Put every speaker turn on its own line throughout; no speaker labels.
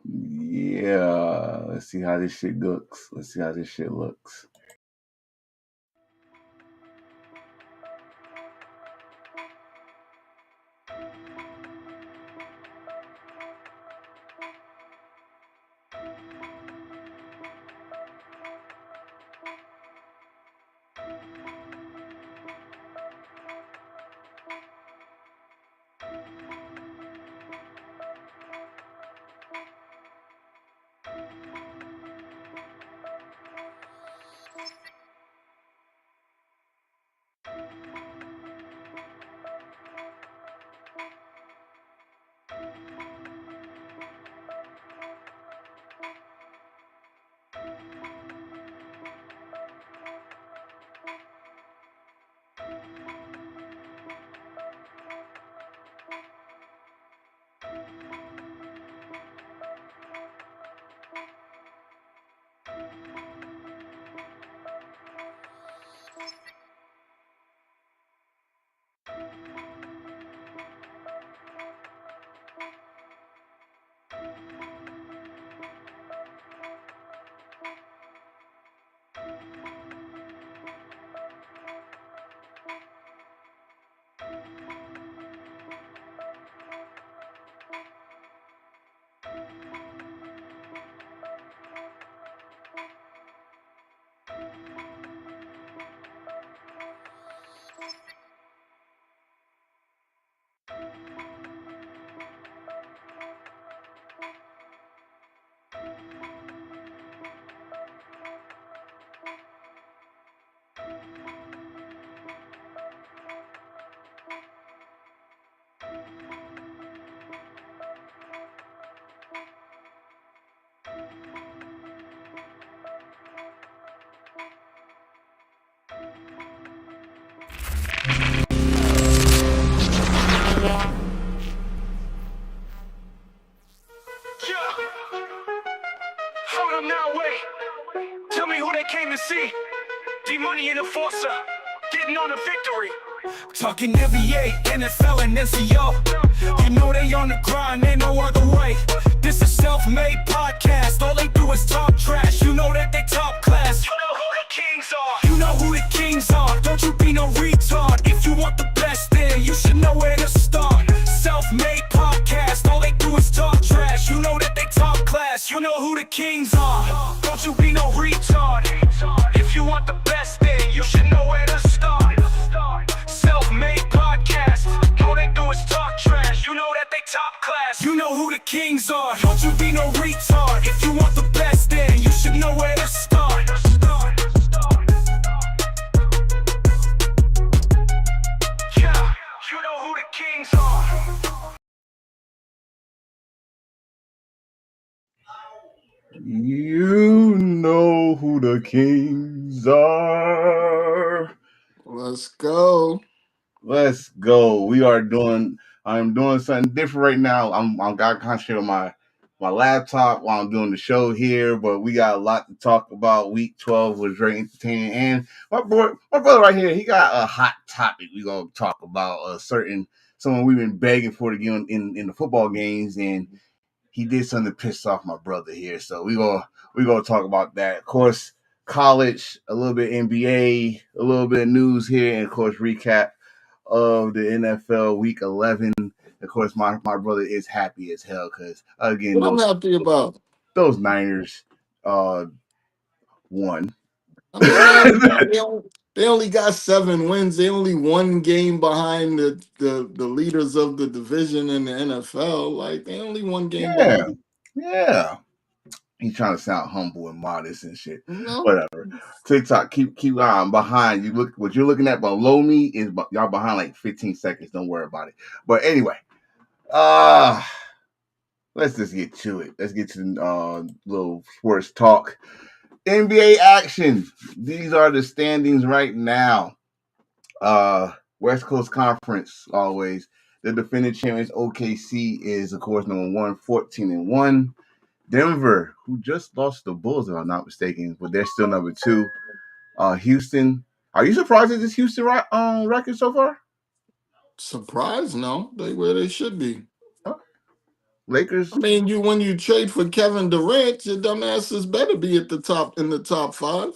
Yeah, let's see how this shit looks. Let's see how this shit looks.
Hold up now, wait. Tell me who they came to see. D-Money and Enforcer, getting on a victory. Talking NBA, NFL, and NCO. You know they on the grind, ain't no other way. This is self-made podcast, all they do is talk trash. You know that they top class. You know who the kings are. You know who the kings are. Don't you be no retard. If you want the best, then you should know where to start. Self-made podcast, all they do is talk trash. You know that they top class. You know who the kings are. Don't you be no retard. If you want the best, then you should know where to start. Self-made podcast, all they do is talk trash. You know that they top class. You know who the kings are. Don't you be no retard. If you want the best, then you should know where to start. Yeah, you know who the kings are.
You know who the kings are.
Let's go.
Let's go. I'm doing something different right now. I'm got to concentrate on my laptop while I'm doing the show here, but we got a lot to talk about. Week 12 was very entertaining, and my brother right here, he got a hot topic. We gonna talk about someone we've been begging for to get in the football games, and he did something to piss off my brother here. So we gonna talk about that. Of course, college, a little bit NBA, a little bit of news here, and of course recap of the NFL Week 11. Of course, my brother is happy as hell because again
What I'm happy about.
those Niners won.
I mean, they only got 7 wins. They only one game behind the leaders of the division in the NFL. Like they only one game
Yeah,
behind.
yeah. He's trying to sound humble and modest and shit.
No.
Whatever. TikTok, keep behind. You look what you're looking at below me is y'all behind like 15 seconds. Don't worry about it. But anyway, let's just get to it. Let's get to the little sports talk. NBA action. These are the standings right now. West Coast Conference always. The defending champions OKC is of course number 1, 14-1. Denver, who just lost the Bulls, if I'm not mistaken, but they're still number 2. Houston. Are you surprised at this Houston record so far?
Surprise? No, they where they should be.
Lakers.
I mean, when you trade for Kevin Durant, your dumbasses better be at the top in the top five.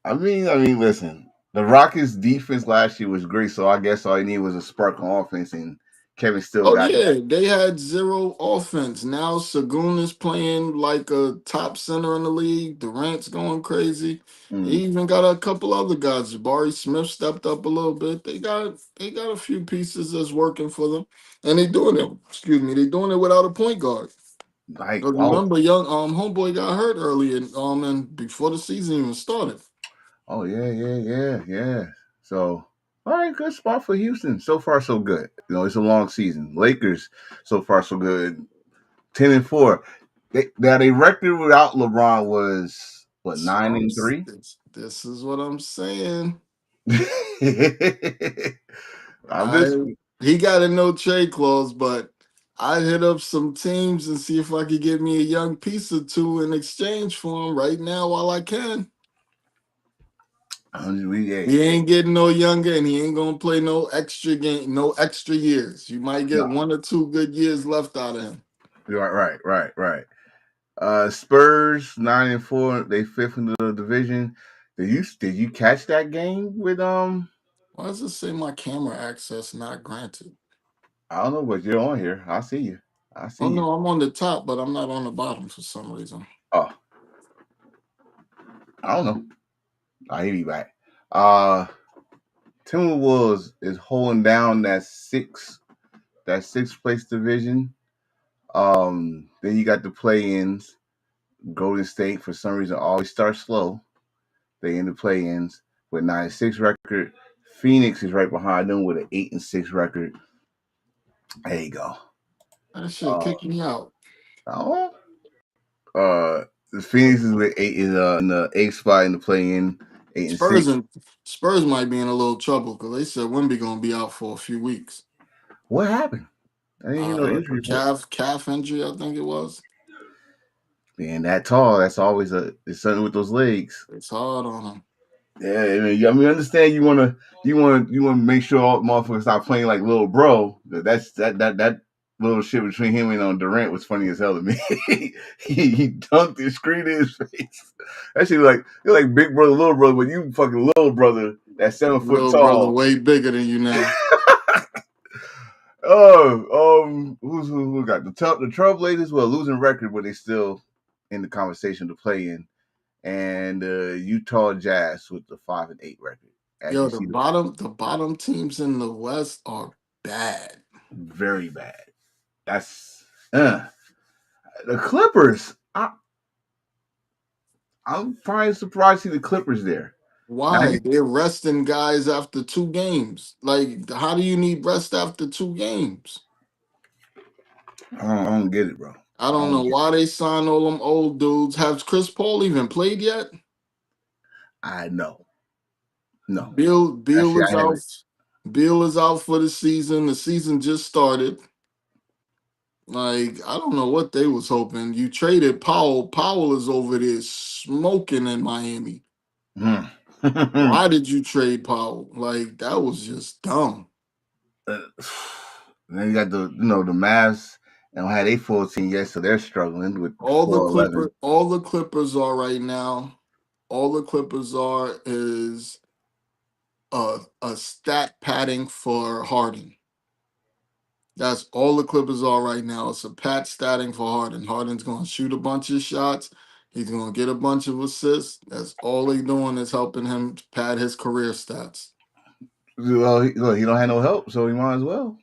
I mean, listen. The Rockets' defense last year was great, so I guess all he needed was a spark on offense, and Kevin still
Oh
got that.
yeah, they had zero offense. Now Sagoon is playing like a top center in the league. Durant's going crazy. They
Mm.
even got a couple other guys. Jabari Smith stepped up a little bit. They got a few pieces that's working for them, and they doing it. Excuse me, they doing it without a point guard.
Like,
'Cause remember, young homeboy got hurt early and before the season even started.
oh yeah. So, all right, good spot for Houston. So far, so good. It's a long season. Lakers, so far, so good. 10-4. They record without LeBron was what,
So
9-3.
this is what I'm saying.
I'm
I
just
He got a no trade clause, but I'd hit up some teams and see if I could get me a young piece or two in exchange for him right now while I can. He
hey,
ain't getting no younger and he ain't gonna play no extra game, no extra years. You might get
no,
1 or 2 good years left out of him.
right. Spurs 9-4. They fifth in the division. Did you catch that game with
Why does it say my camera access not granted?
I don't know, but you're on here. I see you. I see
Oh
you.
no, I'm on the top, but I'm not on the bottom for some reason.
Oh, I don't know. I hear you back. Uh, Timberwolves is holding down that sixth place division. Then you got the play-ins. Golden State for some reason always starts slow. They in the play-ins with 9-6 record. Phoenix is right behind them with an 8-6 record. There you go.
That shit
Uh,
kicked me out.
oh, the Phoenix is with eight is in the eighth spot in the play-in, 8-6.
Spurs and Spurs might be in a little trouble because they said Wemby gonna be out for a few weeks.
What happened? I didn't hear no
A
injury report.
calf injury, I think it was.
Being that tall, that's always it's something with those legs.
It's hard on him.
Yeah, I mean, understand you want to make sure all motherfuckers stop playing like little bro. That little shit between him and Durant was funny as hell to me. he dunked and screened in his face. That shit you're like big brother, little brother, but you fucking little brother that's 7 foot
Little brother,
tall.
way bigger than you now.
Oh, who got the Trailblazers? Well, losing record, but they still in the conversation to play in, and Utah Jazz with the 5-8 record. As
Yo,
you
the
see, the
bottom teams in the West are bad.
very bad. That's the Clippers. I'm probably surprised to see the Clippers there. Now,
Why? They're resting guys after 2 games. Like, how do you need rest after 2 games?
I don't get it, bro.
I
I
don't
don't
know
get it.
why they signed all them old dudes. Has Chris Paul even played yet?
I know. No,
Bill
actually,
is
I
out.
haven't.
Bill is out for the season. The season just started. Like, I don't know what they was hoping. You traded Powell. Powell is over there smoking in Miami.
Hmm.
Why did you trade Powell? Like, that was just dumb.
Uh, then you got the Mavs and had a full team yet, so they're struggling with
All the
4-11.
Clippers are right now. All the Clippers are is a stat padding for Harden. That's all the Clippers are right now. It's a pat statting for Harden. Harden's going to shoot a bunch of shots. He's going to get a bunch of assists. That's all they're doing is helping him pad his career stats.
Well, he don't have no help, so he might as well.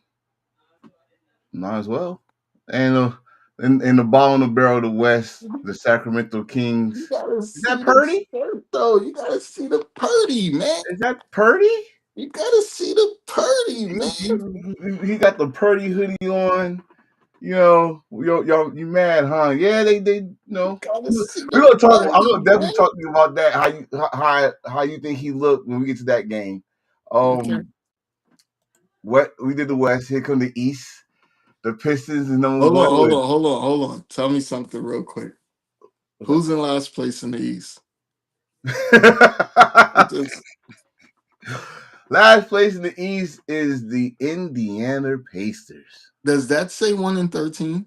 Might as well. And in the bottom of the barrel of the West, the Sacramento
You
Kings.
gotta
Is that
see the
Purdy?
skirt, though. You gotta see the Purdy, man.
Is that Purdy?
You gotta see the Purdy, man.
He got the Purdy hoodie on. Y'all, you mad, huh? Yeah, they
You gotta see
we're
the
gonna talk. I'm
Purdy,
gonna definitely
man.
talk to you about that. How you think he looked when we get to that game.
Okay.
What we did the West. Here come the East. The Pistons is number
Hold on,
one
hold
with
on, hold on, hold on. Tell me something real quick. Who's in last place in the East? Just,
last place in the East is the Indiana Pacers.
does that say 1-13?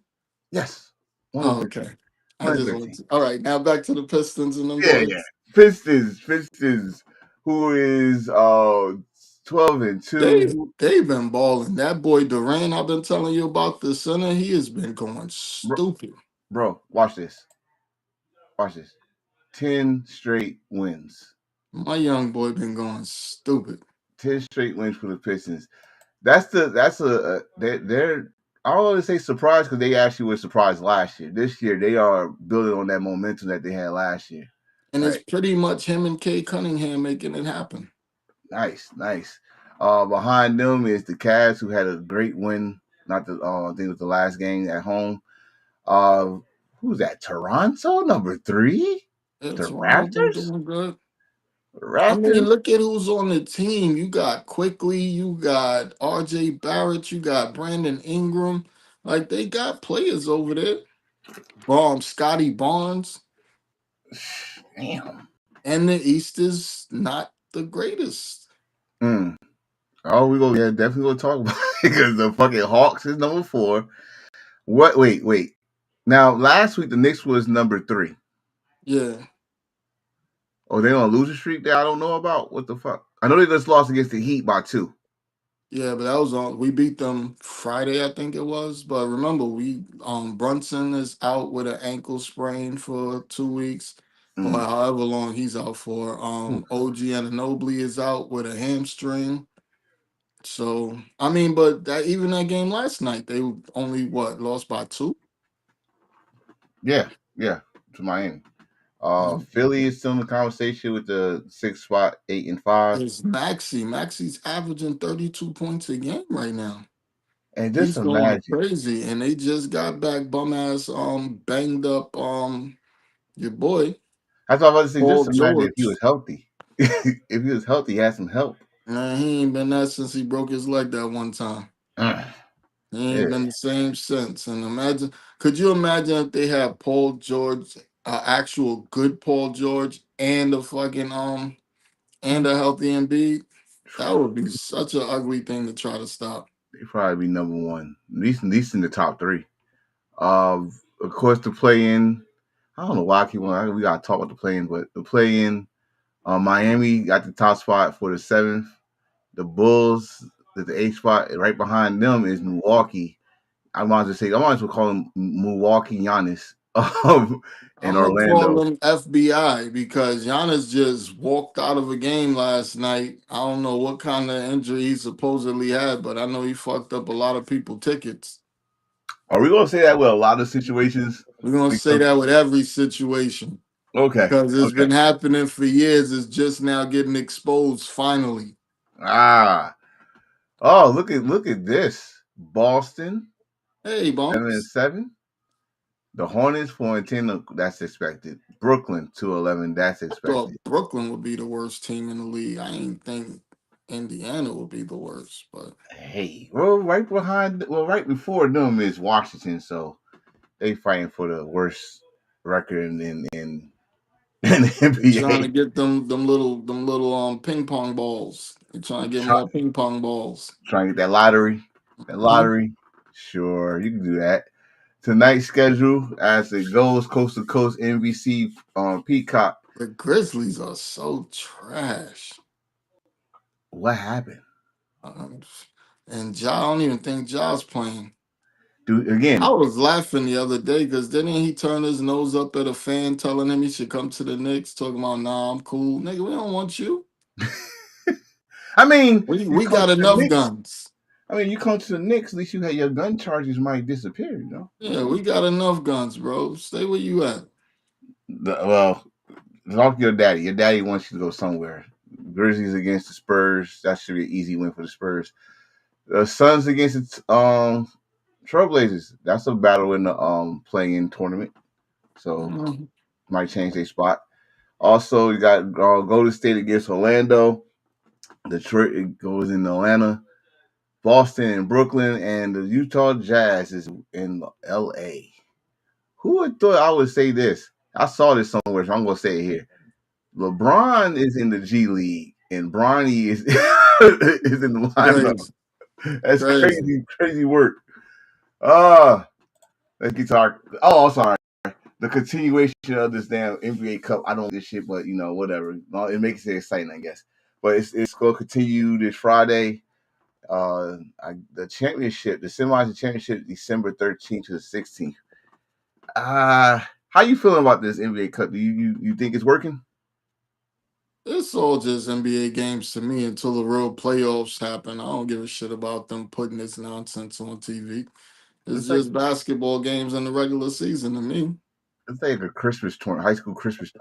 Yes,
Oh,
113.
okay. I just want
113.
to. All right, now back to the Pistons and them
Yeah, yeah.
boys.
Pistons, who is 12 and
They
2.
they've been balling. That boy Durant, I've been telling you about the center. He has been going
Bro,
stupid.
bro, watch this. Watch this. 10 straight wins.
My young boy been going stupid.
10 straight wins for the Pistons. They're I don't want to say surprised because they actually were surprised last year. This year they are building on that momentum that they had last year.
And it's
Right.
pretty much him and Kay Cunningham making it happen.
Nice, nice. Behind them is the Cavs, who had a great win. Not the I think it was the last game at home. Uh, who's that? Toronto, number 3.
Yeah,
The
Toronto been
Raptors.
doing good. I mean,
Raptors.
look at who's on the team. You got Quickly, you got RJ Barrett, you got Brandon Ingram. Like they got players over there. Scotty Barnes.
Damn.
And the East is not the greatest.
Mm. Oh, we go. Yeah, definitely gonna talk about it because the fucking Hawks is number 4. What? Wait. Now, last week the Knicks was number 3.
Yeah.
Oh, they on a losing streak that I don't know about. What the fuck? I know they just lost against the Heat by 2.
Yeah, but that was on. We beat them Friday, I think it was. But remember, we Brunson is out with an ankle sprain for 2 weeks, or
Mm.
however long he's out for.
Ooh.
OG Anunoby is out with a hamstring. So I mean, but that even that game last night, they only lost by 2.
Yeah, to Miami.
Mhm.
Philly is still in the conversation with the 6th spot, 8-5,
It's Maxi. Maxi's averaging 32 points a game right now.
and just
He's going
imagine.
crazy, and they just got back bum ass banged up your boy
That's what I was about to say.
Paul
Just imagine if he
George.
was healthy. If he was healthy, he had some help.
Man, he ain't been that since he broke his leg that one time.
Uh,
He
yeah,
ain't been the same since. And imagine, could you imagine if they had Paul George, actual good Paul George, and a fucking and a healthy Embiid? That would be such an ugly thing to try to stop.
they probably be number 1, at least in the top 3. Of course, the play in. I don't know why I keep on. We gotta talk about the play in, but the play in. Miami got the top spot for the 7th. The Bulls at the 8th spot. Right behind them is Milwaukee. I might as well call them Milwaukee Giannis in
I'm gonna call
Orlando.
them FBI because Giannis just walked out of a game last night. I don't know what kind of injury he supposedly had, but I know he fucked up a lot of people tickets.
Are we gonna say that with a lot of situations?
We're gonna say
Because
that with every situation
okay,
because it's
okay.
been happening for years. It's just now getting exposed finally.
Ah, oh, look at this. Boston
Hey,
7 and
Bones.
7. The Hornets 4 and 10. That's expected. Brooklyn 2-11. That's
I thought
expected.
Brooklyn would be the worst team in the league. I ain't think Indiana would be the worst, but
Hey, well, right before them is Washington, so they fighting for the worst record in the
they're trying to
NBA.
get them little ping pong balls. They're trying to get
Try,
more ping pong balls.
trying to get that lottery. That
Mhm.
lottery. Sure, you can do that. Tonight's schedule as it goes coast to coast, NBC Peacock.
The Grizzlies are so trash.
What happened?
Um, and Ja, I don't even think Ja's playing.
Dude,
I
again,
was laughing the other day because didn't he turn his nose up at a fan telling him he should come to the Knicks, talking about, nah, I'm cool. Nigga, we don't want you.
I mean, you
We
come
got
to the
enough
Knicks.
guns.
I mean, you come to the Knicks, at least you had your gun charges might disappear, you know?
Yeah, we got enough guns, bro. Stay where you at.
Well, talk to your daddy. Your daddy wants you to go somewhere. Grizzlies against the Spurs. That should be an easy win for the Spurs. The Suns against the Trailblazers. That's a battle in the play-in tournament. So
Mhm.
might change their spot. Also, you got Golden State against Orlando. Detroit goes in Atlanta. Boston and Brooklyn, and the Utah Jazz is in L.A. Who would thought I would say this? I saw this somewhere, so I'm gonna say it here. LeBron is in the G League, and Bronny is is in the lineup.
Crazy.
That's
Crazy.
crazy, crazy work. Ah, let's get to our. Oh, sorry. The continuation of this damn NBA Cup. I don't get shit, but whatever. Well, it makes it exciting, I guess. But it's gonna continue this Friday. The championship, the semis, the championship, December 13th to the 16th. How you feeling about this NBA Cup? Do you think it's working?
It's all just NBA games to me until the real playoffs happen. I don't give a shit about them putting this nonsense on TV. It's
It's like
just basketball games in the regular season to me.
it's like a Christmas tournament, high school Christmas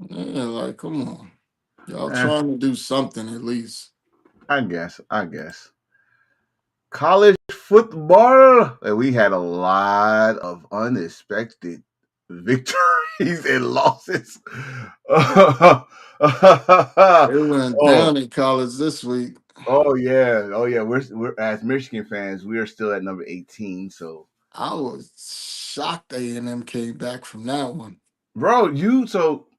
Yeah, like come on, y'all
tournament.
trying to do something at least.
I guess. College football, we had a lot of unexpected victories and losses.
It went
oh,
down in college this week.
oh yeah. We're as Michigan fans, we are still at number 18. So,
I was shocked A&M came back from that one.
bro,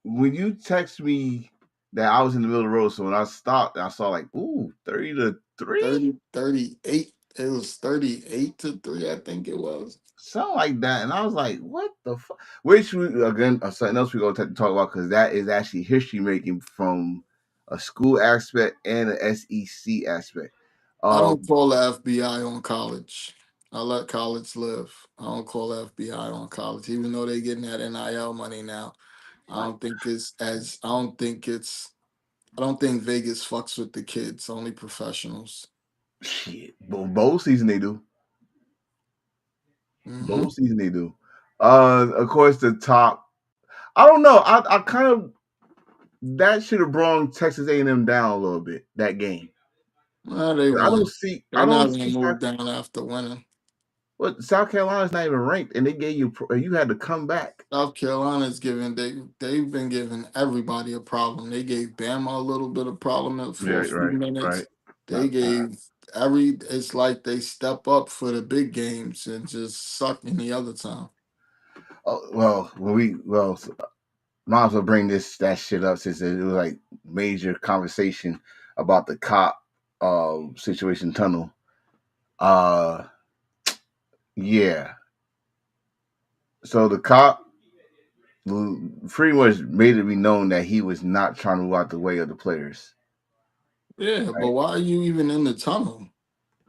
when you text me that I was in the middle of the road, so when I stopped, I saw like 30-3.
38. It was 38-3, I think it was.
Something like that, and I was like, "What the fuck?" Which again, something else we're gonna talk about because that is actually history making from a school aspect and an SEC aspect.
I don't
Um,
call the FBI on college. I let college live. I don't call the FBI on college, even though they're getting that NIL money now. I don't think Vegas fucks with the kids, only professionals.
shit, bowl season they do.
Hmm.
Bowl season they do. Of course, the top. I don't know. I kind of that should have brought Texas A&M down a little bit that game.
Well, they
I don't
won.
see. I
They're
don't
not gonna
see.
move down after winning.
What South Carolina's not even ranked, and they gave you had to come back.
South Carolina's giving they've been giving everybody a problem. They gave Bama a little bit of problem for a
Yeah,
few
right.
minutes. They
Not,
gave it's like they step up for the big games and just suck any other time.
oh, well, might as well bring that shit up since it was like major conversation about the cop situation tunnel. Uh, yeah. So the cop pretty much made it be known that he was not trying to move out the way of the players.
Yeah, but
Right.
why are you even in the tunnel?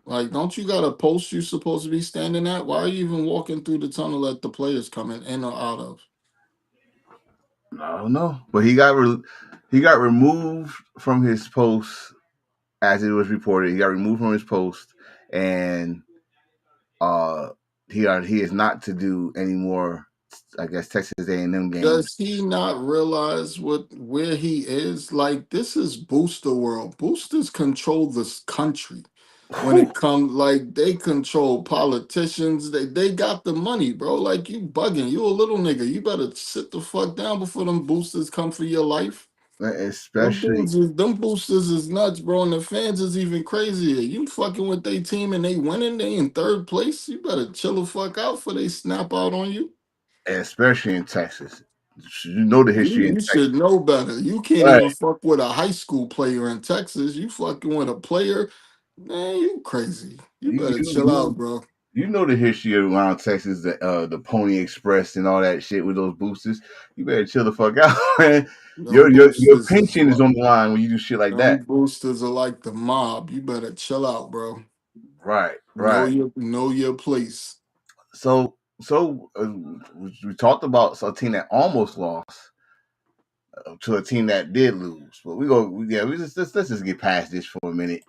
Like, don't you got a post you're supposed to be standing at? Why are you even walking through the tunnel that the players coming in or out of?
I don't know, but he got removed from his post as it was reported. He got removed from his post, and uh, he is not to do any more. I guess Texas A&M games.
Does he not realize where he is? Like, this is booster world. Boosters control this country. When it comes, like, they control politicians. They got the money, bro. Like, you bugging. You a little nigga. You better sit the fuck down before them boosters come for your life.
Especially
Them boosters is nuts, bro. And the fans is even crazier. You fucking with their team and they winning, they in third place. You better chill the fuck out before they snap out on you.
especially in Texas. You know the
You,
history in
you
Texas.
should know better. You can't
Right.
even fuck with a high school player in Texas. You fucking with a player, man. You crazy. You
You
better
you
chill out,
you
bro.
you know the history around Texas, the Pony Express and all that shit with those boosters. You better chill the fuck out, man.
Them
Your
boosters is
pension is
like
on the line when you do shit like
them
that.
boosters are like the mob. You better chill out, bro.
Right.
Know your place.
We talked about a team that almost lost to a team that did lose, but let's just get past this for a minute.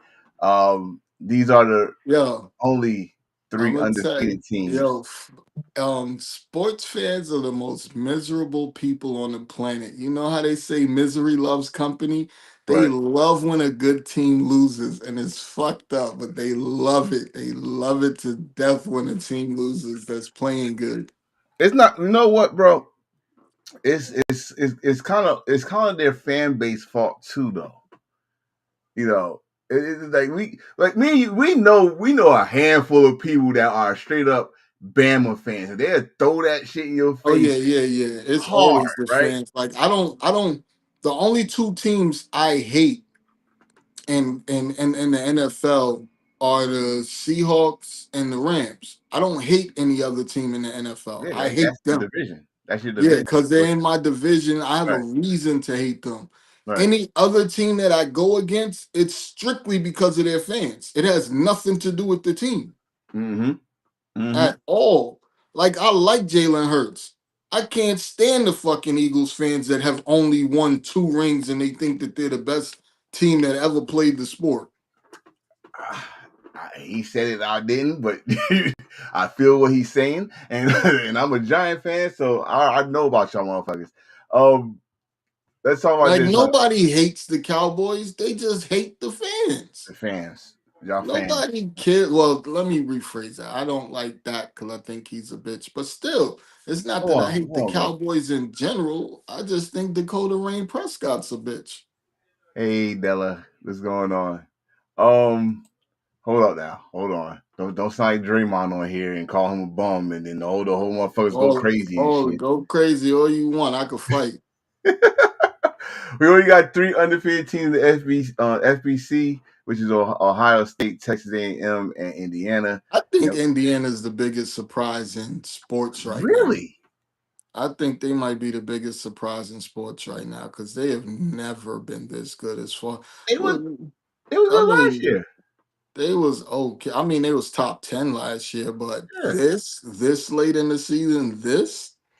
These are the
Yo,
only
I'm
three
gonna tell you,
undefeated teams.
yo, sports fans are the most miserable people on the planet. You know how they say misery loves company? They
Right.
love when a good team loses, and it's fucked up, but they love it. They love it to death when a team loses that's playing good.
It's not. You know what, bro? It's kind of their fan base fault too, though. You know, it's like like me, and you, we know a handful of people that are straight up Bama fans, and they'll throw that shit in your
Oh
face
yeah, yeah, yeah. It's
hard,
always the
right?
fans. Like I don't. The only two teams I hate in the NFL. are the Seahawks and the Rams. I don't hate any other team in the NFL.
Yeah,
I
that's
hate
your
them.
division. That's your
Yeah,
division.
because they're in my division. I have a
Right,
reason to hate them.
right.
Any other team that I go against, it's strictly because of their fans. It has nothing to do with the team
Mm-hmm. Mm-hmm.
at all. Like, I like Jalen Hurts. I can't stand the fucking Eagles fans that have only won 2 rings and they think that they're the best team that ever played the sport.
He said it, I didn't, but I feel what he's saying, and and I'm a Giant fan, so I know about y'all motherfuckers. Um, let's talk about
Like,
this.
nobody hates the Cowboys. They just hate the fans.
The fans, y'all fans.
Nobody cares. Well, let me rephrase that. I don't like that because I think he's a bitch. But still, it's not that I hate the
Hold on, bro.
Cowboys in general. I just think Dakota Rain Prescott's a bitch.
Hey, Della, what's going on? Um, hold up now, hold on. Don't sound like Draymond on here and call him a bum, and then the whole motherfuckers go crazy and shit.
Go crazy all you want. I could fight.
We only got 3 undefeated teams in the FBC, which is Ohio State, Texas A&M, and Indiana.
I think
And
Indiana's the biggest surprise in sports right now.
really,
I think they might be the biggest surprise in sports right now because they have never been this good as far.
it was
Well,
it was
I
good last
mean,
year.
they was okay. I mean, they was top 10 last year, but
Yeah.
this late in the season,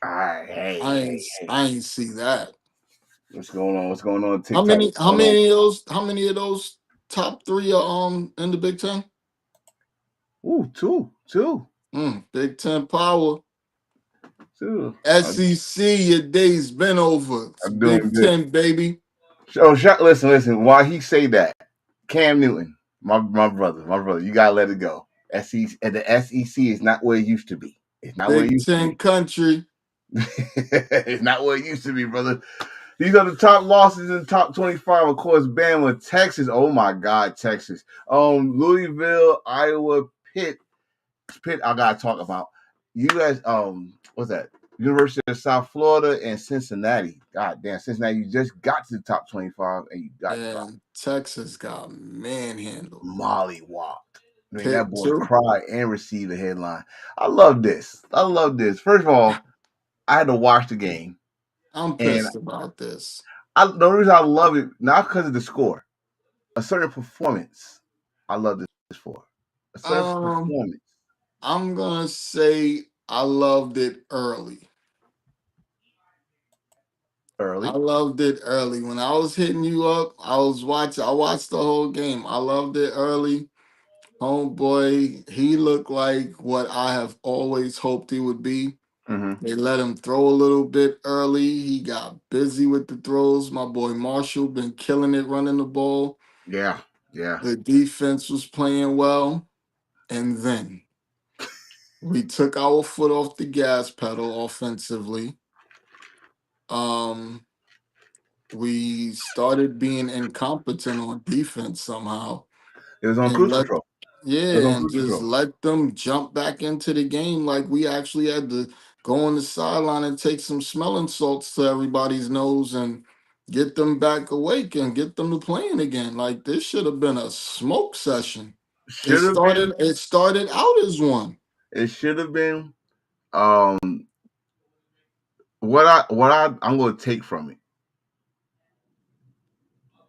All right, hey.
I ain't see that.
What's going on? What's going on TikTok? What's
How
going on?
many of those top 3 are in the Big Ten?
Ooh, two.
Big Ten power.
I'm
SEC, your day's been over. It's
doing
Big
good.
Ten, baby.
Oh, listen. Why he say that? Cam Newton, my brother. You gotta let it go. The SEC is not where it used to be. It's not where it
Big
used to
Ten
be.
country.
It's not what it used to be, brother. These are the top losses in the top 25. Of course, Bama, Texas. Oh my God, Texas. Louisville, Iowa, Pitt. I gotta talk about. You guys, what's that? University of South Florida and Cincinnati. God damn, Cincinnati, you just got to the top 25 and you got dropped.
And Texas got manhandled.
Molly walked. I mean, that
Pitt,
boy
too.
cried and received a headline. I love this. First of all, I had to watch the game.
I'm
And
pissed about this.
the reason I love it, not because of the score, a certain performance. I love this for a certain
Um,
performance.
I'm gonna say I loved it early. I
Early.
loved it early. When I was hitting you up, I watched the whole game. I loved it early. Homeboy, he looked like what I have always hoped he would be.
Mm-hmm.
They let him throw a little bit early. He got busy with the throws. My boy Marshall been killing it running the ball.
Yeah.
The defense was playing well. And then we took our foot off the gas pedal offensively. Um, we started being incompetent on defense somehow,
It was on
and
cruise control. It was on
and
cruise
just
control.
let them jump back into the game like we actually had to go on the sideline and take some smelling salts to everybody's nose and get them back awake and get them to playing again. Like, this should have been a smoke session.
Should have been.
It started out as one.
It should have been. Um, I'm going to take from it.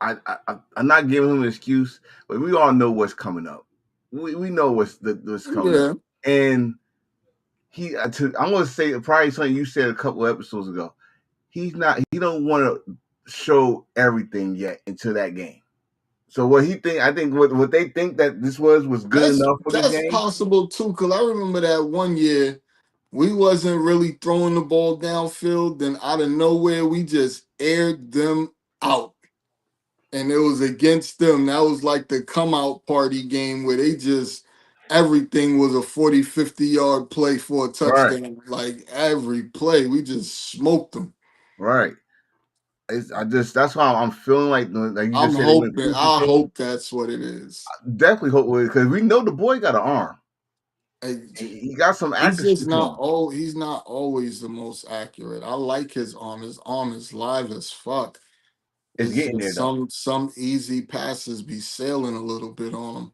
I'm not giving him an excuse, but we all know what's coming up. We know what's coming up,
Yeah.
and I'm going to say probably something you said a couple episodes ago. He don't want to show everything yet until that game. So what he think, I think what they think that this was good enough for the
That's
game.
possible too, because I remember that one year we wasn't really throwing the ball downfield, then out of nowhere we just aired them out. And it was against them. That was like the come out party game where they just everything was a 40, 50-yard play for a
Right,
touchdown. Like, every play, we just smoked them.
right. That's why I'm feeling like you just said they went cruise
I
control.
hope that's what it is.
Definitely hope because we know the boy got an arm.
And
He got some
he's
accuracy
just
to him.
he's not always the most accurate. I like his arm. His arm is live as fuck.
It's
It's
getting
just
there though.
some easy passes be sailing a little bit on him.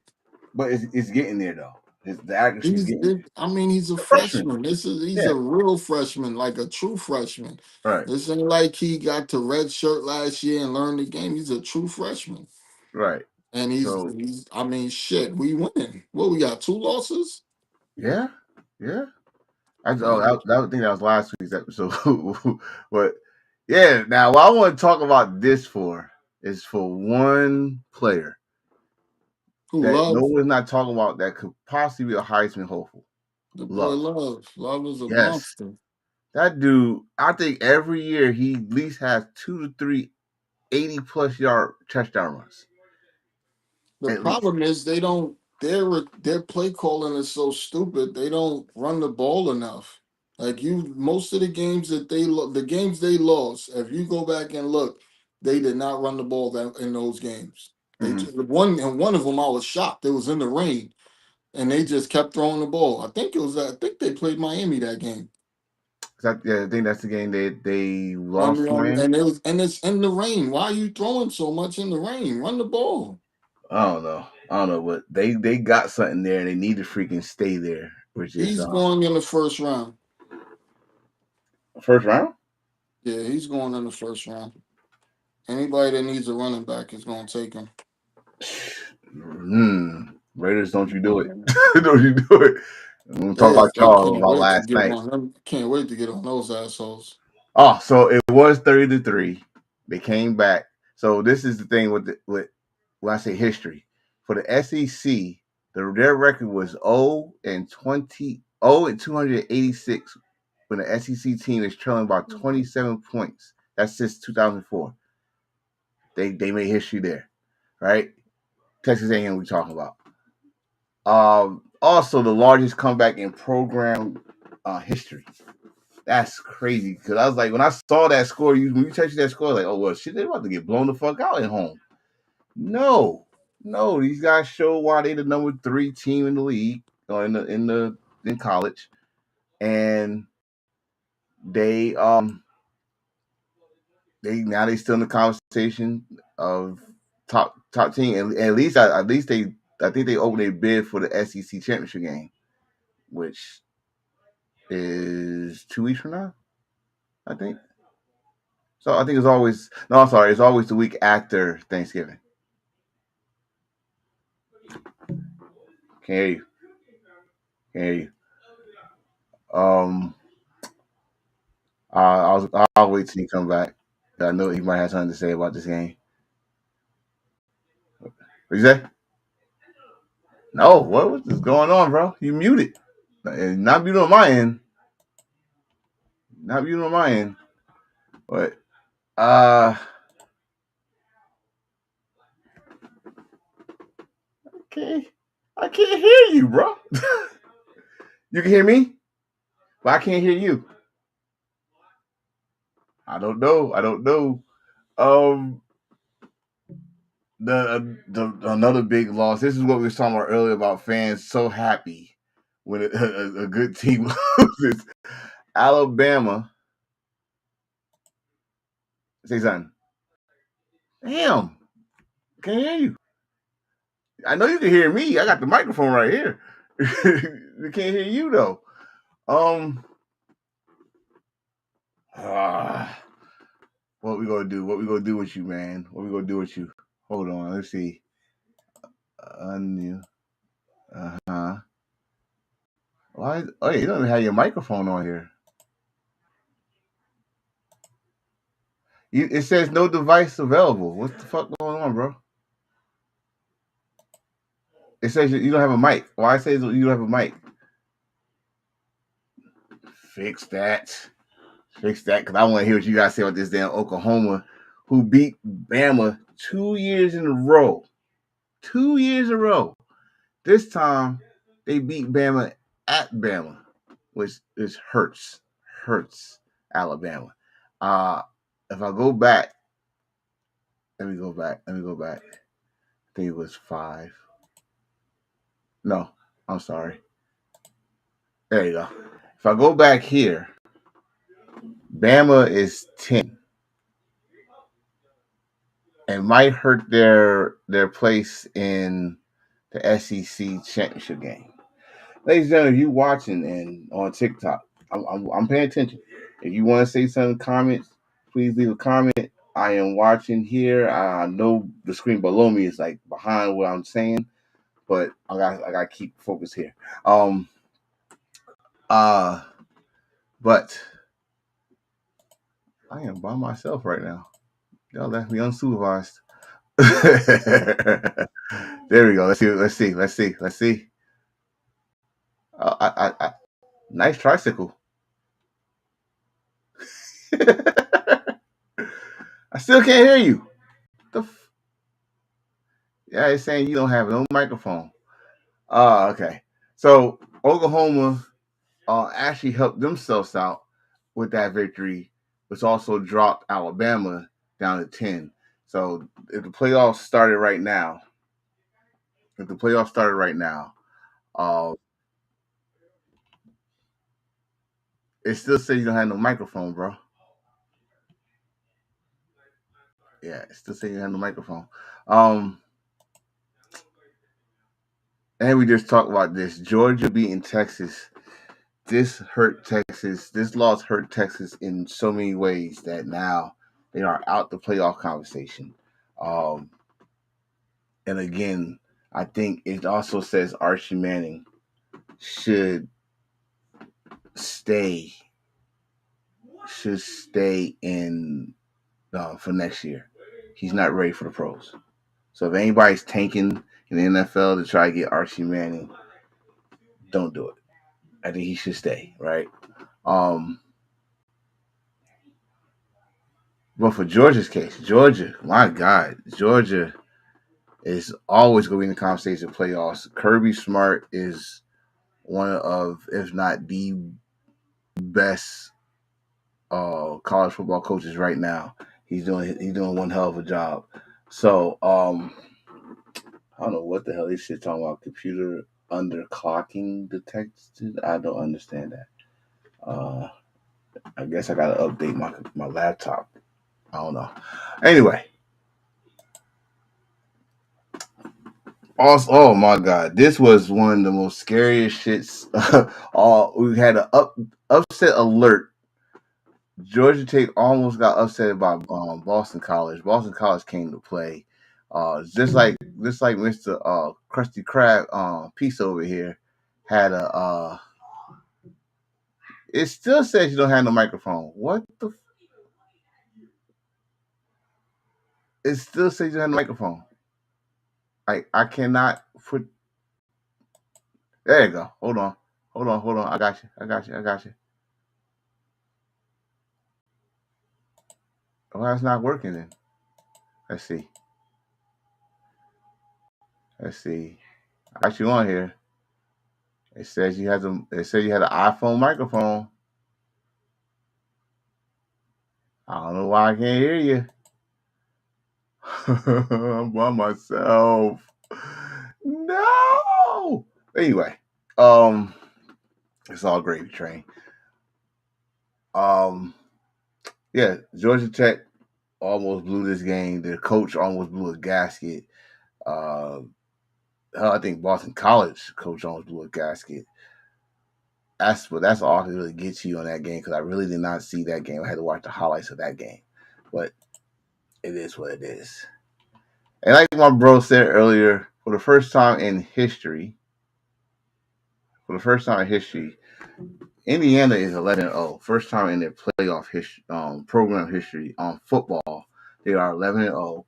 but it's getting there though. The accuracy's getting there.
He's a
A freshman.
freshman. He's
Yeah.
a real freshman, like a true freshman.
Right.
This ain't like he got to red shirt last year and learned the game. He's a true freshman.
Right.
And
So
shit, we winning. What, we got 2 losses?
yeah. I
Yeah.
think that was last week's episode. But yeah, now what I want to talk about this for is for one player
Who,
that no
Love?
one's not talking about that could possibly be a Heisman hopeful.
The boy
Love.
Love. Love is a
Yes.
monster.
That dude, I think every year he at least has 2 to 3 80+ yard touchdown runs.
The
At least.
problem is their play calling is so stupid. They don't run the ball enough. Like, most of the games that the games they lost, if you go back and look, they did not run the ball in those games. They
Mhm.
just, one of them I was shocked. It was in the rain, and they just kept throwing the ball. I think they played Miami that game.
I think that's the game they lost to Miami.
And it's in the rain. Why are you throwing so much in the rain? Run the ball.
I don't know, but they got something there and they need to freaking stay there. Which is
He's going in the first round.
first round.
Yeah, he's going in the first round. Anybody that needs a running back is going to take him.
Raiders, don't you do it? Don't you do it? We'll talk about y'all about last night.
Can't wait to get on those assholes.
Oh, so it was 30-3. They came back. So this is the thing with when I say history for the SEC. Their record was 0-286 when the SEC team is trailing by 27 points. That's since 2004. They made history there, right? Texas A&M we talking about. Also the largest comeback in program history. That's crazy because I was like, when I saw that score, when you texted that score, like, oh well, shit, they're about to get blown the fuck out at home. No, these guys show why they the number 3 team in the league or in college, and they still in the conversation of top team. And at least I think they opened a bid for the SEC championship game, which is 2 weeks from now, I think. So I think it's always the week after Thanksgiving. Can't hear you. I'll wait till you come back. I know you might have something to say about this game. What you say? No, what is going on, bro? You muted. Not muted on my end. But okay. I can't hear you, bro. You can hear me, but I can't hear you. I don't know. The another big loss. This is what we were talking about earlier about fans so happy when a good team loses. Alabama. Say something. Damn. Can't hear you. I know you can hear me. I got the microphone right here. We can't hear you though. What we gonna do? What we gonna do with you, man? What we gonna do with you? Hold on. Let's see. Unmute. Why? Oh, yeah, you don't even have your microphone on here. It says no device available. What the fuck going on, bro? It says you don't have a mic. Why it says you don't have a mic? Fix that, because I want to hear what you guys say about this damn Oklahoma, who beat Bama 2 years in a row. 2 years in a row. This time they beat Bama at Bama, which hurts Alabama. If I go back, let me go back. I think it was 5. No, I'm sorry. There you go. If I go back here, Bama is 10. It might hurt their place in the SEC championship game. Ladies and gentlemen, if you watching and on TikTok, I'm paying attention. If you want to say some comments, please leave a comment. I am watching here. I know the screen below me is like behind what I'm saying, but I got to keep focus here. But I am by myself right now. Y'all left me unsupervised. There we go. Let's see. Nice tricycle. I still can't hear you. Yeah, it's saying you don't have no microphone. Okay. So Oklahoma actually helped themselves out with that victory, which also dropped Alabama down to 10. So if the playoffs started right now, it still says you don't have no microphone, bro. Yeah, it still says you don't have no microphone. And we just talked about this. Georgia beating Texas. This hurt Texas. This loss hurt Texas in so many ways that now they are out the playoff conversation. And again, I think it also says Archie Manning should stay in for next year. He's not ready for the pros. So if anybody's tanking in the NFL to try to get Archie Manning, don't do it. I think he should stay, right? But for Georgia's case, my God, Georgia is always going to be in the conversation of playoffs. Kirby Smart is one of, if not the best college football coaches right now. He's doing one hell of a job. So I don't know what the hell this shit talking about. Computer underclocking detected. I don't understand that. I guess I gotta update my laptop. I don't know. Anyway. Also, oh my God, this was one of the most scariest shits. We had an upset alert. Georgia Tech almost got upset by Boston College. Boston College came to play. Just like Mr. Krusty Krab piece over here had a. It still says you don't have no microphone. What the? It still says you don't have no microphone. I cannot put. There you go. Hold on. I got you. Well, it's not working then. Let's see. I got you on here. It says you had an iPhone microphone. I don't know why I can't hear you. I'm by myself. No. Anyway, it's all gravy train. Yeah, Georgia Tech almost blew this game. Their coach almost blew a gasket. I think Boston College coach almost blew a gasket. That's all I can really get to you on that game because I really did not see that game. I had to watch the highlights of that game. But it is what it is. And like my bro said earlier, for the first time in history, Indiana is 11-0. First time in their playoff history, program history on football. They are 11-0.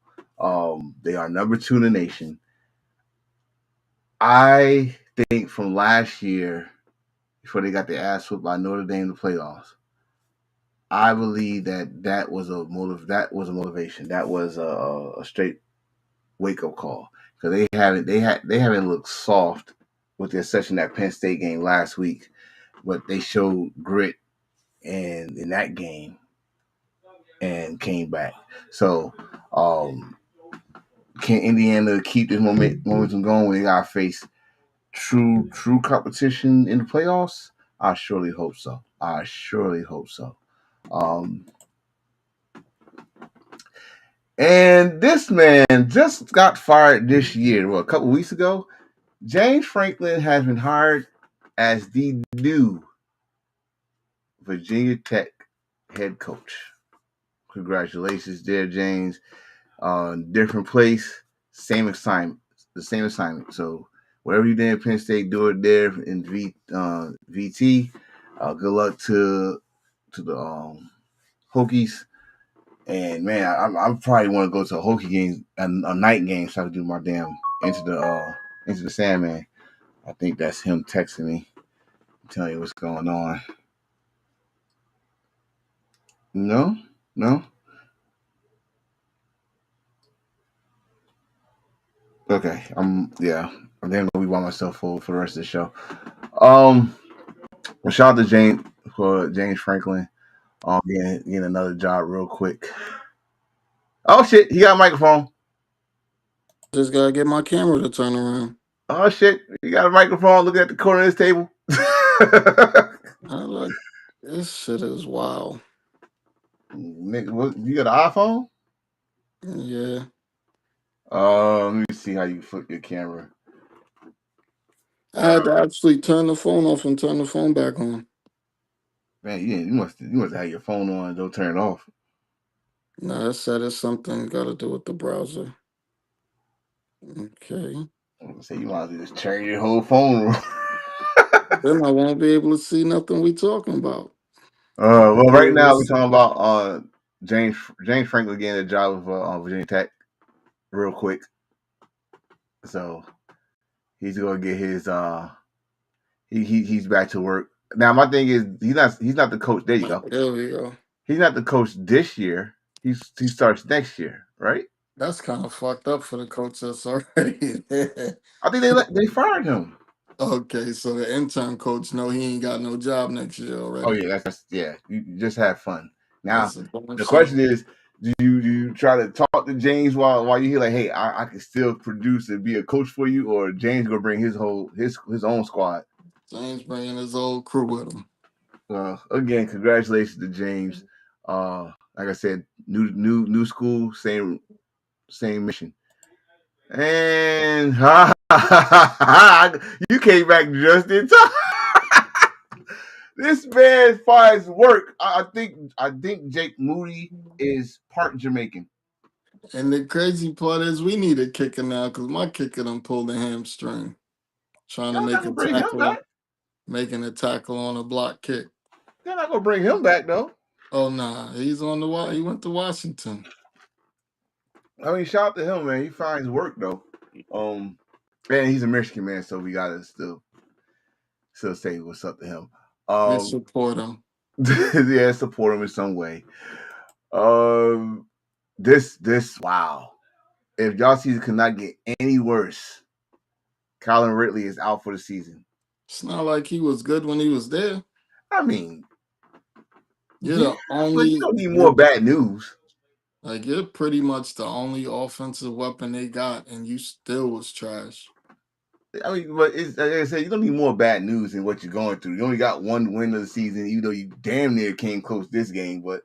They are number 2 in the nation. I think from last year, before they got their ass whooped by Notre Dame in the playoffs, I believe that was a motivation. That was a straight wake up call because they haven't looked soft with the exception of that Penn State game last week, but they showed grit and in that game and came back. So can Indiana keep this momentum going when they got to face true competition in the playoffs? I surely hope so. And this man just got fired this year. Well, a couple weeks ago, James Franklin has been hired as the new Virginia Tech head coach. Congratulations there, James. Different place, same assignment, the same assignment. So whatever you did in Penn State, do it there in VT. Good luck to the Hokies. And man, I probably want to go to a Hokie game, a night game, so I can do my damn into the Sandman. I think that's him texting me, telling you what's going on. No, no. Okay, yeah. I'm then gonna be by myself for the rest of the show. Well, shout out to James Franklin. Getting another job real quick. Oh shit, he got a microphone.
Just gotta get my camera to turn around.
Oh shit, he got a microphone. Look at the corner of this table.
I like this shit is wild.
Nigga, what, you got an iPhone?
Yeah.
Let me see how you flip your camera.
I had to actually turn the phone off and turn the phone back on.
Man, you must have your phone on and don't turn it off.
No, it said it's something got to do with the browser. Okay.
So you might as well just turn your whole phone.
Then I won't be able to see nothing we talking about.
Well, right now we're talking about James Franklin getting a job with Virginia Tech, real quick. So he's gonna get his he's back to work now. My thing is he's not the coach. There you go.
There we go.
He's not the coach this year. He starts next year, right?
That's kind of fucked up for the coach that's already there.
I think they fired him.
Okay, so the intern coach know he ain't got no job next year already.
Oh yeah, that's yeah. You just have fun. Now the
shit.
question is, do you try to talk to James while you hear like, hey, I can still produce and be a coach for you, or James gonna bring his own squad?
James bringing his old crew with him.
Again, congratulations to James. Like I said, new school, same mission. And you came back just in time. This man finds work. I think Jake Moody is part Jamaican.
And the crazy part is we need a kicker now because my kicker done pulled a hamstring. Trying to make a tackle, making a tackle on a block kick.
They're not gonna bring him back though.
Oh nah, he's on the he went to Washington.
I mean, shout out to him, man. He finds work though. And he's a Michigan man, so we gotta still say what's up to him.
And support him.
Yeah, support him in some way. This wow. If y'all season could not get any worse, Colin Ridley is out for the season.
It's not like he was good when he was there.
I mean,
you're the only.
You don't need more bad news.
Like you're pretty much the only offensive weapon they got, and you still was trash.
I mean, but it's, like I said, you don't need more bad news than what you're going through. You only got one win of the season, even though you damn near came close this game. But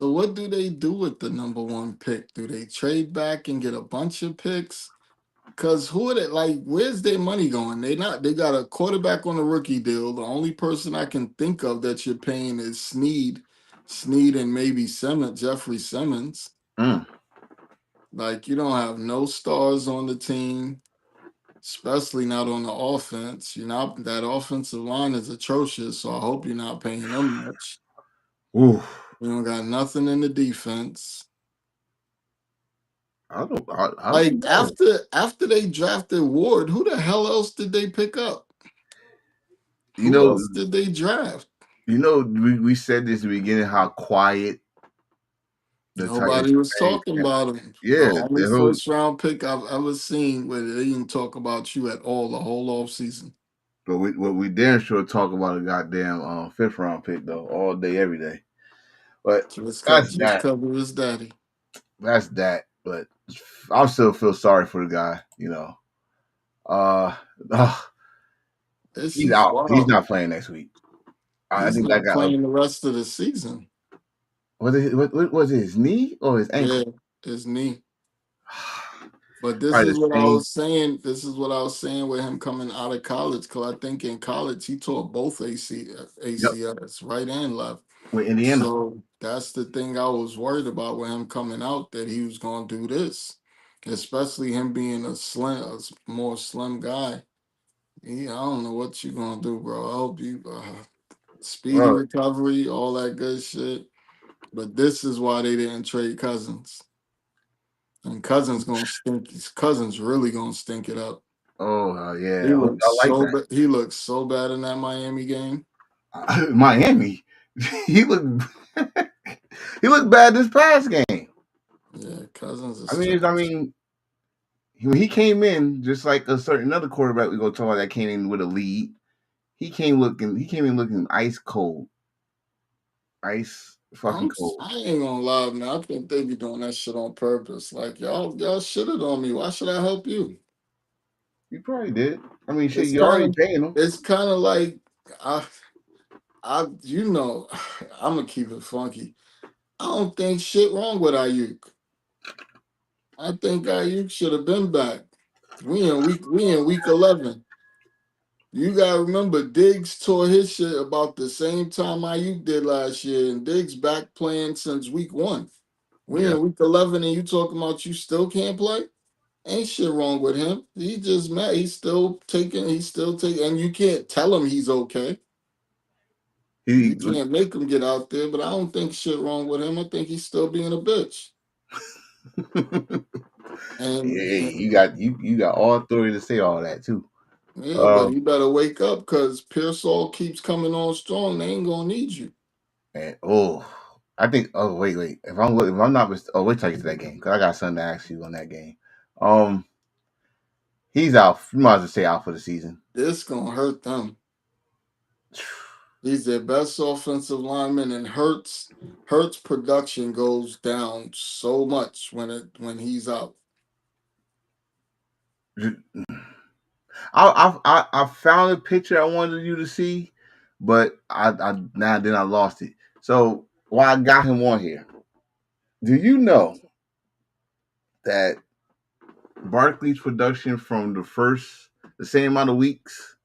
so, what do they do with the number one pick? Do they trade back and get a bunch of picks? Because who are they? Like, where's their money going? They got a quarterback on a rookie deal. The only person I can think of that you're paying is Snead, and maybe Jeffrey Simmons. Like, you don't have no stars on the team, especially not on the offense. That offensive line is atrocious, so I hope you're not paying them much.
Ooh.
You don't got nothing in the defense.
I don't
like
know.
after they drafted Ward, who the hell else did they pick up? Who else did they draft?
You know, we said this in the beginning how quiet
nobody was talking about him.
Yeah,
the only first round pick I've ever seen where they didn't talk about you at all the whole off season.
But we damn sure talk about a goddamn fifth round pick though, all day, every day. But
just cover his daddy.
That's that. But I still feel sorry for the guy. You know, he's out. Wild. He's not playing next week.
I think that guy playing the rest of the season.
Was it his knee or his ankle?
Yeah, his knee. But this
Probably
is
the
what I
same.
was saying. This is what I was saying with him coming out of college. Because I think in college he tore both
Yep,
ACLs, right and left.
with Indiana.
So that's the thing I was worried about with him coming out, that he was going to do this, especially him being more slim guy. I don't know what you gonna do, bro. I hope you speedy
Bro,
recovery, all that good shit. But this is why they didn't trade Cousins. And Cousins gonna stink. Cousins really gonna stink it up.
yeah, I like
He looks so bad in that Miami game.
that. Miami, he looked he looked bad this past game.
Yeah, Cousins
I
is
mean, I
trash.
mean, when he came in, just like a certain other quarterback we go talk about that came in with a lead, he came in looking ice cold, ice fucking cold.
I ain't gonna lie, man. I think they be doing that shit on purpose. Like y'all shitted on me. Why should I help you?
He probably did. I mean, shit,
It's
you
kind
already
of
paying him.
it's kind of like I you know, I'm gonna keep it funky. I don't think shit wrong with Ayuk. I think Ayuk should have been back. We in week 11. You gotta remember Diggs tore his shit about the same time Ayuk did last year, and Diggs back playing since week 1. We
Yeah,
in week 11, and you talking about you still can't play? Ain't shit wrong with him. He just mad. He's still taking, and you can't tell him he's okay.
he
You can't make him get out there, but I don't think shit wrong with him. I think he's still being a bitch. And,
Hey,
and
you got all authority to say all that too.
yeah, but
Um,
he better wake up because Pearsall keeps coming on strong. They ain't gonna need you.
and I think. Oh wait. If I'm not, wait till I get to that game because I got something to ask you on that game. Um, he's out. You might as well say out for the season.
This gonna hurt them. He's their best offensive lineman, and Hurts production goes down so much when he's out.
I found a picture I wanted you to see, but I lost it. So why I got him on here? Do you know that Barkley's production from the same amount of weeks,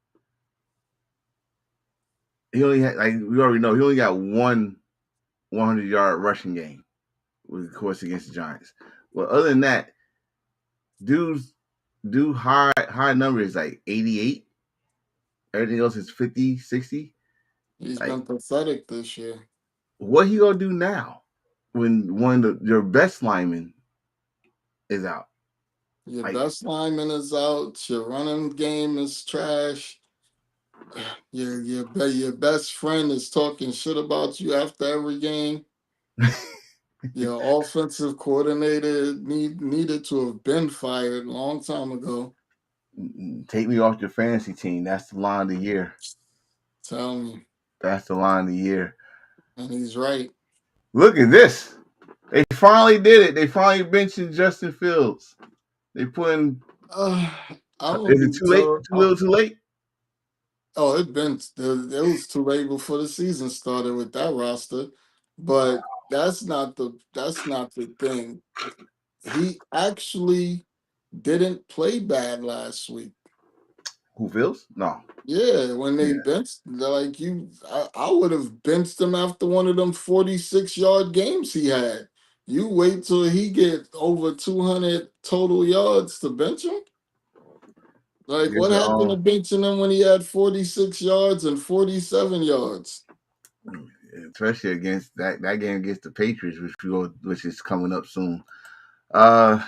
he only had, like we already know, he only got one 100-yard rushing game, of course, against the Giants. Well, other than that, dude's high number is like 88. Everything else is 50, 60.
He's
Like,
been pathetic this year.
what he gonna do now when one of your best linemen is out?
Your
Like,
best lineman is out. Your running game is trash. Your best friend is talking shit about you after every game. Your offensive coordinator needed to have been fired a long time ago.
take me off your fantasy team. That's the line of the year.
Tell me,
That's the line of the year.
and he's right.
Look at this. They finally did it. They finally benching Justin Fields. They put in.
Uh, I'm gonna
Is it
be
too late?
so.
Too little? Too late?
It was too late before the season started with that roster, but that's not the thing. He actually didn't play bad last week.
Who Fields? No.
Yeah, when they
Yeah.
benched, I would have benched him after one of them 46-yard games he had. You wait till he get over 200 total yards to bench him. Like,
Against
what
the,
happened to benching him when he had 46 yards and 47 yards?
especially against that game against the Patriots, which is coming up soon. Uh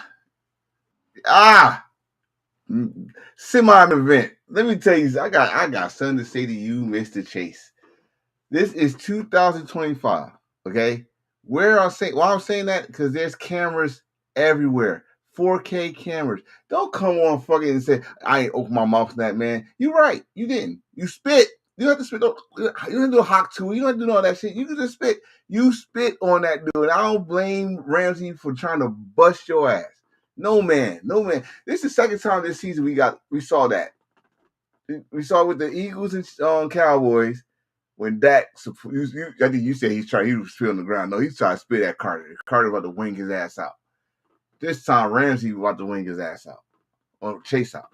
ah, semi event. Let me tell you, I got something to say to you, Mister Chase. This is 2025. Okay, why I'm saying that because there's cameras everywhere, 4K cameras. Don't come on fucking and say I ain't open my mouth to that, man. You right, you didn't. You spit. You don't have to spit. You don't have to do a hawk to it. You don't have to do all that shit. You can just spit. You spit on that dude. I don't blame Ramsey for trying to bust your ass. No man, no man. This is the second time this season we saw that. We saw it with the Eagles and Cowboys when Dak, I think you said he was spit on the ground. No, he's trying to spit at Carter. Carter about to wing his ass out. This time Ramsey about to wing his ass out or chase out.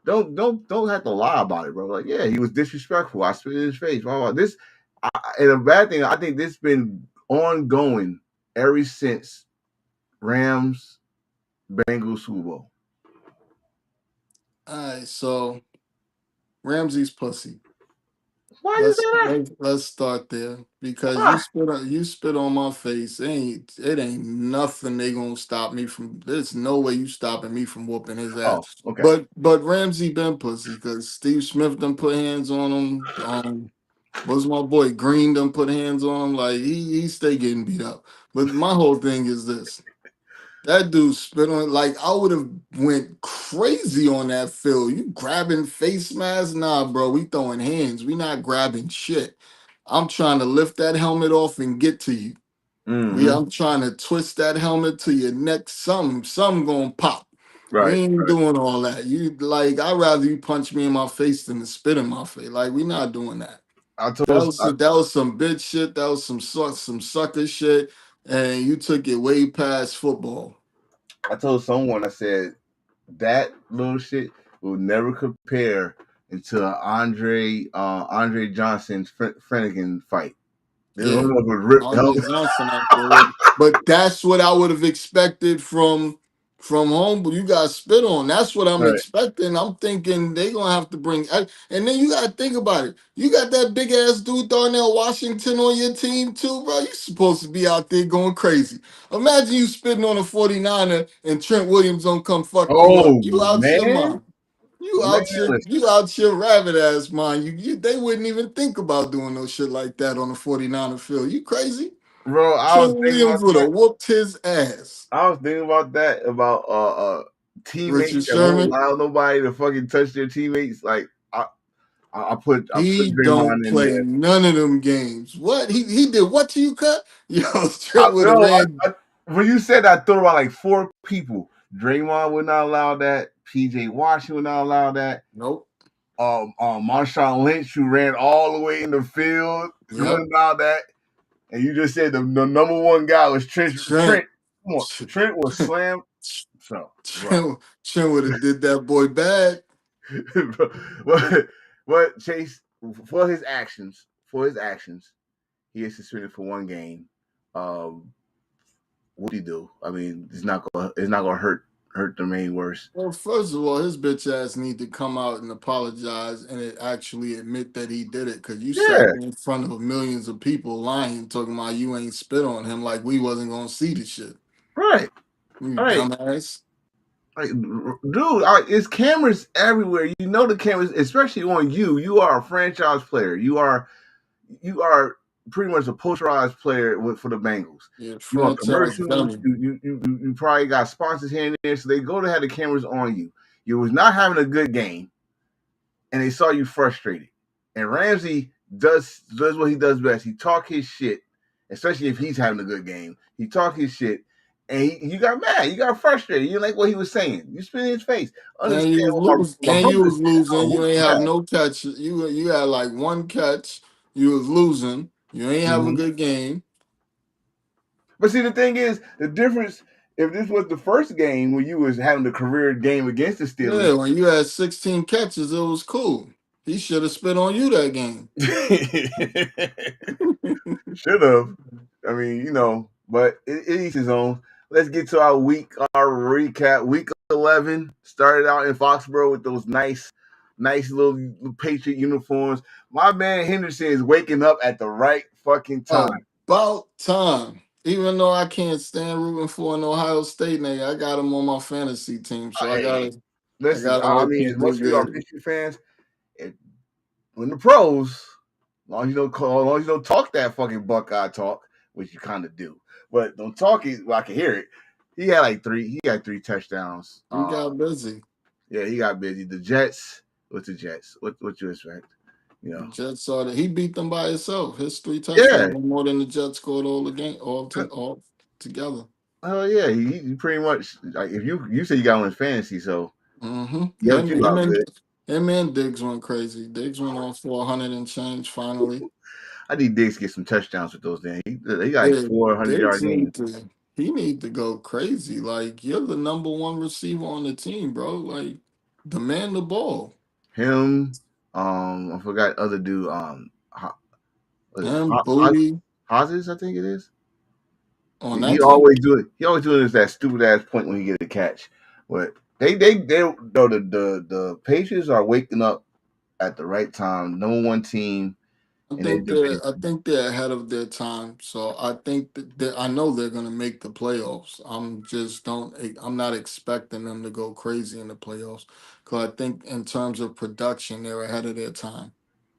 Don't have to lie about it, bro. Like, yeah, he was disrespectful. I spit in his face. Blah, blah. This and a bad thing. I think this been ongoing ever since Rams Bengals Super Bowl.
All right, so Ramsey's pussy.
Why you say that?
Let's start there because
Why?
you spit on my face. It ain't nothing they gonna stop me from. There's no way you stopping me from whooping his
Oh,
ass.
okay.
But Ramsey been pussy because Steve Smith done put hands on him. What's my boy Green done put hands on him? Like he stay getting beat up. But my whole thing is this. That dude spit on like I would have went crazy on that field. You grabbing face masks? Nah, bro. We throwing hands. We not grabbing shit. I'm trying to lift that helmet off and get to you.
Mm-hmm.
I'm trying to twist that helmet to your neck. Some gonna pop. We
Right.
ain't doing all that. You like I'd rather you punch me in my face than to spit in my face. Like we not doing that.
I
That
told
was that was some bitch shit. That was some sucker shit. And you took it way past football.
I told someone, I said that little shit will never compare until Andre Johnson Finnegan fight. This
Yeah,
one was ripped up.
Andre Johnson out there with it. But that's what I would have expected from home. But you got spit on. That's what I'm
Right.
expecting. I'm thinking they gonna have to bring. And then you gotta think about it. You got that big ass dude Darnell Washington on your team too, bro. You supposed to be out there going crazy. Imagine you spitting on a 49er and Trent Williams don't come fuck you up.
Oh
You out your
man,
mind. You
man,
out your
listen,
you out your rabbit ass mind. They wouldn't even think about doing no shit like that on the 49er field. You crazy?
bro.
Trent Williams would have whooped his ass.
I was thinking about that about teammates
Richard
that won't
Sherman,
allow nobody to fucking touch their teammates. Like I put
he don't
Draymond in
play
there.
none of them games. What he did? What to you cut? Yo, Trent would have
No,
ran.
when you said that, I thought about like four people. Draymond would not allow that. PJ Washington would not allow that.
Nope.
Marshawn Lynch, who ran all the way in the field,
Yep.
wouldn't allow that. And you just said the number one guy was Trent.
Trent.
Trent, come on, Trent was slammed. So, bro,
Trent would have did that boy bad.
but Chase, for his actions, he is suspended for one game. What do you do? I mean, it's not gonna hurt the main worse.
Well, first of all, his bitch ass need to come out and apologize and actually admit that he did it. Because you sat
Yeah,
in front of millions of people lying, talking about you ain't spit on him like we wasn't gonna see the shit.
right,
You
right.
dumbass.
Like, dude, it's cameras everywhere. You know the cameras, especially on you. You are a franchise player. You are pretty much a posterized player for the Bengals.
Yeah,
You on
franchise
commercials.
dummy.
You probably got sponsors here and there, so they go to have the cameras on you. You was not having a good game, and they saw you frustrated. And Ramsey does what he does best. He talk his shit, especially if he's having a good game. He talk his shit, and you got mad. You got frustrated. You didn't like what he was saying. You spit in his face.
And
Understand
you was
what
losing.
my
And you
brother
was
said.
losing.
Oh,
You ain't have no catch. You had like one catch. You was losing. You ain't have a good game.
But see, the thing is, the difference. If this was the first game when you was having the career game against the Steelers,
Yeah, when you had 16 catches, it was cool. He should have spit on you that game.
should have. I mean, but it eats his own. Let's get to our recap. Week 11 started out in Foxborough with those nice little Patriot uniforms. My man Henderson is waking up at the right fucking time.
About time. Even though I can't stand rooting for an Ohio State nigga, I got him on my fantasy team, so I
Hey,
gotta
listen, I
hope
mean,
he
as much
do
as we are
good.
Michigan fans, when the pros, as long as you don't call, as long as you don't talk that fucking Buckeye talk, which you kind of do, but don't talk it. Well, I can hear it. He had three touchdowns.
He got busy.
Yeah, he got busy. The Jets. What's the Jets? What you expect?
The Jets saw that he beat them by himself. His 3
Yeah.
touchdowns were more than the Jets scored all the game, all together.
Oh yeah, he pretty much like if you say you got him in fantasy, so
Mm-hmm.
yeah, you out good.
Him and Diggs went crazy. Diggs went on 400 and change finally.
I need Diggs to get some touchdowns with those things. He got like
Yeah,
400
Diggs
yard games.
need to. He need to go crazy. Like you're the number one receiver on the team, bro. Like demand the ball.
Him, I forgot other dude. Was it
And Booty
Hozes, I think it is.
on
He
that team.
always do it. He always doing this that stupid ass point when he get a catch. But they no the Patriots are waking up at the right time. Number one team in their division.
I think they're ahead of their time. So I think I know they're gonna make the playoffs. I'm not expecting them to go crazy in the playoffs because I think in terms of production they're ahead of their time.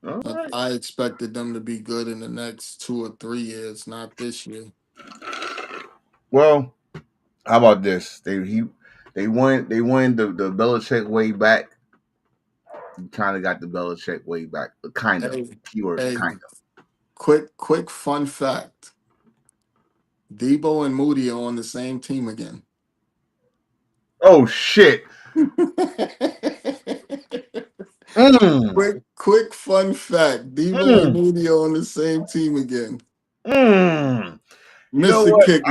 All right.
I expected them to be good in the next 2 or 3 years, not this year.
Well, how about this? They won the Belichick way back. You kind of got the Belichick way back, but kind of.
Hey,
Keyword
hey,
kind of.
quick fun fact. Debo and Moody are on the same team again.
Oh shit. Mm,
quick fun fact. Debo and
mm,
Moody are on the same team again.
mm. You
Miss
know
the
what?
kick,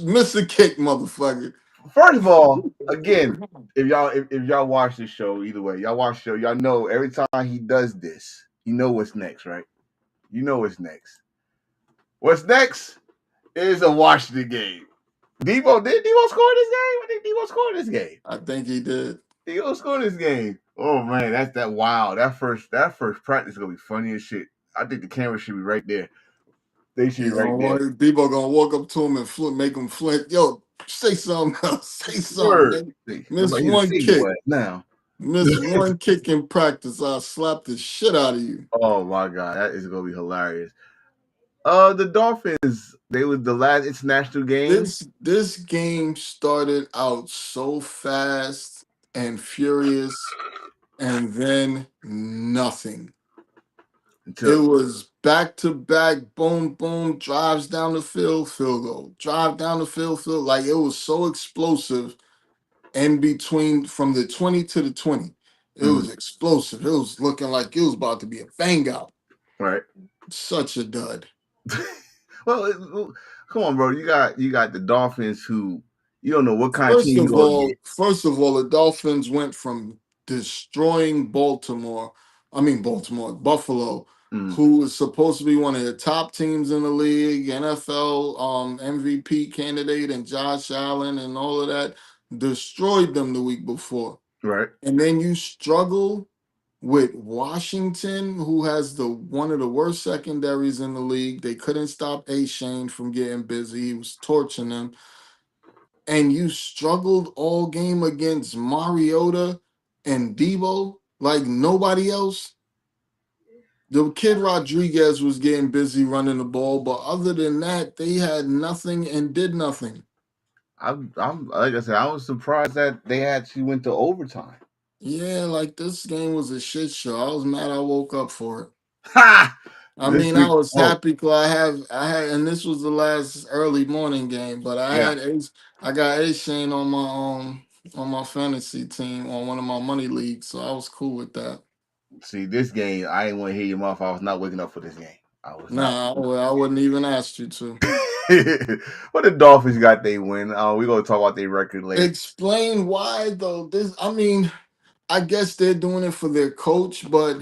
miss the kick, motherfucker.
First of all, again, if y'all watch the show, either way, y'all watch the show, y'all know every time he does this, you know what's next, right? You know what's next. What's next is a Washington game. Debo score this game? I think Debo scored this game.
I think he did.
Debo scored this game. Oh man, that's that wow. That first practice is gonna be funny as shit. I think the camera should be right there. They should be right there.
Debo gonna walk up to him and make him flint. Yo, say something else. Say something,
Word.
man.
See,
Miss
nobody here to
one
see your
kick.
ass now.
Miss one kick in practice. I'll slap the shit out of you.
Oh my god, that is gonna be hilarious. The Dolphins, they was the last international game
This game started out so fast and furious, and then nothing. It
until
was back to back, boom, boom, drives down the field goal, drive down the field. Like it was so explosive in between from the 20 to the 20. It
mhm,
was explosive. It was looking like it was about to be a bang out.
right.
Such a dud.
Well, come on, bro. You got the Dolphins who you don't know what kind of team you gonna get.
First of all, the Dolphins went from destroying Buffalo,
Mm,
who was supposed to be one of the top teams in the league, NFL MVP candidate, and Josh Allen and all of that, destroyed them the week before.
right,
And then you struggle with Washington, who has the one of the worst secondaries in the league. They couldn't stop A Shane from getting busy. He was torching them, and you struggled all game against Mariota and Debo like nobody else. The kid Rodriguez was getting busy running the ball, but other than that, they had nothing and did nothing.
I'm like I said, I was surprised that they actually went to overtime.
Yeah, like this game was a shit show. I was mad I woke up for it.
Ha!
I
This
mean, I
week,
was
oh
happy because and this was the last early morning game, but
yeah.
I got A Shane on my fantasy team on one of my money leagues, so I was cool with that.
See, this game, I didn't want to hear your mouth. I was not waking up for this game. I was not.
Nah, I wouldn't even ask you to.
What the Dolphins got? They win. We're gonna talk about their record later.
Explain why though. I mean, I guess they're doing it for their coach, but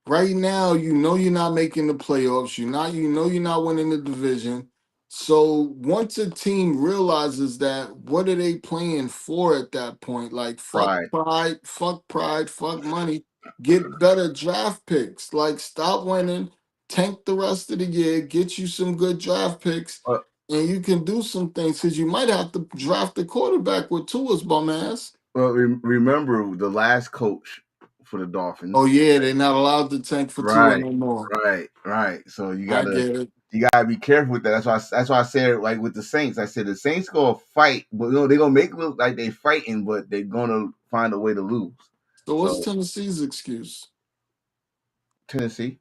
right now, you know you're not making the playoffs. You know you're not winning the division. So once a team realizes that, what are they playing for at that point? Like
Pride.
fuck pride, fuck money. Get better draft picks. Like stop winning, tank the rest of the year, get you some good draft picks,
Uh,
and you can do some things because you might have to draft the quarterback with Tua's bum ass.
well, remember the last coach for the
Oh
Dolphins.
yeah, they're not allowed to tank for Tua
Right,
no more.
right. So
I get it.
you gotta be careful with that. That's why I said like with the Saints. I said the Saints gonna fight, but they're gonna make it look like they fighting, but they're gonna find a way to lose.
So what's
So
Tennessee's excuse?
Tennessee,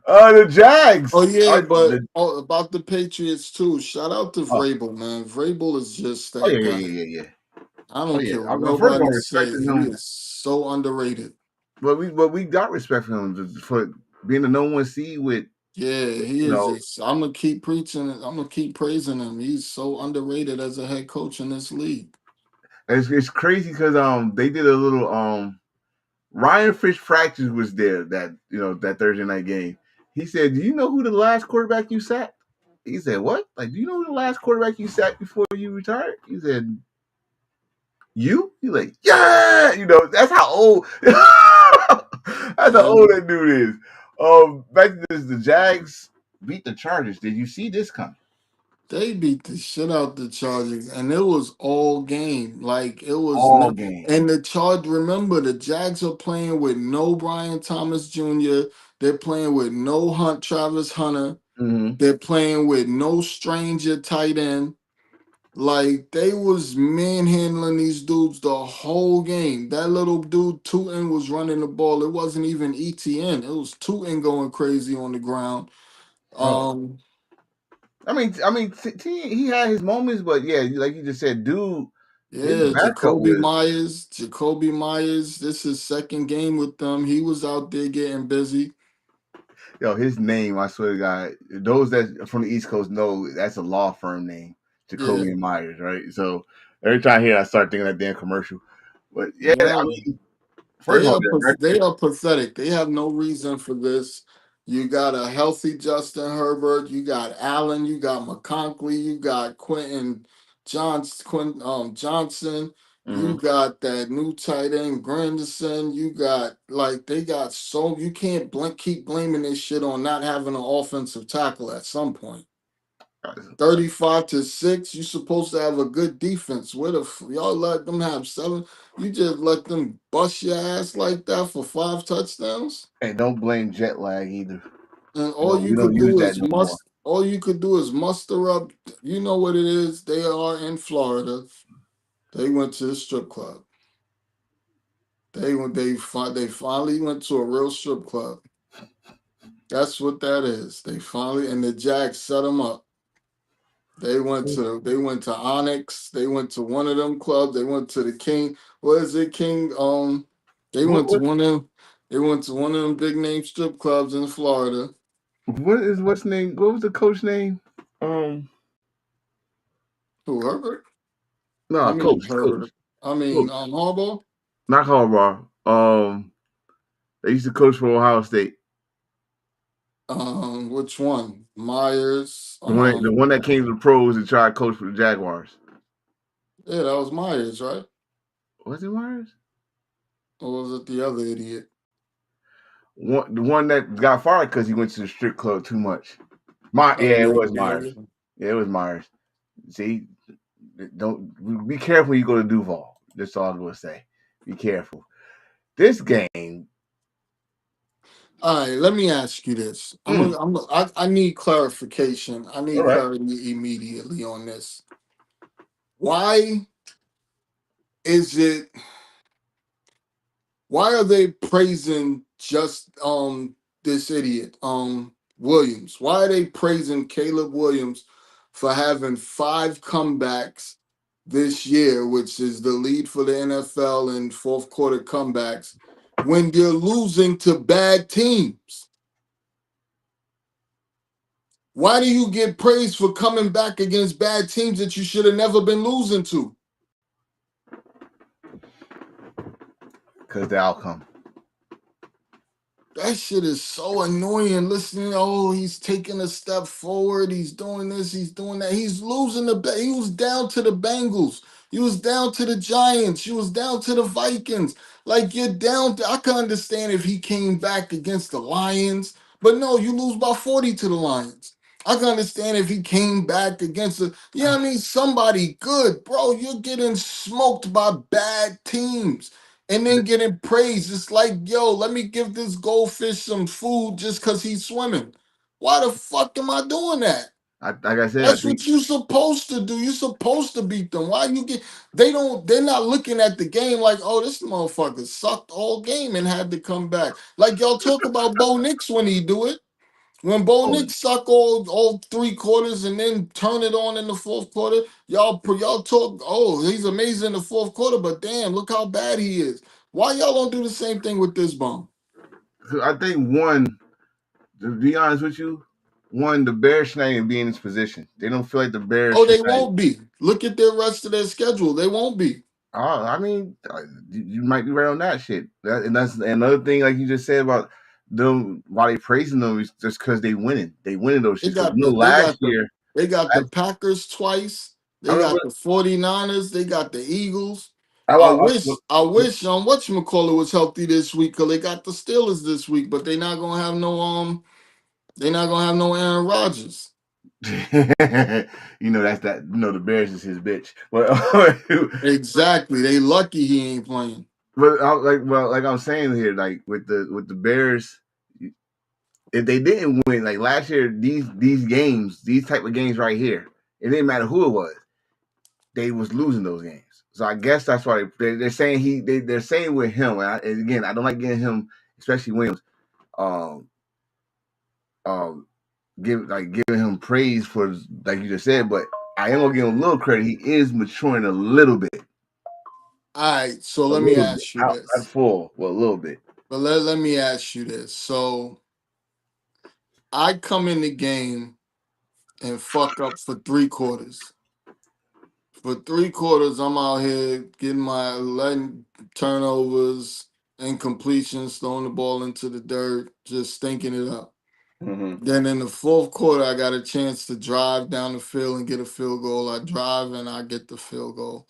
the Jags.
Oh yeah, but
The,
about the Patriots too. Shout out to
oh,
Vrabel, man. Vrabel is just
oh
that
yeah,
guy.
yeah, yeah, yeah.
I
Oh
don't
yeah.
care what
First of all,
nobody say.
respecting
He
him,
is so underrated.
but we got respect for him for being the number one seed with
Yeah, he
You
is.
know,
Just, I'm gonna keep preaching. I'm gonna keep praising him. He's so underrated as a head coach in this league.
it's crazy because they did a little Ryan Fitzpatrick was there that Thursday night game. He said, "Do you know who the last quarterback you sacked?" He said, "What? Like, do you know who the last quarterback you sacked before you retired?" He said, "You?" He's like, "Yeah." That's how old. That's how old
And
that dude is. Back to this, the Jags beat the Chargers. Did you see this coming?
they beat the shit out the Chargers, and it was all game. Like it was
All
not.
game.
And the Charge. Remember, the Jags are playing with no Brian Thomas Jr. They're playing with no Travis Hunter.
Mm-hmm.
They're playing with no stranger tight end. Like they was manhandling these dudes the whole game. That little dude Tootin was running the ball. It wasn't even ETN. It was Tootin going crazy on the ground.
Bro,
Um,
he had his moments, but yeah, like you just said, dude, his
yeah,
backup was
Jacoby Myers. This is second game with them. He was out there getting busy.
his name. I swear to God, those that from the East Coast know that's a law firm name,
Yeah,
Jacoby and Myers, right? So every time I hear, it, I start thinking that damn commercial. But yeah,
yeah.
first of all, their
They
record.
are pathetic. They have no reason for this. You got a healthy Justin Herbert. You got Allen. You got McConkey. You got Johnson. You
Mhm.
got that new tight end Granderson. You got they got so you can't keep blaming this shit on not having an offensive tackle at some point. 35-6. You're supposed to have a good defense. Y'all let them have seven? You just let them bust your ass like that for 5 touchdowns,
And don't blame jet lag either.
and
We don't use that no more.
all you could do is muster up. You know what it is? They are in Florida. They went to the strip club. They finally went to a real strip club. That's what that is. They finally and the Jacks set them up. They went to Onyx. They went to one of them clubs. They went to the King. What is it, King? They
What
went to
what
one of them. They went to one of them big name strip clubs in Florida.
what's name? What was the coach name? Um,
Who Herbert? I
no,
mean
coach,
Herbert. I mean
coach,
Harbaugh.
not Harbaugh. They used to coach for Ohio State.
Which one? Myers.
The one that came to the pros and tried to coach for the Jaguars.
Yeah, that was Myers, right?
Was it Myers?
Or was it the other idiot?
The one that got fired because he went to the strip club too much.
Oh
Yeah, it
yeah,
was Myers.
yeah.
Yeah, it was Myers. See, don't be careful when you go to Duval. That's all I'm gonna say. Be careful. This game,
All right, let me ask you this.
mm,
I need clarification. I
all
need
right.
clarity immediately on this. Why is it why are they praising just this idiot Williams? Why are they praising Caleb Williams for having 5 comebacks this year, which is the lead for the NFL in fourth quarter comebacks, when you're losing to bad teams? Why do you get praised for coming back against bad teams that you should have never been losing to?
Because the outcome.
That shit is so annoying. Listening, oh, he's taking a step forward. He's doing this. He's doing that. He's losing He was down to the Bengals. He was down to the Giants. He was down to the Vikings. Like you're down to. I can understand if he came back against the Lions, but no, you lose by 40 to the Lions. I can understand if he came back against the. Yeah, I mean somebody good, bro. You're getting smoked by bad teams and then getting praised. It's like, yo, let me give this goldfish some food just because he's swimming. Why the fuck am I doing that?
Like I said, I
That's
think
what you're supposed to do. You're supposed to beat them. Why you get they're not looking at the game like, oh, this motherfucker sucked all game and had to come back. Like y'all talk about Bo Nix when he do it. When Bo
oh,
Nix suck all 3 quarters and then turn it on in the fourth quarter, y'all talk, oh, he's amazing in the fourth quarter, but damn, look how bad he is. Why y'all don't do the same thing with this bum?
I think one to be honest with you, one, the Bears should not even be in this position. They don't feel like the Bears
Oh,
should
they
not.
won't be. Look at the rest of their schedule. They won't be.
I mean, you might be right on that shit. And that's another thing, like you just said about them. Why they praising them is just because they winning. They winning those
They
shits. Because
got the they
last
got the
year,
they got the
last,
Packers twice.
I
They
remember.
got the 49ers. They got the Eagles.
I,
I
I,
wish I wish whatchamacallit was healthy this week because they got the Steelers this week, but they're not gonna have no Aaron Rodgers.
you know that's that. You know the Bears is his bitch. But
Exactly. They lucky he ain't playing.
but like I'm saying here, like with the Bears, if they didn't win, like last year, these games, these type of games right here, it didn't matter who it was, they was losing those games. So I guess that's why they're saying they're saying with him. And again, I don't like getting him, especially Williams, um, giving him praise for like you just said, but I am gonna give him a little credit. He is maturing a little bit.
All right, so
A
let me
little bit.
ask you
Out at
this.
full, well, a little bit.
But let me ask you this. So I come in the game and fuck up for 3 quarters. For 3 quarters, I'm out here getting my 11 turnovers, incompletions, throwing the ball into the dirt, just stinking it up.
Mm-hmm.
Then in the fourth quarter, I got a chance to drive down the field and get a field goal. I drive and I get the field goal.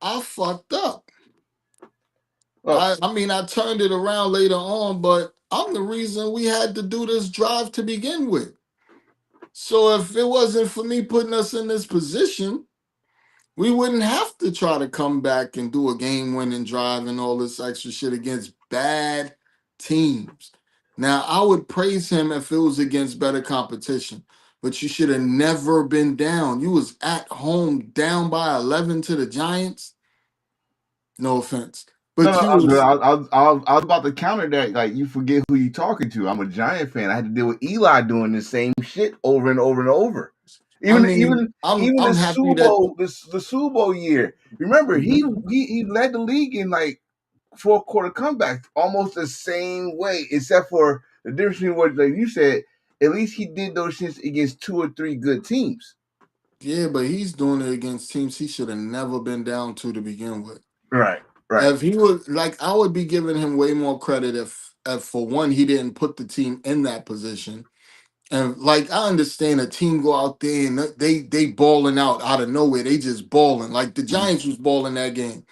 I fucked up.
Well,
I mean, I turned it around later on, but I'm the reason we had to do this drive to begin with. So if it wasn't for me putting us in this position, we wouldn't have to try to come back and do a game-winning drive and all this extra shit against bad teams. Now, I would praise him if it was against better competition, but you should have never been down. You was at home down by 11 to the Giants. No offense,
no,
but
no,
you
I'm good.
was
I was about to counter that. Like you forget who you talking to. I'm a Giant fan. I had to deal with Eli doing the same shit over and over and over.
I
Even
mean,
even even
I'm
the
happy
Super
that
Bowl, the Super Bowl year. Remember, he led the league in like fourth quarter comebacks almost the same way, except for the difference between what like you said. At least he did those shits against 2 or 3 good teams.
yeah, but he's doing it against teams he should have never been down to begin with.
Right, right.
If he would like, I would be giving him way more credit if for one he didn't put the team in that position. And like I understand a team go out there and they balling out of nowhere. They just balling. Like the Giants was balling that game.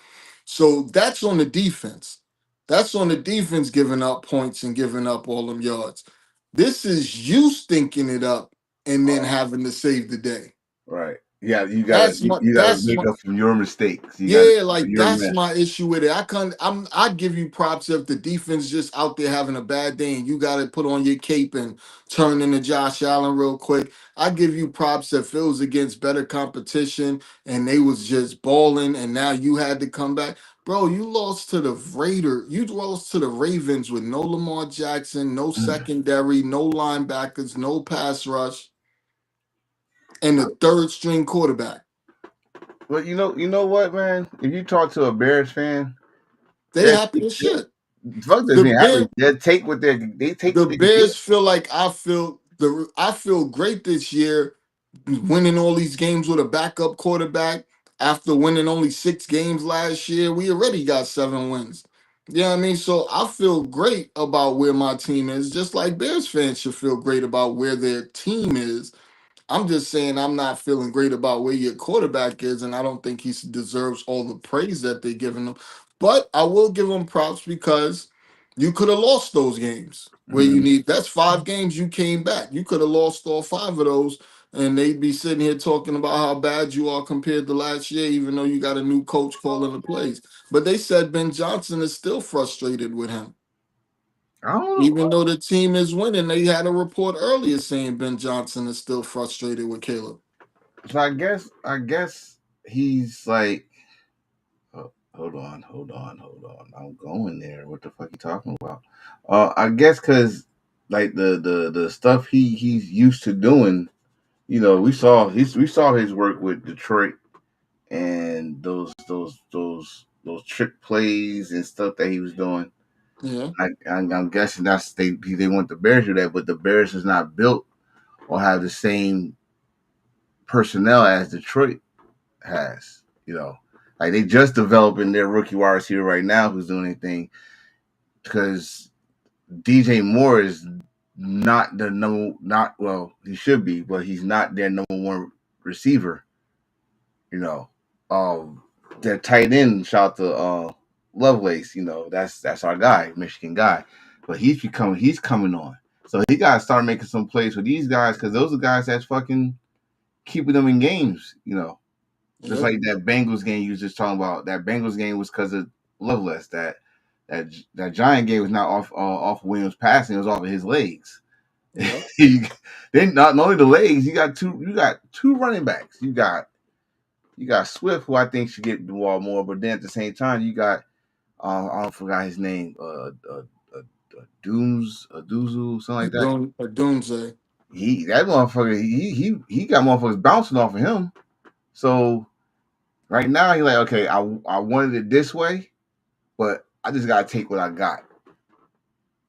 So that's on the defense. That's on the defense giving up points and giving up all them yards. This is you stinking it up and then having to save the day.
Right. Yeah, you gotta
That's
you,
my
you gotta
that's
make
my
up from your mistakes. You gotta
Yeah, like
your
that's
mess.
my issue with it. I give you props if the defense just out there having a bad day and you gotta put on your cape and turn into Josh Allen real quick. I give you props if it was against better competition and they was just balling and now you had to come back. Bro, you lost to the you lost to the Ravens with no Lamar Jackson, no secondary, no linebackers, no pass rush, and the third string quarterback.
But you know what, man? If you talk to a Bears fan,
They
that
happy as shit.
fuck this
The
being happy.
Bears
They take
the
what they can
Bears
get.
feel like I feel great this year, winning all these games with a backup quarterback. After winning only 6 games last year, we already got 7 wins. You know what I mean? So I feel great about where my team is, just like Bears fans should feel great about where their team is. I'm just saying I'm not feeling great about where your quarterback is, and I don't think he deserves all the praise that they're giving him. But I will give him props because you could have lost those games where you
Mhm.
need that's 5 games you came back. You could have lost all 5 of those, and they'd be sitting here talking about how bad you are compared to last year, even though you got a new coach calling the plays. But they said Ben Johnson is still frustrated with him.
I don't
Even
know.
though the team is winning, they had a report earlier saying Ben Johnson is still frustrated with Caleb.
So I guess he's like, hold on. I'm going there. What the fuck you talking about? I guess because like the stuff he's used to doing. We saw his work with Detroit and those trick plays and stuff that he was doing.
Yeah.
I'm guessing they want the Bears to do that, but the Bears is not built or have the same personnel as Detroit has. Like they just developing their rookie wide receiver right now who's doing anything because DJ Moore is not the number not well he should be, but he's not their number one receiver. You know, their tight end shout to Lovelace. That's our guy, Michigan guy, but he's coming on. So he got to start making some plays for these guys because those are guys that's fucking keeping them in games. Just
Yep.
like that Bengals game you was just talking about. That Bengals game was because of Loveless. That Giant game was not off Williams passing; it was off of his legs.
Yep.
Then not only the legs, you got two running backs. You got Swift, who I think should get the ball more, but then at the same time, you got I don't forgot his name, Duzu, something like that.
Dunze.
That motherfucker, he got motherfuckers bouncing off of him. So right now, he's like, okay, I wanted it this way, but I just gotta take what I got.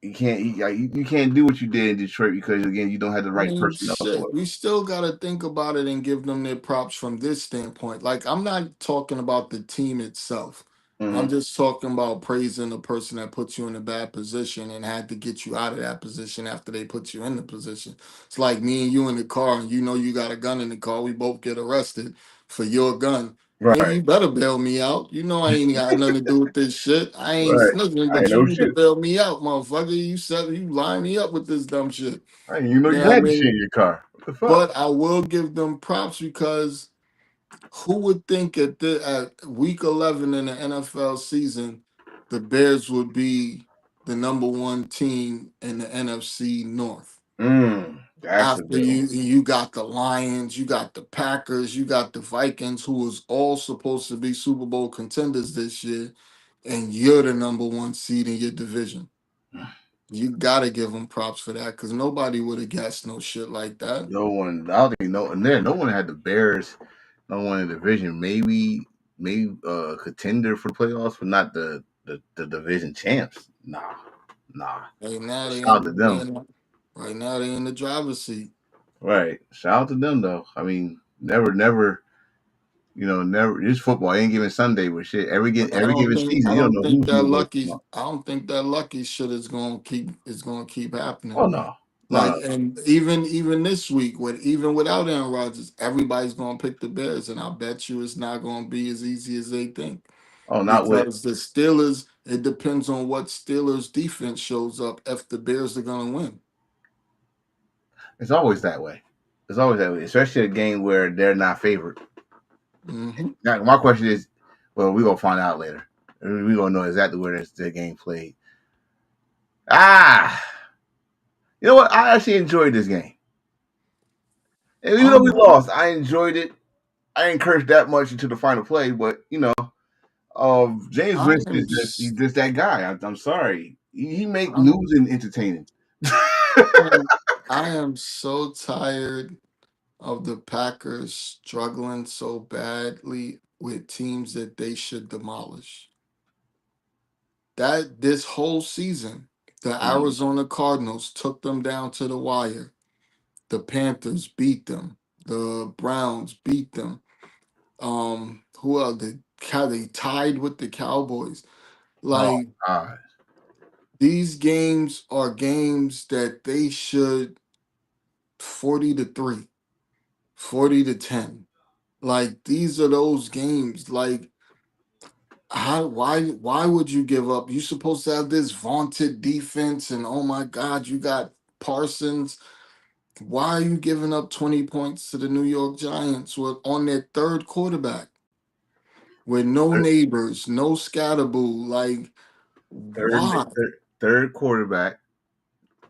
You can't do what you did in Detroit because again, you don't have the
I
right
mean,
personnel
shit,
for it.
we still got to think about it and give them their props from this standpoint. Like, I'm not talking about the team itself. I'm
Mm-hmm.
just talking about praising the person that puts you in a bad position and had to get you out of that position after they put you in the position. It's like me and you in the car, and you know you got a gun in the car. We both get arrested for your gun. Nigga,
Right,
you better bail me out. You know I ain't got nothing to do with this shit. I ain't
right.
snitching,
I
but
ain't
you
no
need to
shit.
bail me out, motherfucker. You said you line me up with this dumb shit.
You
Yeah, I
had the shit
mean,
in your car. What the fuck?
but I will give them props because who would think at week 11 in the NFL season, the Bears would be the number one team in the NFC North?
That's a
After
good one.
you got the Lions, you got the Packers, you got the Vikings, who was all supposed to be Super Bowl contenders this year, and you're the number one seed in your division. You gotta give them props for that because nobody would have guessed no shit like that.
No one, I don't think no one had the Bears. No one in the division. Maybe contender for the playoffs, but not the division champs. Nah.
Right now
Shout
they
out to
in, they
them.
in right now they in the driver's seat.
Right. Shout out to them though. I mean, never. Never. This football ain't given Sunday with shit.
But
Every given season, you don't know who's gonna go.
I don't think that lucky shit is gonna keep happening.
Oh no,
Like,
no.
and even this week, even without Aaron Rodgers, everybody's gonna pick the Bears, and I bet you it's not gonna be as easy as they think.
Oh, not with.
Because the Steelers, it depends on what Steelers defense shows up if the Bears are gonna win.
It's always that way. It's always that way, especially a game where they're not favored.
Hmm.
Now, my question is, well, we're gonna find out later. We're gonna know exactly where the game played. Ah, you know what? I actually enjoyed this game. And even though we
Um,
lost, I enjoyed it. I didn't curse that much into the final play, but James
I
Winston
am
is he's just that guy. I'm sorry. He make
I'm
losing entertaining.
I am so tired of the Packers struggling so badly with teams that they should demolish. That this whole season, the
Mhm.
Arizona Cardinals took them down to the wire. The Panthers beat them. The Browns beat them. Who else? They tied with the Cowboys.
Oh
Like,
God.
these games are games that they should 40-3, 40-10. Like, these are those games. Like, why would you give up? You're supposed to have this vaunted defense, and oh my God, you got Parsons. Why are you giving up 20 points to the New York Giants with on their third quarterback with no
Third,
neighbors, no scatterboo? Like,
third,
why?
third quarterback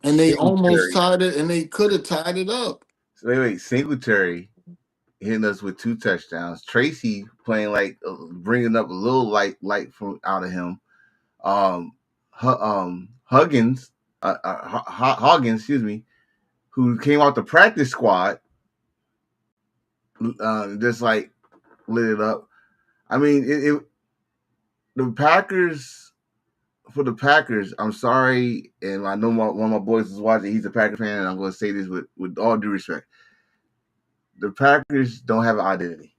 And they almost
Singletary.
tied it, and they could have tied it up.
Wait. Singletary hitting us with 2 touchdowns. Tracy playing like bringing up a little light from out of him. Huggins, Hoggins, excuse me, who came out the practice squad, just like lit it up. I mean, the Packers for the Packers, I'm sorry, and I know one of my boys is watching. He's a Packer fan, and I'm going to say this with all due respect: the Packers don't have an identity.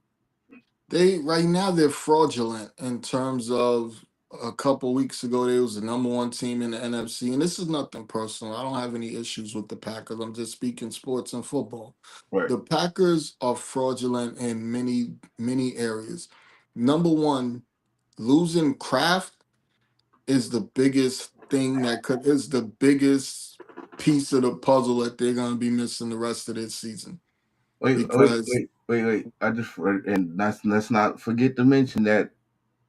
They right now they're fraudulent in terms of a couple weeks ago they was the number one team in the NFC, and this is nothing personal. I don't have any issues with the Packers. I'm just speaking sports and football.
Right.
The Packers are fraudulent in many areas. Number one, losing Kraft is the biggest thing that could is the biggest piece of the puzzle that they're gonna be missing the rest of this season
Wait, wait,
because
wait, wait, wait. I just and let's not forget to mention that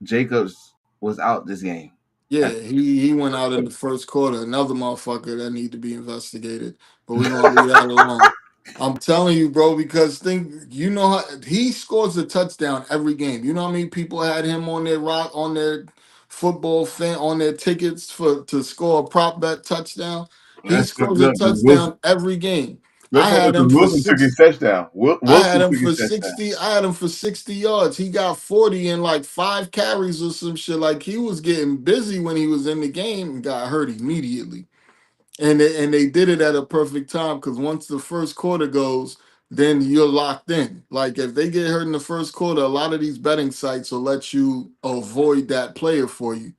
Jacobs was out this game.
yeah, he went out in the first quarter. Another motherfucker that need to be investigated, but we're gonna leave that alone. I'm telling you, bro, because think you know how he scores a touchdown every game. You know how many people had him on their rock on their football fan on their tickets for to score a prop bet touchdown. He
That's good.
scores a
Look, 'cause Wilson.
touchdown every game.
Let's
I
hope
had him
because
for
Wilson took his
six.
touchdown.
I had
Wilson
him
took
for
his touchdown.
60. I had him for 60 yards. He got 40 in like 5 carries or some shit. Like he was getting busy when he was in the game and got hurt immediately. And they did it at a perfect time because once the first quarter goes, then you're locked in. Like if they get hurt in the first quarter, a lot of these betting sites will let you avoid that player for you.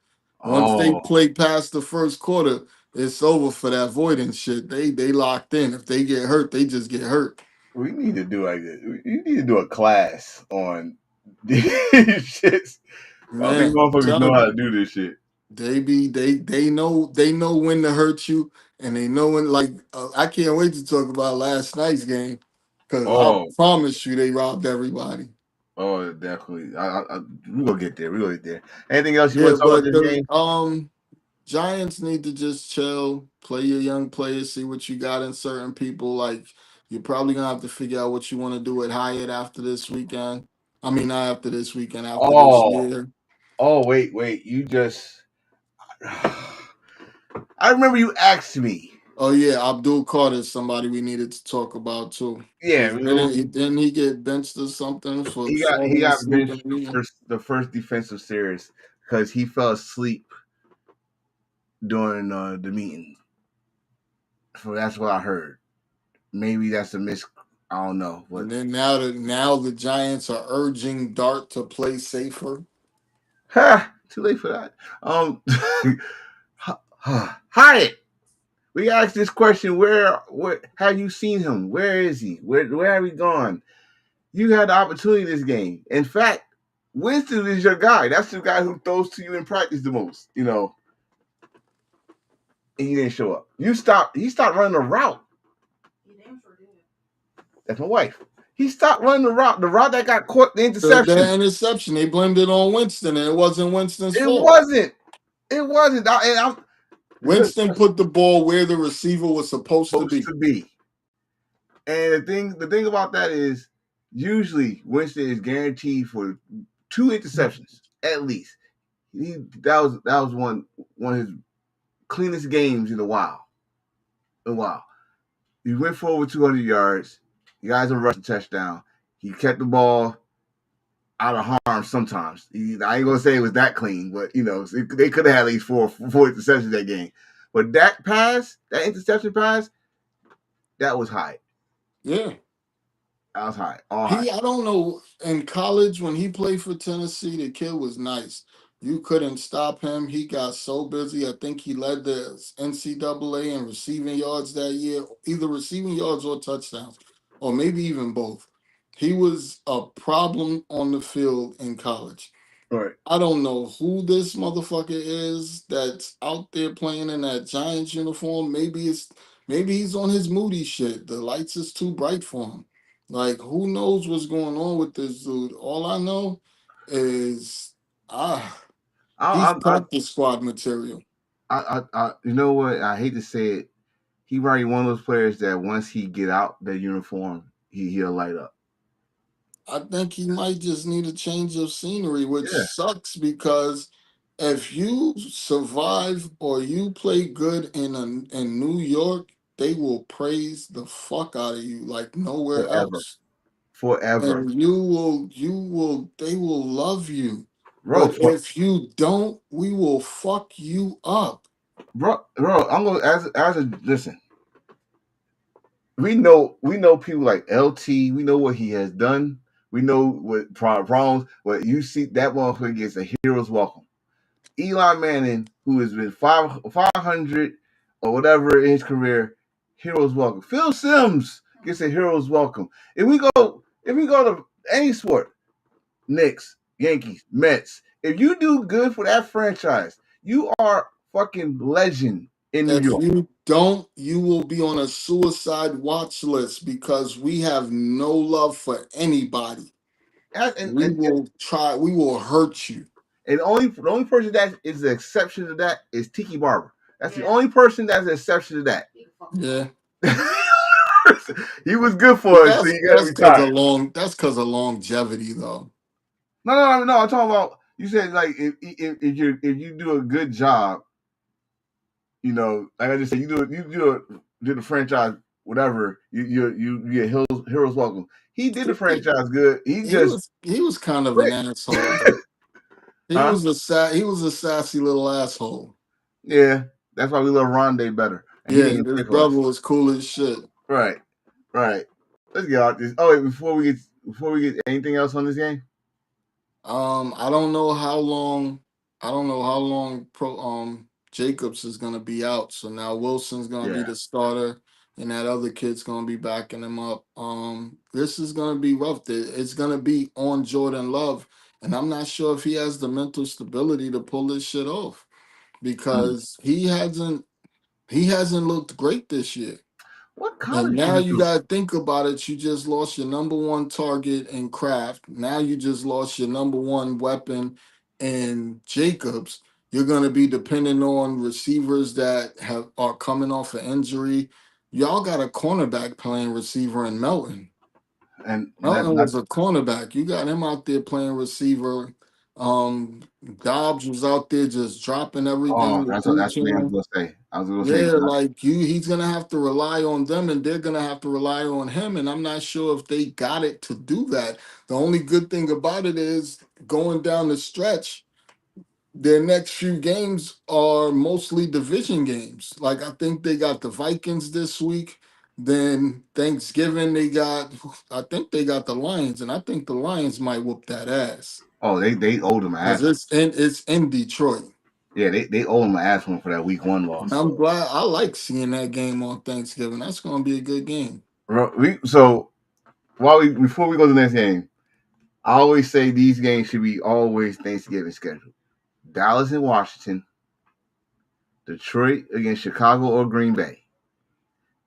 Once they
Oh,
play past the first quarter, it's over for that voiding shit. They locked in. If they get hurt, they just get hurt.
we need to do like this. You need to do a class on these shits. I think
Man,
motherfuckers
tell
know how
them
to do this shit.
they know when to hurt you and they know when like I can't wait to talk about last night's game because I
Oh,
promise you they robbed everybody.
oh, definitely. We gonna get there. We gonna get there. Anything else you want
Yeah,
to talk about
but
this
the
game?
Giants need to just chill, play your young players, see what you got in certain people. Like you're probably gonna have to figure out what you want to do at Hyatt after this weekend. I mean, not after this weekend, after this
Oh,
year.
oh, wait. You just. I remember you asked me.
Oh yeah, Abdul Carter is somebody we needed to talk about too.
Yeah,
Because didn't he get benched or something for
he
falling
got
asleep in
benched
the meeting?
the first defensive series because he fell asleep during the meeting. So that's what I heard. Maybe that's a miss. I don't know, but
And then now the Giants are urging Dart to play safer.
ha, too late for that. Hyatt, we asked this question: where have you seen him? Where is he? Where have he gone? You had the opportunity this game. In fact, Winston is your guy. That's the guy who throws to you in practice the most. And he didn't show up. He stopped running the route. That's my wife. He stopped running the route that got caught the
The
interception.
interception, they blamed it on Winston, and it wasn't Winston's
It
fault.
wasn't. It wasn't. And I'm
Winston put the ball where the receiver was supposed to
supposed
be.
to be. And the thing about that is, usually Winston is guaranteed for 2 interceptions at least. That was one of his cleanest games in a while. He went for over 200 yards. You guys are rushing touchdown. He kept the ball out of harm sometimes. I ain't gonna say it was that clean, but they could have had at least four interceptions that game. But that interception pass, that was high.
Yeah.
That was high. All high.
I don't know, in college when he played for Tennessee, the kid was nice. You couldn't stop him. He got so busy. I think he led the NCAA in receiving yards that year, either receiving yards or touchdowns, or maybe even both. He was a problem on the field in college.
All right.
I don't know who this motherfucker is that's out there playing in that Giants uniform. Maybe he's on his moody shit. The lights is too bright for him. Like who knows what's going on with this dude? All I know is he's
I, I,
practice squad material.
you know what? I hate to say it. He probably one of those players that once he get out that uniform, he'll light up.
I think he might just need a change of scenery, which
Yeah.
sucks because if you survive or you play good in New York, they will praise the fuck out of you like nowhere
Forever.
else.
Forever.
And they will love you.
bro.
But if you don't, we will fuck you up.
Bro, I'm gonna as a listen. We know people like LT. We know what he has done. We know what problems. What you see that motherfucker gets a hero's welcome. Eli Manning, who has been 500 or whatever in his career, hero's welcome. Phil Simms gets a hero's welcome. If we go to any sport, Knicks, Yankees, Mets, if you do good for that franchise, you are fucking legend in New
If
York.
you don't, you will be on a suicide watch list because we have no love for anybody. We will hurt you.
And the only person that is the exception to that is Tiki Barber. That's the only person that's an exception to that.
Yeah.
He was good for
But
us, so he got
that's because
retired.
of longevity though.
No. I'm talking about. You said like if you do a good job, like I just said, do the franchise whatever. You get heroes welcome. He did the franchise good.
He was kind of an asshole though.
Huh?
He was a sassy little asshole.
Yeah, that's why we love Rondé better, and he
Yeah,
didn't
his
play for
brother
us.
was cool as shit.
Right. Let's get out this. Oh wait, before we get anything else on this game.
I don't know how long. I don't know how long Jacobs is gonna be out. So now Wilson's gonna be
Yeah.
the starter, and that other kid's gonna be backing him up. This is gonna be rough. It's gonna be on Jordan Love, and I'm not sure if he has the mental stability to pull this shit off because he hasn't looked great this year.
What
And
college did
now
he
you
go?
gotta think about it. You just lost your number one target in Kraft. Now you just lost your number one weapon in Jacobs. You're gonna be depending on receivers that are coming off an injury. Y'all got a cornerback playing receiver in Melton.
And that
Melton
not.
was a cornerback. You got him out there playing receiver. Um, Dobbs was out there just dropping everything
Oh,
to through
that's
to
the thing I was
him.
gonna say. I was gonna say.
Yeah, like he's gonna have to rely on them, and they're gonna have to rely on him. And I'm not sure if they got it to do that. The only good thing about it is going down the stretch, their next few games are mostly division games. Like I think they got the Vikings this week. Then Thanksgiving I think they got the Lions, and I think the Lions might whoop that ass
Oh, they owed him an
because
ass.
it's in Detroit.
Yeah, they owed him an ass one for that week one
And
loss.
I'm glad. I like seeing that game on Thanksgiving. That's going to be a good game.
So before we go to the next game, I always say these games should be always Thanksgiving scheduled. Dallas and Washington, Detroit against Chicago or Green Bay.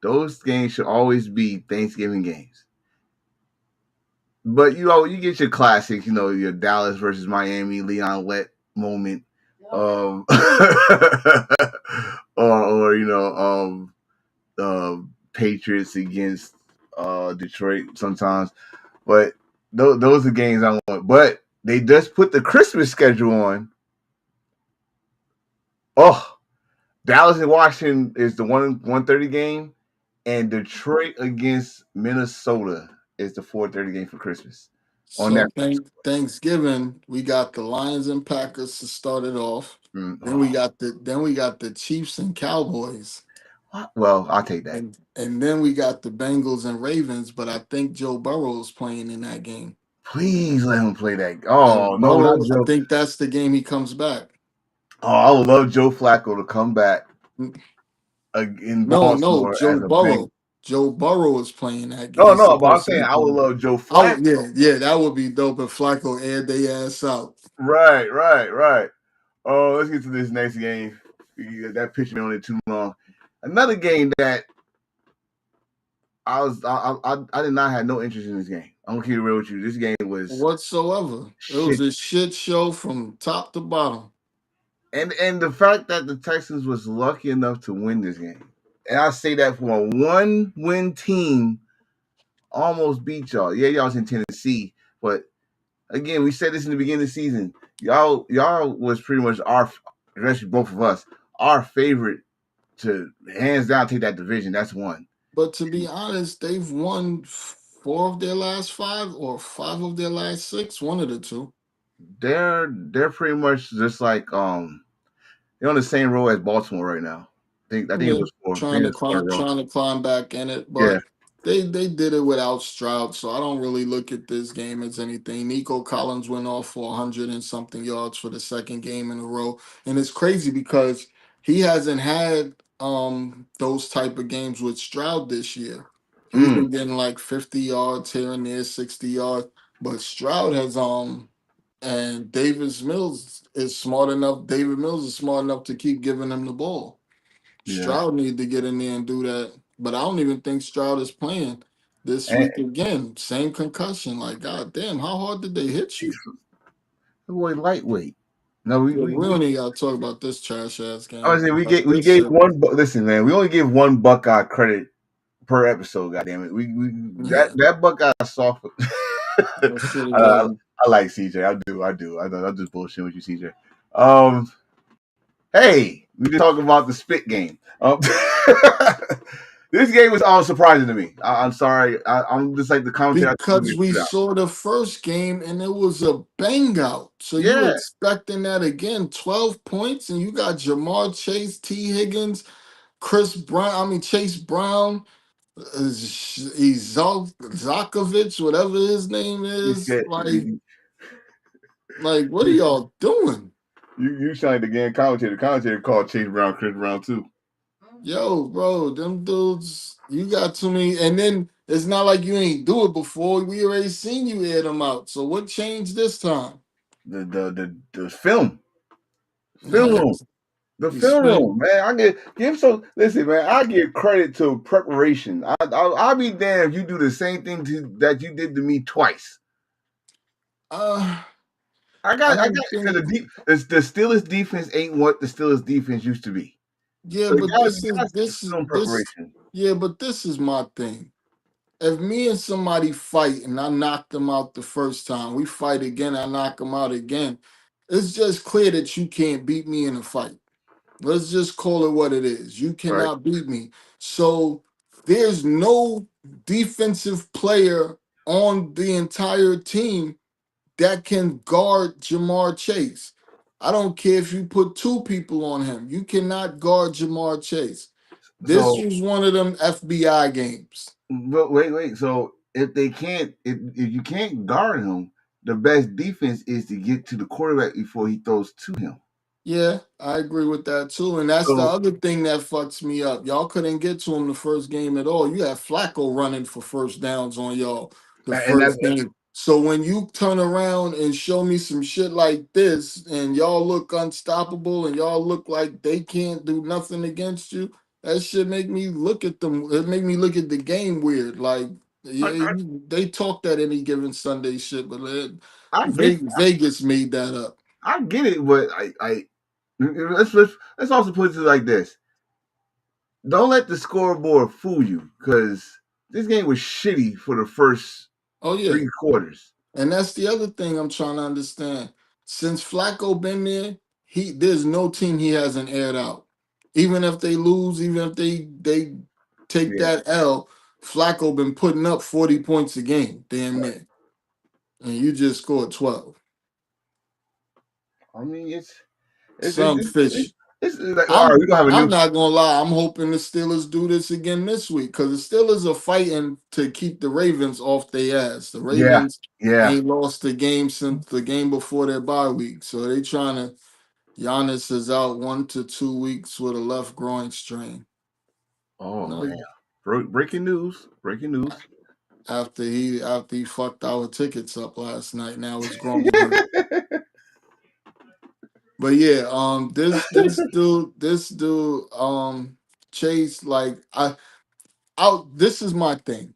Those games should always be Thanksgiving games. But you get your classics, your Dallas versus Miami, Leon Lett moment, um, Patriots against Detroit sometimes. But those are games I want. But they just put the Christmas schedule on. Oh, Dallas and Washington is the 1:30 game, and Detroit against Minnesota is the 4:30 game for Christmas. On that,
So Thanksgiving, we got the Lions and Packers to start it off. Then we
oh,
got the Chiefs and Cowboys,
well, I'll take that.
and then we got the Bengals and Ravens. But I think Joe Burrow is playing in that game.
Please let him play that. Oh
And
no, not
Burrow, I
Joe.
think that's the game he comes back.
Oh, I would love Joe Flacco to come back in
No,
Baltimore
Joe
as a bank.
Burrow. Joe Burrow is playing that game.
No,
He's
no, but I'm
supposed to
saying
be
I would
playing.
love Joe
Oh
Flacco.
yeah, that would be dope if Flacco aired their ass out.
Right. Oh, let's get to this next game. That picture been on it too long. Another game that I did not have no interest in this game. I'm gonna keep it real with you. This game was
Whatsoever. It was
shit,
a shit show from top to bottom.
and the fact that the Texans was lucky enough to win this game, and I say that from a one-win team, almost beat y'all. Yeah, y'all was in Tennessee, but again, we said this in the beginning of the season. Y'all was pretty much especially both of us, our favorite to hands down take that division. That's one.
But to be honest, they've won 4 of their last 5 or 5 of their last 6, one of the two.
they're pretty much just like they're on the same road as Baltimore right now. I think it
Yeah,
was four. I think it's four in a row.
trying to climb back in it,
Yeah.
but they did it without Stroud, so I don't really look at this game as anything. Nico Collins went off for 100 and something yards for the second game in a row, and it's crazy because he hasn't had those type of games with Stroud this year. He's
Mm,
been getting like 50 yards here and there, 60 yards, but Stroud has and David Mills is smart enough to keep giving him the ball.
yeah.
Stroud need to get in there and do that. But I don't even think Stroud is playing this
And
week again. Same concussion. Like, god damn, how hard did they hit
he's
you?
the boy lightweight. No,
Yeah, we don't even gotta talk about this trash ass
I was
game.
saying
Like
we
this
gave
shit.
one. Listen, man, we only give one Buckeye credit per episode. Goddamn it, we
Yeah.
that Buckeye soft.
That shit
I,
was
I like CJ. I do. I'm just bullshitting with you, CJ. Um, hey, we just talking about the spit game. This game was all surprising to me. I'm sorry. I'm just like the commentary. I think we
because we
shoot out.
saw the first game and it was a bang out. So you
Yeah,
expecting that again, 12 points, and you got Jamar Chase, T. Higgins, Chase Brown, Zakovich, whatever his name
you
is.
said
What are y'all doing?
you signed the game commentator. The commentator called Chase Brown Chris Brown too.
Yo, bro, them dudes, you got too many. And then it's not like you ain't do it before. We already seen you air them out. So what changed this time?
The film
Yeah,
room. The
you
film
spent.
room, man. I give so listen, man. I give credit to preparation. I'll be damned if you do the same thing that you did to me twice.
Uh,
I
don't
got because
think.
the Steelers defense ain't what the Steelers defense used to be.
Yeah,
So
but
you got some film
this.
preparation.
Yeah, but this is my thing. If me and somebody fight and I knock them out the first time, we fight again, I knock them out again. It's just clear that you can't beat me in a fight. Let's just call it what it is. You
Right.
cannot beat me. So there's no defensive player on the entire team that can guard Jamar Chase. I don't care if you put two people on him. You cannot guard Jamar Chase. This
So
was one of them FBI games.
but wait. So if you can't guard him, the best defense is to get to the quarterback before he throws to him.
Yeah, I agree with that too. And that's the
So
other thing that fucks me up. Y'all couldn't get to him the first game at all. You had Flacco running for first downs on y'all the
and that
first game. So when you turn around and show me some shit like this and y'all look unstoppable and y'all look like they can't do nothing against you, that shit make me look at them. It make me look at the game weird. Like,
I,
yeah, they talk that any given Sunday shit, but
I get
Vegas made that up.
I get it, but I let's also put it like this: don't let the scoreboard fool you, because this game was shitty for the first
Oh yeah.
three quarters.
And that's the other thing I'm trying to understand. Since Flacco been there, there's no team he hasn't aired out. Even if they lose, even if they take
Yeah,
that L, Flacco been putting up 40 points a game, damn
right.
near. And you just scored 12.
I mean,
Some fish.
it's like all right.
I'm
We gonna have a
I'm
new.
not gonna lie. I'm hoping the Steelers do this again this week because the Steelers are fighting to keep the Ravens off their ass. The
Yeah,
Ravens
yeah.
ain't lost the game since the game before their bye week, so they trying to. Giannis is out 1 to 2 weeks with a left groin strain.
Oh
No,
man, breaking news! Breaking news!
after he fucked our tickets up last night. Now his groin hurt. But yeah, this dude, Chase, like this is my thing.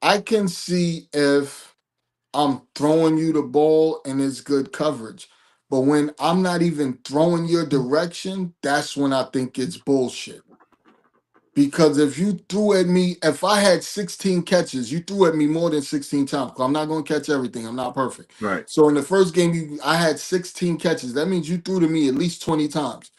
I can see if I'm throwing you the ball and it's good coverage. But when I'm not even throwing your direction, that's when I think it's bullshit. Because if you threw at me, if I had 16 catches, you threw at me more than 16 times. 'Cause I'm not going to catch everything. I'm not perfect.
Right.
So in the first game, I had 16 catches. That means you threw to me at least 20 times.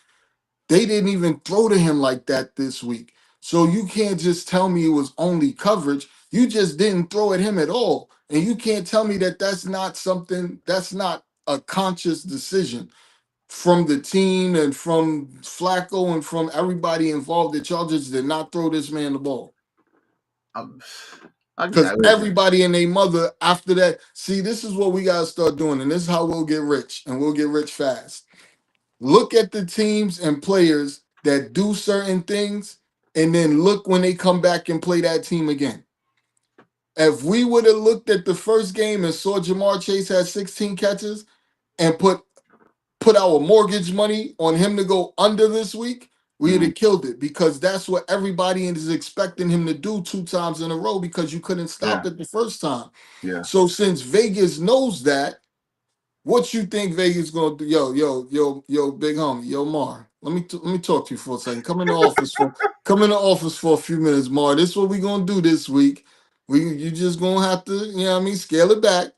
They didn't even throw to him like that this week. So you can't just tell me it was only coverage. You just didn't throw at him at all. And you can't tell me that that's not something, that's not a conscious decision from the team and from Flacco and from everybody involved that y'all just did not throw this man the ball. Because everybody and their mother after that, see, this is what we gotta start doing, and this is how we'll get rich, and we'll get rich fast. Look at the teams and players that do certain things, and then look when they come back and play that team again. If we would have looked at the first game and saw Jamar Chase had 16 catches and put our mortgage money on him to go under this week, we would have killed it, because that's what everybody is expecting him to do 2 times in a row, because you couldn't stop it the first time.
Yeah.
So since Vegas knows that, what you think Vegas gonna do? Yo, big homie, yo, Mar. Let me talk to you for a second. Come in the office for a few minutes, Mar. This is what we gonna do this week. You just gonna have to, you know what I mean, scale it back.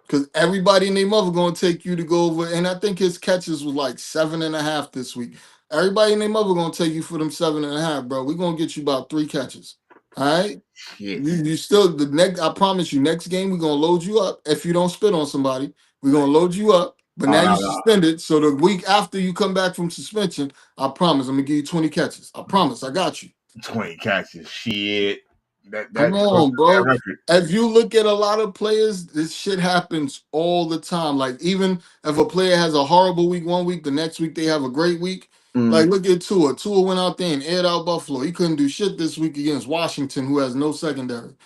Because everybody and their mother gonna take you to go over, and I think his catches was like 7.5 this week. Everybody and their mother gonna take you for them 7.5, bro. We're gonna get you about 3 catches. All right. You still the next. I promise you, next game we're gonna load you up. If you don't spit on somebody, we're gonna load you up. But now you suspended, so the week after you come back from suspension, I promise I'm gonna give you 20 catches. I promise, I got you.
20 catches, shit.
Come on, bro. If you look at a lot of players, this shit happens all the time. Like, even if a player has a horrible week one week, the next week they have a great week. Like, look at Tua. Tua went out there and aired out Buffalo. He couldn't do shit this week against Washington, who has no secondary.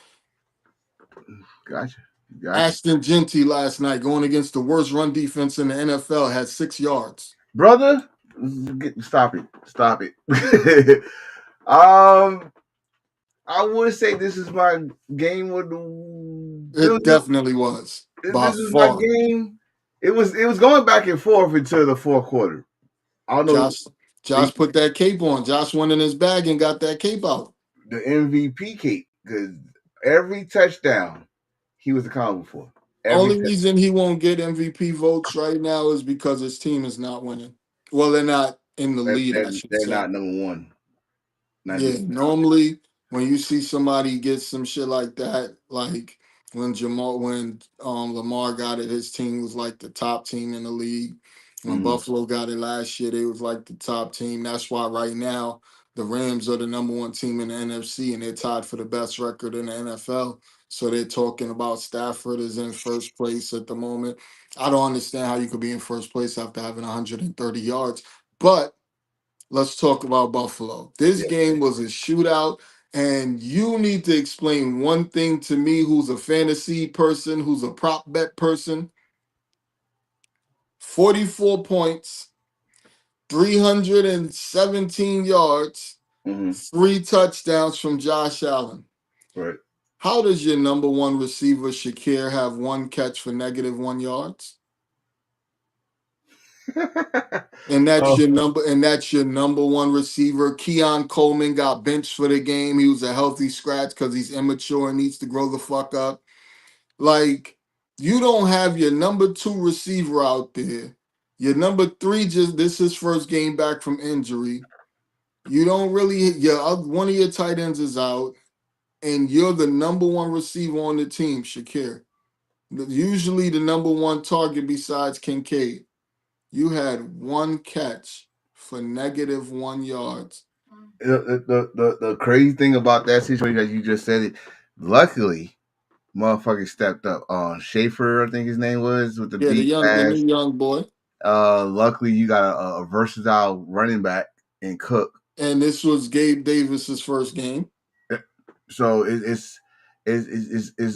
Gotcha.
Ashton Genty last night, going against the worst run defense in the NFL, had 6 yards.
Brother, stop it. I would say this is my game with the.
It definitely was.
This is my game. It was going back and forth until the fourth quarter. I don't know.
Josh put that cape on. Josh went in his bag and got that cape out.
The MVP cape, because every touchdown he was accountable for.
Only reason he won't get MVP votes right now is because his team is not winning. Well, they're not in the lead.
They're not number one.
Normally when you see somebody get some shit like that, like when Lamar got it, his team was like the top team in the league. When Buffalo got it last year, they was like the top team. That's why right now the Rams are the number 1 team in the NFC, and they're tied for the best record in the NFL. So they're talking about Stafford is in first place at the moment. I don't understand how you could be in first place after having 130 yards. But let's talk about Buffalo. This game was a shootout, and you need to explain one thing to me, who's a fantasy person, who's a prop bet person. 44 points, 317 yards, 3 touchdowns from Josh Allen.
Right.
How does your number 1 receiver, Shakir, have 1 catch for -1 yards? And that's your number 1 receiver. Keon Coleman got benched for the game. He was a healthy scratch because he's immature and needs to grow the fuck up. Like, you don't have your number 2 receiver out there. Your number 3 this is his first game back from injury. You don't really one of your tight ends is out, and you're the number 1 receiver on the team, Shakir. Usually the number 1 target besides Kincaid. You had 1 catch for -1 yards.
The crazy thing about that situation, as you just said it, luckily, motherfucker stepped up. Schaefer, I think his name was, with the
the young boy.
Luckily, you got a versatile running back in Cook,
and this was Gabe Davis's first game.
So it's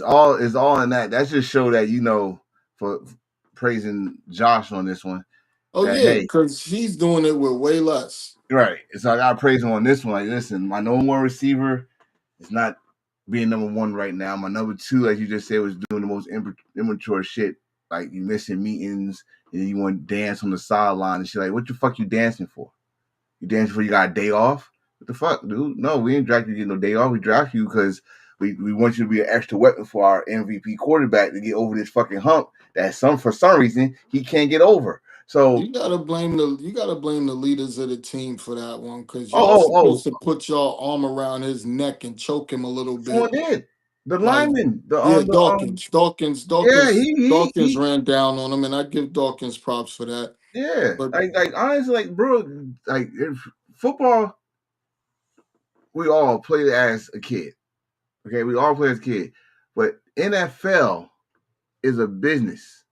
all in that. That just show that, for praising Josh on this one.
Oh yeah, because he's doing it with way less.
Right. So I gotta praise him on this one. Like, listen, my number 1 receiver is not being number 1 right now. My number 2, as you just said, was doing the most immature shit. Like, you missing meetings and you want to dance on the sideline and shit. Like, what the fuck you dancing for? You dancing for you got a day off? What the fuck, dude? No, we ain't draft you to get no day off. We draft you because we want you to be an extra weapon for our MVP quarterback to get over this fucking hump that for some reason he can't get over. So
you gotta blame the leaders of the team for that one, because you're supposed to put your arm around his neck and choke him a little bit.
Someone did. The
Like,
lineman, the
yeah,
on the yeah,
Dawkins
he
ran down on him, and I give Dawkins props for that.
yeah.
But
Like honestly, like bro, like if football, we all played as a kid. Okay, we all play as a kid, but NFL is a business.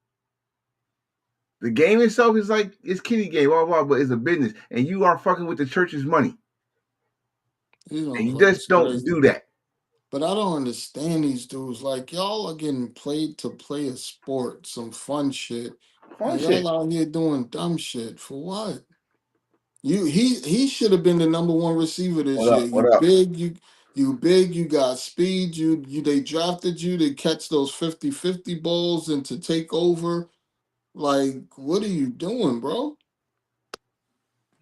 The game itself is like it's kiddie game, blah, blah, but it's a business, and you are fucking with the church's money,
you
and
know,
you
like,
just
it's
don't
crazy.
do that.
But I don't understand these dudes. Like, y'all are getting paid to play a sport, some fun shit,
Fun
and y'all
shit.
out here doing dumb shit for what? He should have been the number one receiver this
What
year.
up? What
You
up?
big, you big, you got speed, you they drafted you to catch those 50-50 balls and to take over. Like, what are you doing, bro?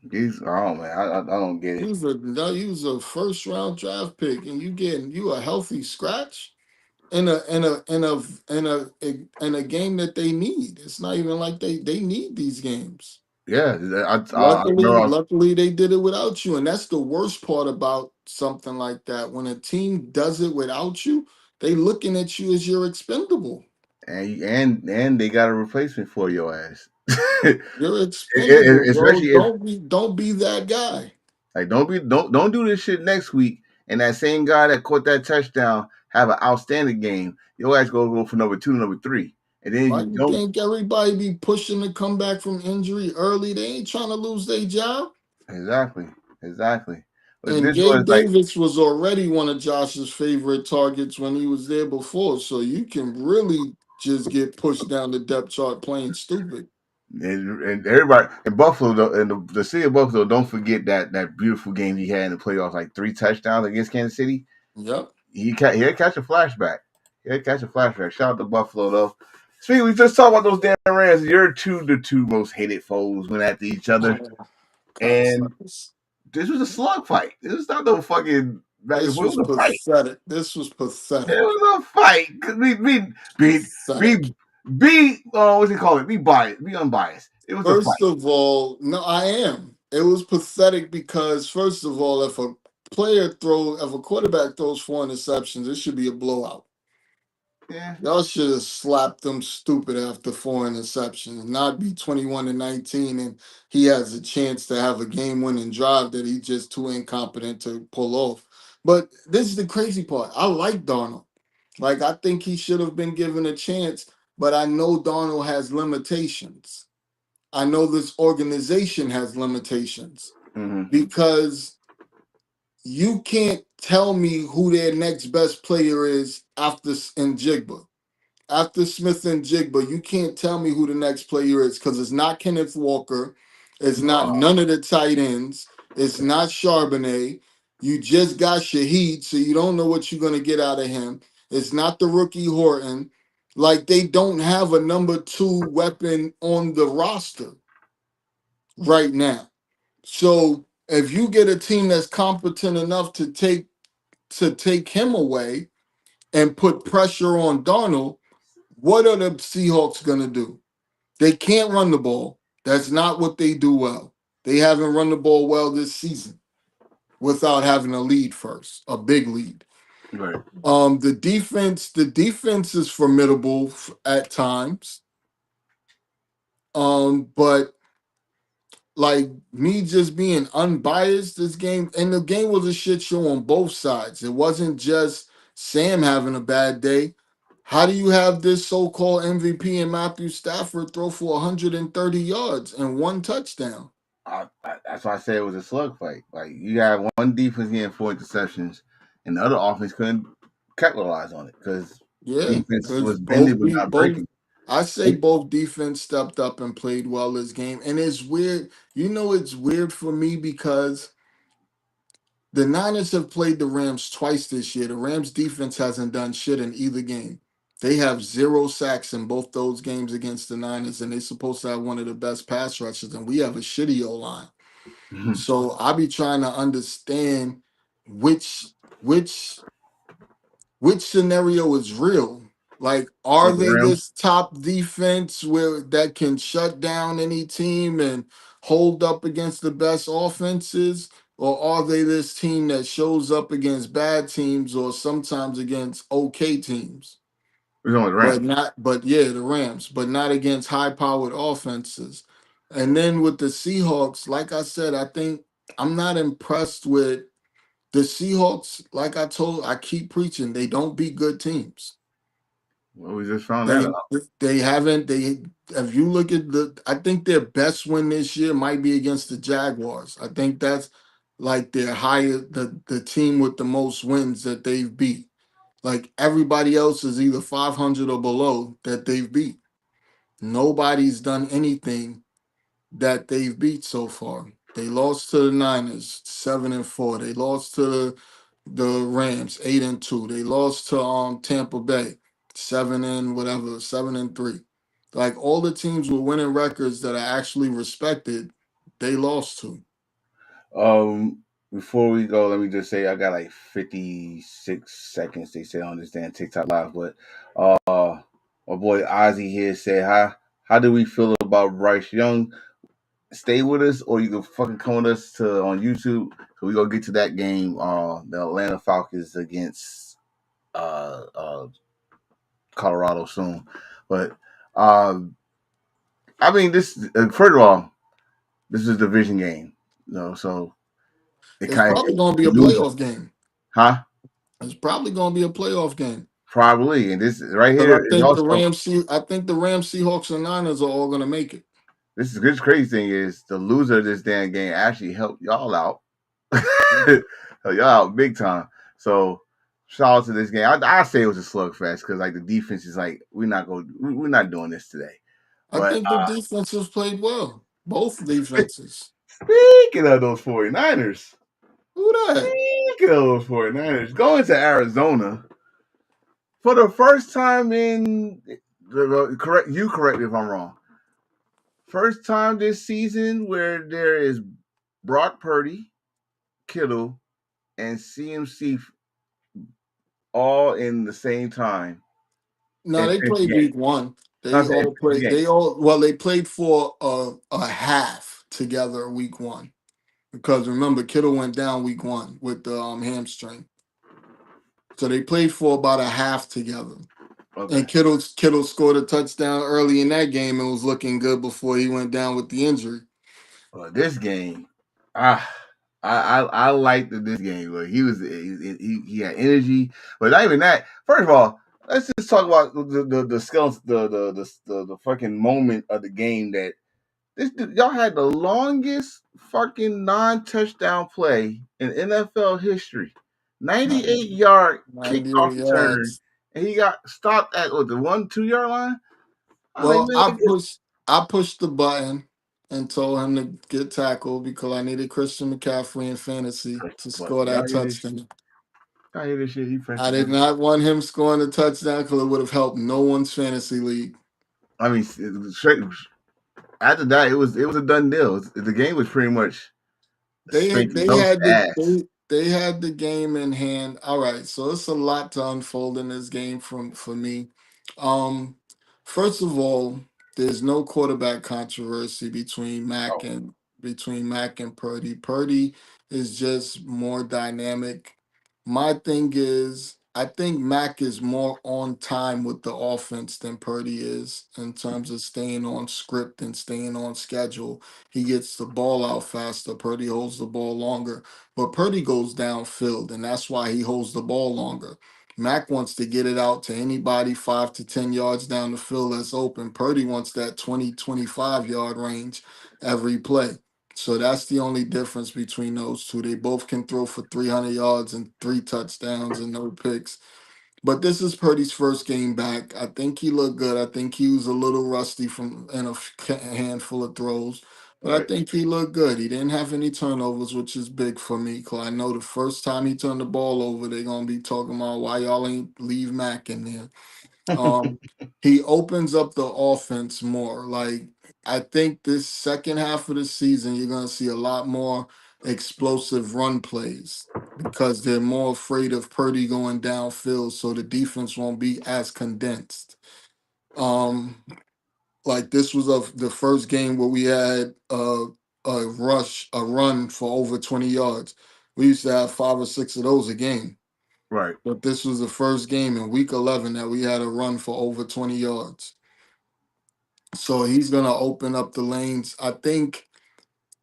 These, oh man, I don't get it.
You was a first round draft pick and you a healthy scratch in a game that they need. It's not even like they need these games.
Yeah, I remember.
Luckily they did it without you, and that's the worst part about something like that. When a team does it without you, they looking at you as you're expendable.
And they got a replacement for your ass. it,
You're expendable, bro.
especially if
Don't be that guy.
like don't do this shit next week. And that same guy that caught that touchdown have an outstanding game. Your ass go for number two, number three, and then
Why
you
you
don't
think everybody be pushing to come back from injury early? They ain't trying to lose their job.
exactly, exactly. But
And
this was
Gabe
like
Davis was already one of Josh's favorite targets when he was there before. So you can really just get pushed down the depth chart playing stupid.
and everybody in Buffalo and the city of Buffalo. Don't forget that beautiful game he had in the playoffs, like 3 touchdowns against Kansas City.
Yep.
He had catch a flashback. He had catch a flashback. Shout out to Buffalo though. Speaking, we just talked about those damn Rams. You're the two most hated foes went after each other,
Oh,
and
cocksuckers.
this was a slug fight. This was not no fucking back and
This
forth.
was
It was a fight.
pathetic. This was
It
pathetic.
was a fight. Cause
Pathetic.
what's he call it? Be biased. Be unbiased. It was a
First
fight.
of all, no, I am. It was pathetic because first of all, if a quarterback throws 4 interceptions, it should be a blowout.
Yeah.
Y'all should have slapped them stupid after 4 interceptions, not be 21-19, and he has a chance to have a game-winning drive that he's just too incompetent to pull off. But this is the crazy part. I like Darnold. Like, I think he should have been given a chance, but I know Darnold has limitations. I know this organization has limitations
Mm-hmm.
because you can't tell me who their next best player is in Jigba. After Smith and Jigba, you can't tell me who the next player is because it's not Kenneth Walker. It's not
No.
none of the tight ends. It's not Charbonnet. You just got Shaheed, so you don't know what you're going to get out of him. It's not the rookie Horton. Like, they don't have a number two weapon on the roster right now. So if you get a team that's competent enough to take him away and put pressure on Darnold, what are the Seahawks going to do? They can't run the ball. That's not what they do well. They haven't run the ball well this season without having a lead first, a big lead.
Right.
The defense is formidable at times. But like me just being unbiased, this game and the game was a shit show on both sides. It wasn't just Sam having a bad day. How do you have this so-called MVP and Matthew Stafford throw for 130 yards and 1 touchdown?
That's why I said it was a slug fight. Like you had one defense getting 4 interceptions, and the other offense couldn't capitalize on it because
Yeah,
defense
because
was bending but not
both
breaking.
I say both defense stepped up and played well this game. And it's weird. It's weird for me because the Niners have played the Rams twice this year. The Rams defense hasn't done shit in either game. They have 0 sacks in both those games against the Niners, and they're supposed to have one of the best pass rushes, and we have a shitty O line. So I be trying to understand which which which scenario is real. Like, are
With the
they
Rams,
this top defense where that can shut down any team and hold up against the best offenses? Or are they this team that shows up against bad teams or sometimes against okay teams?
We're on the
But
Rams.
not, but yeah, the Rams, but not against high powered offenses. And then with the Seahawks, like I said, I think I'm not impressed with the Seahawks. Like I keep preaching, they don't beat good teams.
Well, we just found that
They
out.
they haven't they if you look at I think their best win this year might be against the Jaguars. I think that's like their highest the team with the most wins that they've beat. Like everybody else is either 500 or below that they've beat. Nobody's done anything that they've beat so far. They lost to the Niners 7-4. They lost to the Rams 8-2. They lost to Tampa Bay 7-3. Like all the teams with winning records that are actually respected, they lost to.
Before we go, let me just say I got like 56 seconds. They say on this damn TikTok live, but my boy Ozzy here said, how do we feel about Bryce Young? Stay with us, or you can fucking come with us to on YouTube. So we gonna get to that game. The Atlanta Falcons against uh Colorado soon, but um, I mean this. First of all, this is a division game, so it
It's
kind of
probably going to be a
lose,
playoff game.
huh?
It's probably going to be a playoff game.
Probably, and this right
Because
here is also
I think the Rams, Seahawks, and Niners are all going to make it.
this crazy thing is the loser of this damn game actually helped y'all out, helped y'all out big time. So shout out to this game. I say it was a slugfest because like the defense is like we're not doing this today.
I
But
think the defenses played well. Both defenses.
speaking of those 49ers,
Who that?
speaking of those 49ers, going to Arizona for the first time in correct me if I'm wrong. First time this season where there is Brock Purdy, Kittle, and CMC all in the same time
No,
and
they
finish the
played
game.
week one.
No,
They
I'm saying
all
finish the
played.
game.
They played for a half together week one because remember Kittle went down week one with the hamstring, so they played for about a half together.
Okay.
And Kittle scored a touchdown early in that game and was looking good before he went down with the injury.
Well, this game, ah, I liked this game. But he had energy, but not even that. First of all, let's just talk about the skills, the fucking moment of the game that y'all had the longest fucking non-touchdown play in NFL history. 98-yard
98
kickoff return,
yards.
and he got stopped at the 1-2 yard line. I was like,
Well,
man,
I pushed the button and told him to get tackled because I needed Christian McCaffrey in fantasy to
but
score that touchdown.
y'all hear this shit? He pressed
I
the
did
button.
not want him scoring the touchdown because it would have helped no one's fantasy league.
I mean, straight after that, it was a done deal. The game was pretty much spanking
They
those
had
ass.
they had the game in hand. All right, so it's a lot to unfold in this game from for me. Um, First of all, there's no quarterback controversy
Oh,
between Mac and Purdy. Purdy is just more dynamic. My thing is, I think Mac is more on time with the offense than Purdy is in terms of staying on script and staying on schedule. He gets the ball out faster. Purdy holds the ball longer. But Purdy goes downfield, and that's why he holds the ball longer. Mac wants to get it out to anybody 5 to 10 yards down the field that's open. Purdy wants that 20, 25-yard range every play. So that's the only difference between those two. They both can throw for 300 yards and 3 touchdowns and no picks. But this is Purdy's first game back. I think he looked good. I think he was a little rusty from in a handful of throws, but I
right.
think he looked good. He didn't have any turnovers, which is big for me. Cause I know the first time he turned the ball over, they're gonna be talking about why y'all ain't leave Mac in there. Um, he opens up the offense more. Like I think this second half of the season, you're gonna see a lot more explosive run plays because they're more afraid of Purdy going downfield, so the defense won't be as condensed. Um, like this was the first game where we had a run for over 20 yards. We used to have 5 or 6 of those a game.
Right.
But this was the first game in week 11 that we had a run for over 20 yards. So he's going to open up the lanes. I think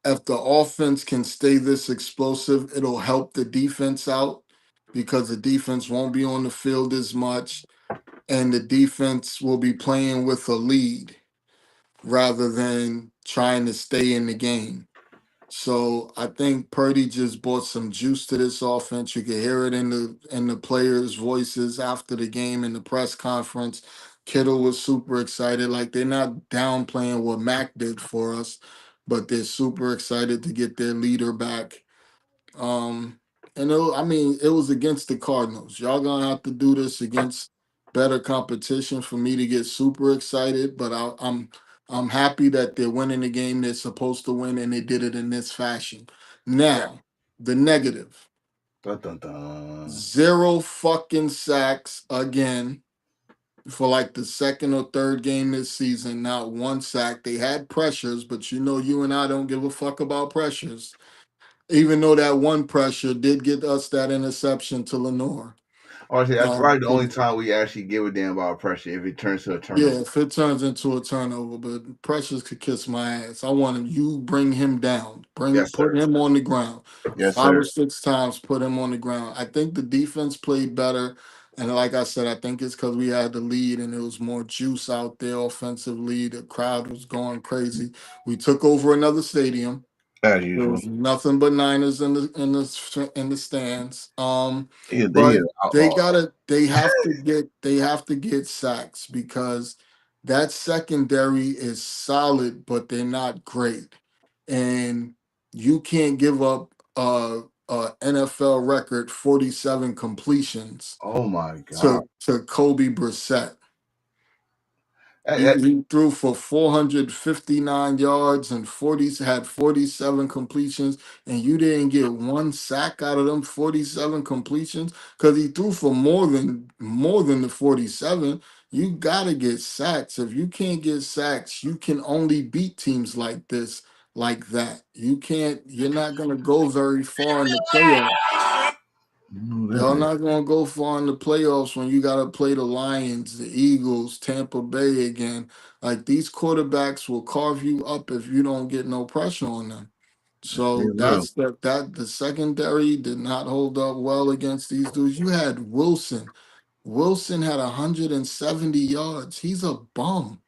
if the offense can stay this explosive, it'll help the defense out because the defense won't be on the field as much and the defense will be playing with a lead rather than trying to stay in the game. So I think Purdy just brought some juice to this offense. You could hear it in the players' voices after the game in the press conference. Kittle was super excited. Like they're not downplaying what Mac did for us, but they're super excited to get their leader back. Um, I mean, it was against the Cardinals. Y'all gonna have to do this against better competition for me to get super excited. But I'm happy that they're winning the game they're supposed to win, and they did it in this fashion.
Yeah.
Now, the negative:
Dun, dun, dun.
0 fucking sacks again for like the second or third game this season. Not one sack. They had pressures, but you and I don't give a fuck about pressures. Even though that one pressure did get us that interception to Lenore.
Honestly, that's probably the only
But
time we actually give a damn about pressure if it turns to a
yeah,
turnover.
if it turns into a turnover, but pressures could kiss my ass. I want you bring him down,
Yes,
put
sir.
him on the ground
Yes,
5 or 6 times. Put him on the ground. I think the defense played better, and like I said, I think it's because we had the lead and there was more juice out there offensively. The crowd was going crazy. We took over another stadium.
as
There
usual.
was nothing but Niners in the stands.
He is
But
an outlaw.
they have to get sacks because that secondary is solid, but they're not great, and you can't give up a NFL record 47 completions
Oh my god.
to Kobe Brissett.
That-
He,
that-
he threw for 459 yards and had 47 completions, and you didn't get one sack out of them 47 completions because he threw for more than the 47. You gotta get sacks. If you can't get sacks, you can only beat teams like this, like that. You're not gonna go very far in the playoffs. Y'all
Listen,
not gonna go far in the playoffs when you gotta play the Lions, the Eagles, Tampa Bay again. Like these quarterbacks will carve you up if you don't get no pressure on them.
they
So
will.
that the secondary did not hold up well against these dudes. You had Wilson. Wilson had 170 yards. He's a bum.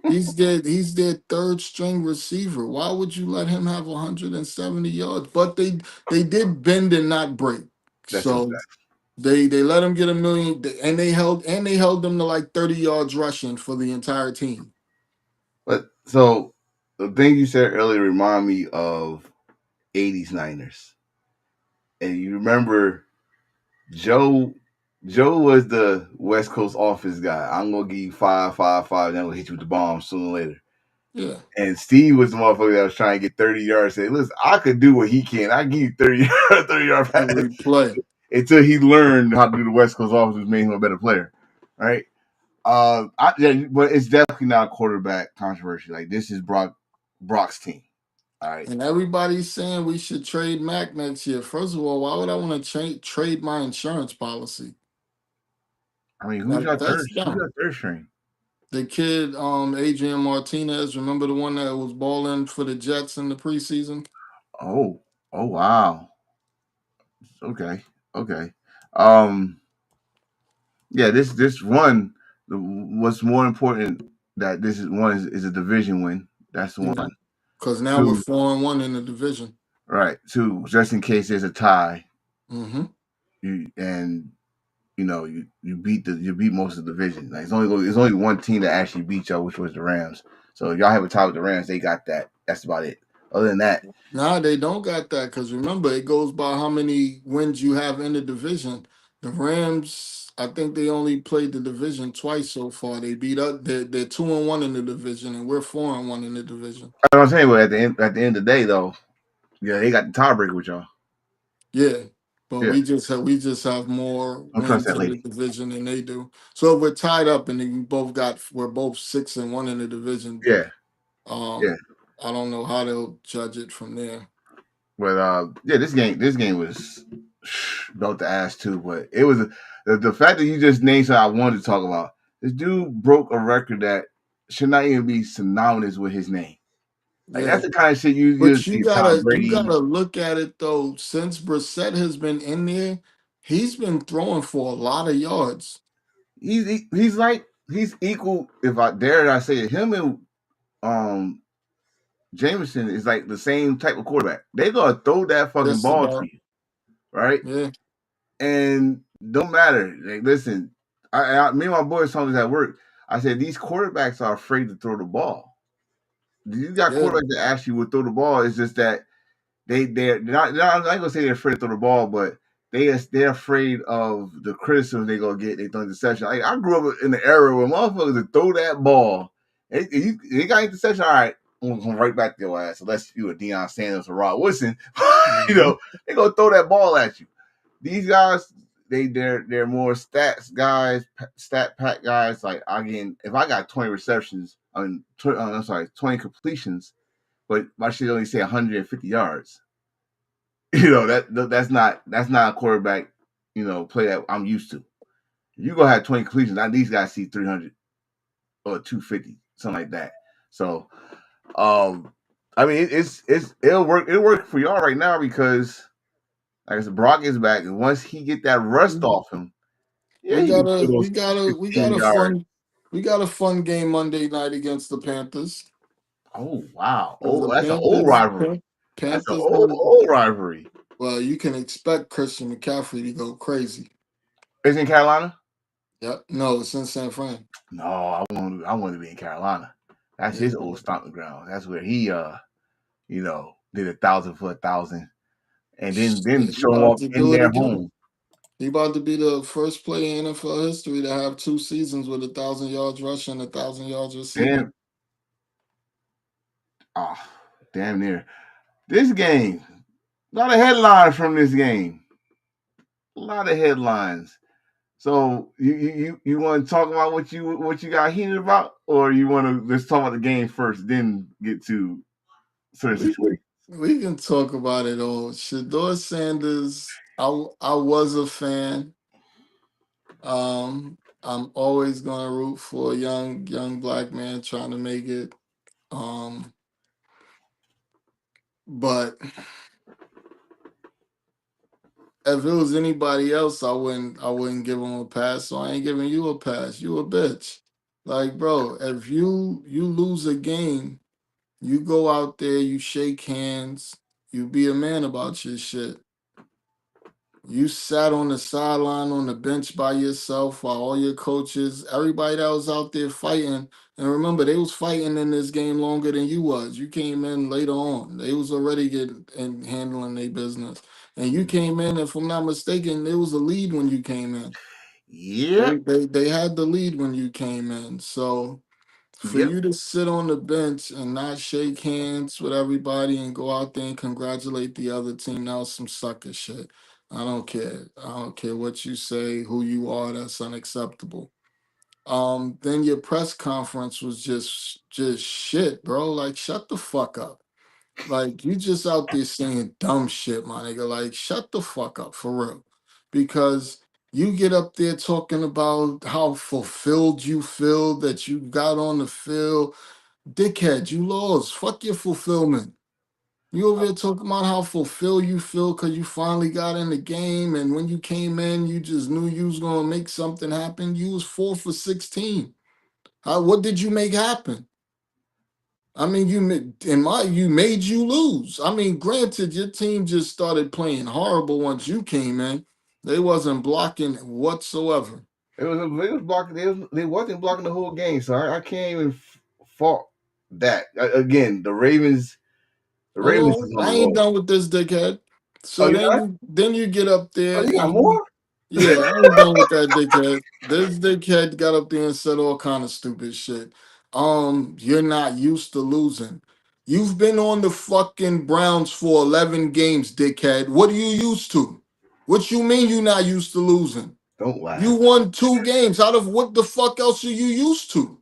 He's their third string receiver. Why would you let him have 170 yards? But they did bend and not break.
That's a
So
fact.
they let him get a million, and they held them to like 30 yards rushing for the entire team.
But so the thing you said earlier remind me of '80s Niners, and you remember Joe. Joe was the West Coast office guy. I'm gonna give you five, five, five. Then I'm gonna hit you with the bomb sooner or later.
Yeah,
And Steve was the motherfucker that was trying to get 30 yards. Say, listen, I could do what he can. I give you 30 30-yard pass.
every play.
Until he learned how to do the West Coast offense, which made him a better player. Right? Yeah, but it's definitely not a quarterback controversy. Like this is Brock's team. All right.
And everybody's saying we should trade Mac next year. First of all, why would I want to trade my insurance policy?
I mean,
That's
who's
dumb.
your third string?
The kid, Adrian Martinez, remember the one that was balling for the Jets in the preseason?
Oh, oh wow. Okay, okay. Um, yeah. This one. What's more important that this is one is a division win. That's one.
Yeah, because now we're
Two,
4-1 in the division.
right. Two, just in case there's a tie,
Mm-hmm.
and you beat most of the division. Like it's only one team that actually beat y'all, which was the Rams. So if y'all have a tie with the Rams, they got that. That's about it. Other than that,
Nah, they don't got that because remember, it goes by how many wins you have in the division. The Rams, I think they only played the division twice so far. They beat up. They're 2-1 in the division, and we're 4-1 in the division.
I'm saying, but at the end of the day, though, yeah, they got the tiebreaker with y'all.
Yeah, but
Yeah,
we just have more
don't trust
wins
that
in the
lady.
division than they do. So if we're tied up, and then we're both 6-1 in the division.
Yeah,
Um,
yeah.
I don't know how they'll judge it from there.
But yeah, this game was belt the ass too. But it was the fact that you just named something I wanted to talk about. This dude broke a record that should not even be synonymous with his name. Like
Yeah.
that's the kind of shit you
But
just see Tom
you
Brady.
gotta look at it though. Since Brissett has been in there, he's been throwing for a lot of yards.
He's like he's equal. If I dare I say it, him and um Jameson is like the same type of quarterback. They gonna throw that fucking
Just
ball to
about.
you, right?
Yeah.
And don't matter. Like, listen, me and my boys told us at work. I said these quarterbacks are afraid to throw the ball. You got
Yeah.
quarterbacks that actually will throw the ball. It's just that they're not I'm not gonna say they're afraid to throw the ball, but they're afraid of the criticism they're gonna get. They throw interception. Like, I grew up in the era where motherfuckers would throw that ball. They got interception. All right, I'm gonna come right back to your ass. Unless you a Deion Sanders or Rod Woodson,
Mhm.
they gonna throw that ball at you. These guys, they're more stats guys, stat pack guys. Like, again, if I got 20 receptions, I'm sorry, 20 completions, but I should only say 150 yards. That's not a quarterback, play that I'm used to. You go have 20 completions. Now these guys see 300 or 250, something like that. So, I mean, it'll work for y'all right now because, like I said, Brock is back, and once he get that rust off him, yeah,
We
he can
got
throw
a
those
we got a we got
15
a
yards.
fun we got a fun game Monday night against the Panthers.
Oh wow!
Because
Oh,
the
that's an old rivalry. That's an
Panthers
old
gonna
old rivalry.
well, you can expect Christian McCaffrey to go crazy.
Is it in Carolina?
Yep. No, it's in San Fran.
No, I want to be in Carolina. That's
Yeah.
his old stomping ground. That's where he did 1,000 for 1,000, and then
Shit, he
show them
about
off
to
in
do it
their
again.
home.
He about to be the first player in NFL history to have 2 seasons with 1,000 yards rushing, 1,000 yards receiving.
Damn, ah, damn near this game. A lot of headlines from this game. A lot of headlines. So you want to talk about what you got heated about, or you want to let's talk about the game first, then get to certain
We can
situations.
we can talk about it all. Shador Sanders, I was a fan. I'm always gonna root for a young black man trying to make it. Um, but if it was anybody else, I wouldn't give him a pass. So I ain't giving you a pass. You a bitch. Like, bro, if you lose a game, you go out there, you shake hands, you be a man about your shit. You sat on the sideline on the bench by yourself while all your coaches, everybody that was out there fighting, and remember they was fighting in this game longer than you was. You came in later on. They was already getting and handling their business. And you came in, if I'm not mistaken, there was a lead when you came in. They
Yep,
they, they had the lead when you came in. So for
yep.
you to sit on the bench and not shake hands with everybody and go out there and congratulate the other team, that was some sucker shit. I don't care. I don't care what you say, who you are, that's unacceptable. Then your press conference was just shit, bro. Like, shut the fuck up. Like, you just out there saying dumb shit, my nigga. Like, shut the fuck up for real. Because you get up there talking about how fulfilled you feel that you got on the field. Dickhead, you lost. Fuck your fulfillment. You over here talking about how fulfilled you feel because you finally got in the game, and when you came in, you just knew you was gonna make something happen. You was 4 for 16. What did you make happen? I mean, you made you lose. I mean, granted, your team just started playing horrible once you came in. They wasn't blocking whatsoever.
It was blocking. They wasn't blocking the whole game, so I can't even fault that. Again, the Ravens. The Ravens
Hold
is
on,
on
I
the
ain't
road.
done with this, dickhead.
Oh,
So
you
then
not?
you get up
Oh,
there
you got
and
more?
yeah, I ain't done with that, dickhead. This dickhead got up there and said all kind of stupid shit. You're not used to losing. You've been on the fucking Browns for 11 games, dickhead. What are you used to? What you mean you not used to losing?
Don't
You
laugh.
won 2 games. Out of what the fuck else are you used to?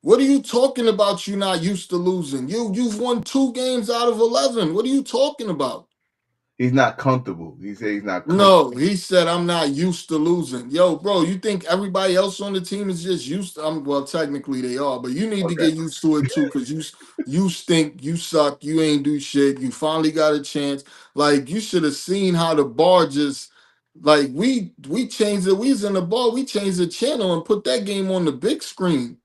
What are you talking about? You not used to losing. You've won 2 games out of 11. What are you talking about?
He's not comfortable. He said he's not comfortable.
No, he said I'm not used to losing. Yo, bro, you think everybody else on the team is just used to, well, technically they are, but you need to
Okay.
get used to it too, because you stink, you suck, you ain't do shit. You finally got a chance. Like you should have seen how the bar just like we changed it. We was in the bar, we changed the channel and put that game on the big screen.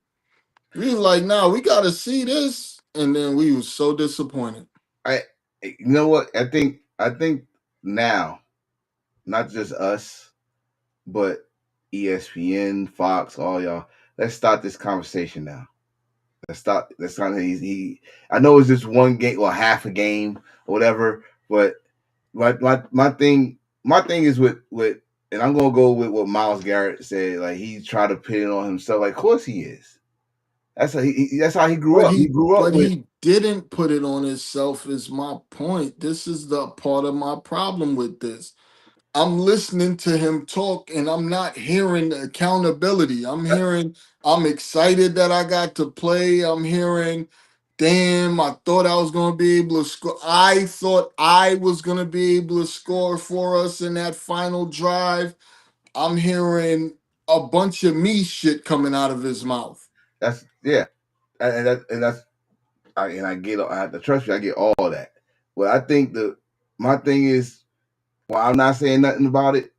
We was like, nah, we gotta see this. And then we was so disappointed.
I you know what? I think now, not just us, but ESPN, Fox, all y'all. Let's start this conversation now. Let's start. He. I know it's just one game or half a game or whatever, but my thing is with and I'm gonna go with what Miles Garrett said. Like he tried to pin it on himself. Like, of course he is. That's how he grew
But
up. He
he
grew up
but
with.
he didn't put it on himself is my point. This is the part of my problem with this. I'm listening to him talk and I'm not hearing accountability. I'm hearing I'm excited that I got to play. I'm hearing damn, I thought I was going to be able to score. I thought I was going to be able to score for us in that final drive. I'm hearing a bunch of me shit coming out of his mouth.
That's yeah, and I get. I have to trust you. I get all that. But I think my thing is, while I'm not saying nothing about it,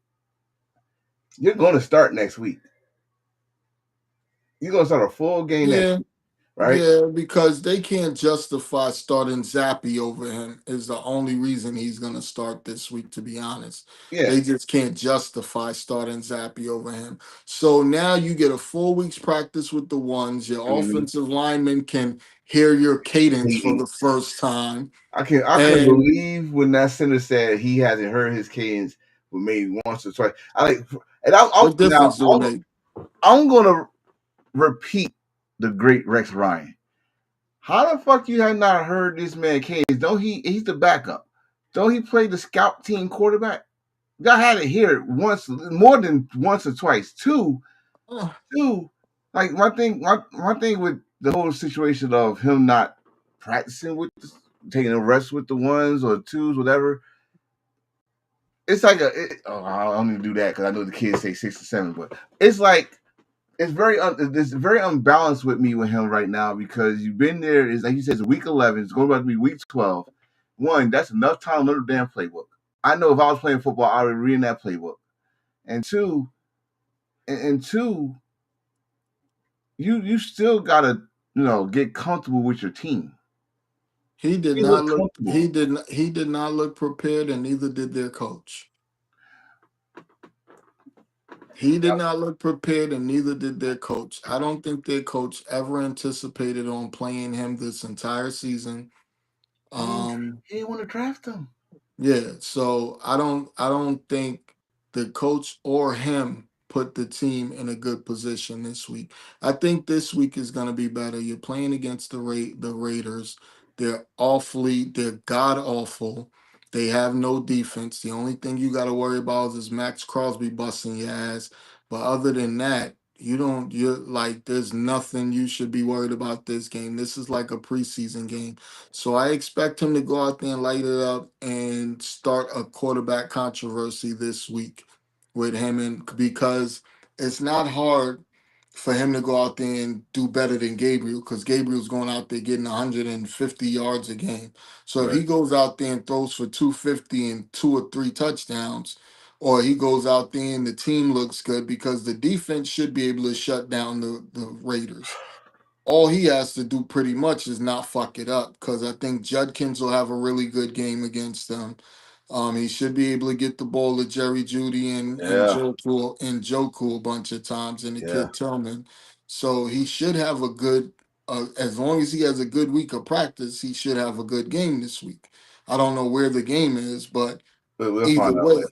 you're going to start next week. You're going to start a full game next
Yeah,
week, right?
yeah, because they can't justify starting Zappy over him is the only reason he's gonna start this week, to be honest.
Yeah.
They just can't justify starting Zappy over him. So now you get a 4 weeks practice with the ones. Your
Mhm.
offensive lineman can hear your cadence for the
Cadence.
first time.
I couldn't
And
believe when that center said he hasn't heard his cadence, but maybe once or twice. I like, and I'm
what
now
difference do it make?
I'm gonna repeat the great Rex Ryan. How the fuck you have not heard this man cadence? Don't he's the backup? Don't he play the scout team quarterback? Y'all had it here once, more than once or twice. Two. Like my thing with the whole situation of him not practicing with taking a rest with the ones or twos, whatever. It's like I don't need to do that because I know the kids say 6 or 7, but it's like it's very unbalanced with me with him right now because you've been there. Is like you said, it's week 11. It's going about to be week 12. One, that's enough time to learn the damn playbook. I know if I was playing football, I would be reading that playbook. And two, and two, you still gotta get comfortable with your team.
He did
He
not
look
look
comfortable.
he did not look prepared, and neither did their coach. He did not look prepared, and neither did their coach. I don't think their coach ever anticipated on playing him this entire season. Um,
He didn't want to draft him.
yeah, so I don't think the coach or him put the team in a good position this week. I think this week is going to be better. You're playing against the Raiders. They're god awful. They have no defense. The only thing you got to worry about is Max Crosby busting your ass. But other than that, you're like there's nothing you should be worried about this game. This is like a preseason game. So I expect him to go out there and light it up and start a quarterback controversy this week with him, and because it's not hard for him to go out there and do better than Gabriel, because Gabriel's going out there getting 150 yards a game. So if
Right.
he goes out there and throws for 250 and 2 or 3 touchdowns, or he goes out there and the team looks good because the defense should be able to shut down the Raiders. All he has to do pretty much is not fuck it up, because I think Judkins will have a really good game against them. He should be able to get the ball to Jerry Judy
Yeah.
And Joku a bunch of times, and the
Yeah.
kid Tillman. So he should have a good. As long as he has a good week of practice, he should have a good game this week. I don't know where the game is, but
We'll
either
find out
way,
later.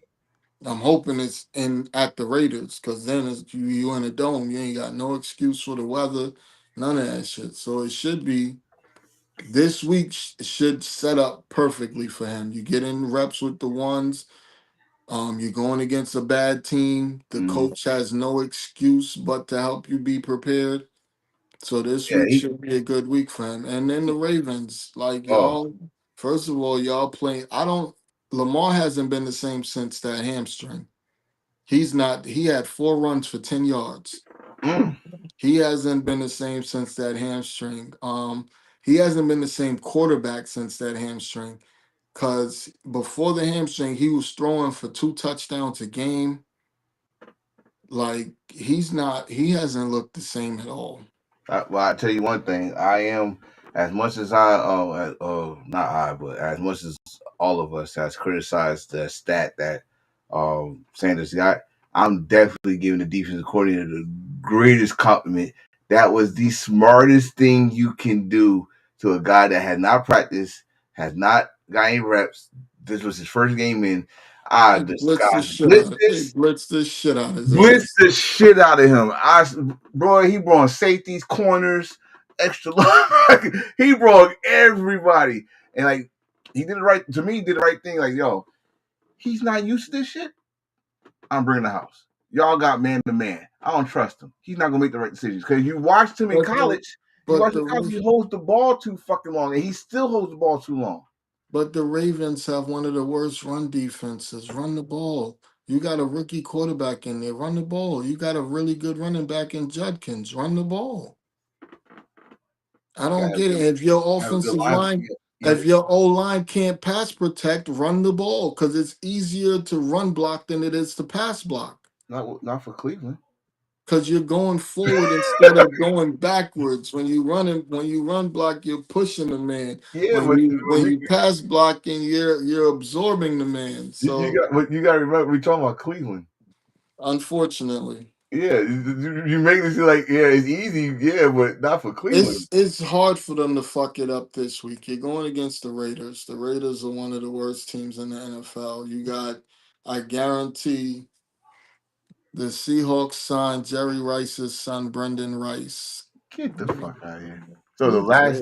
I'm hoping it's in at the Raiders, because then it's you in a dome. You ain't got no excuse for the weather, none of that shit. So it should be this week should set up perfectly for him. You get in reps with the ones. You're going against a bad team. The
Mhm.
coach has no excuse but to help you be prepared. So this
Yeah,
week should be a good week for him. And then the Ravens, like
oh,
y'all, first of all, y'all playing. I don't. Lamar hasn't been the same since that hamstring. He's not. He had 4 runs for 10 yards.
mm,
He hasn't been the same since that hamstring. He hasn't been the same quarterback since that hamstring. Cause before the hamstring, he was throwing for 2 touchdowns a game. Like he's not. He hasn't looked the same at all.
well, I tell you one thing. I am as much as not I, but as much as all of us has criticized the stat that Sanders got. I'm definitely giving the defensive coordinator the greatest compliment. That was the smartest thing you can do to a guy that had not practiced, has not got any reps. This was his first game in. Ah,
They
this
blitzed
guy
the shit
blitzed
out. They
this
blitzed the shit out of his
blitz
ass.
the shit out of him. Bro, he brought safeties, corners, extra. He brought everybody, and like he did it right. To me, he did the right thing. Like, yo, he's not used to this shit. I'm bringing the house. Y'all got man to man. I don't trust him. He's not gonna make the right decisions because you watched him in
But the
college. You
but
watched him
the
in college.
Ra-
He holds the ball too fucking long, and he still holds the ball too long.
but the Ravens have one of the worst run defenses. Run the ball. You got a rookie quarterback in there. Run the ball. You got a really good running back in Judkins. Run the ball. I
You gotta
don't
have a
get it.
good,
If your
have a good
offensive
line.
line,
Yeah,
if your O line can't pass protect, run the ball because it's easier to run block than it is to pass block.
not for Cleveland.
Because you're going forward instead of going backwards. When you run block, you're pushing the man.
Yeah,
When
but
you pass blocking, you're absorbing the man. So
you got to remember we talking about Cleveland.
unfortunately,
Yeah, you make this like yeah, it's easy, yeah, but not for Cleveland.
it's hard for them to fuck it up this week. You're going against the Raiders. The Raiders are one of the worst teams in the NFL. You got, I guarantee, the Seahawks signed Jerry Rice's son, Brendan Rice.
Get the fuck out of here. So
Who cares?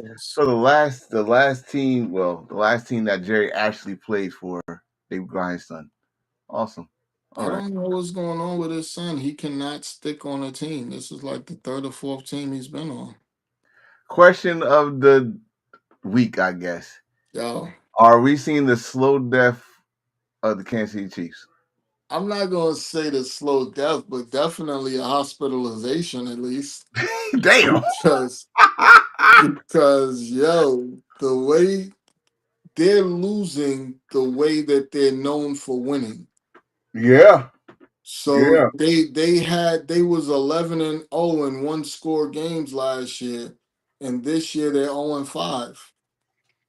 the last team, well, the last team that Jerry actually played for, Dave Grimes' son. Awesome. All
I
right.
don't know what's going on with his son. He cannot stick on a team. This is like the third or fourth team he's been on.
Question of the week, I guess.
Yo,
Are we seeing the slow death of the Kansas City Chiefs?
I'm not gonna say the slow death, but definitely a hospitalization at least.
Damn.
Because yo, the way they're losing the way that they're known for winning.
Yeah.
So
Yeah.
they was 11-0 in one score games last year, and this year they're 0-5.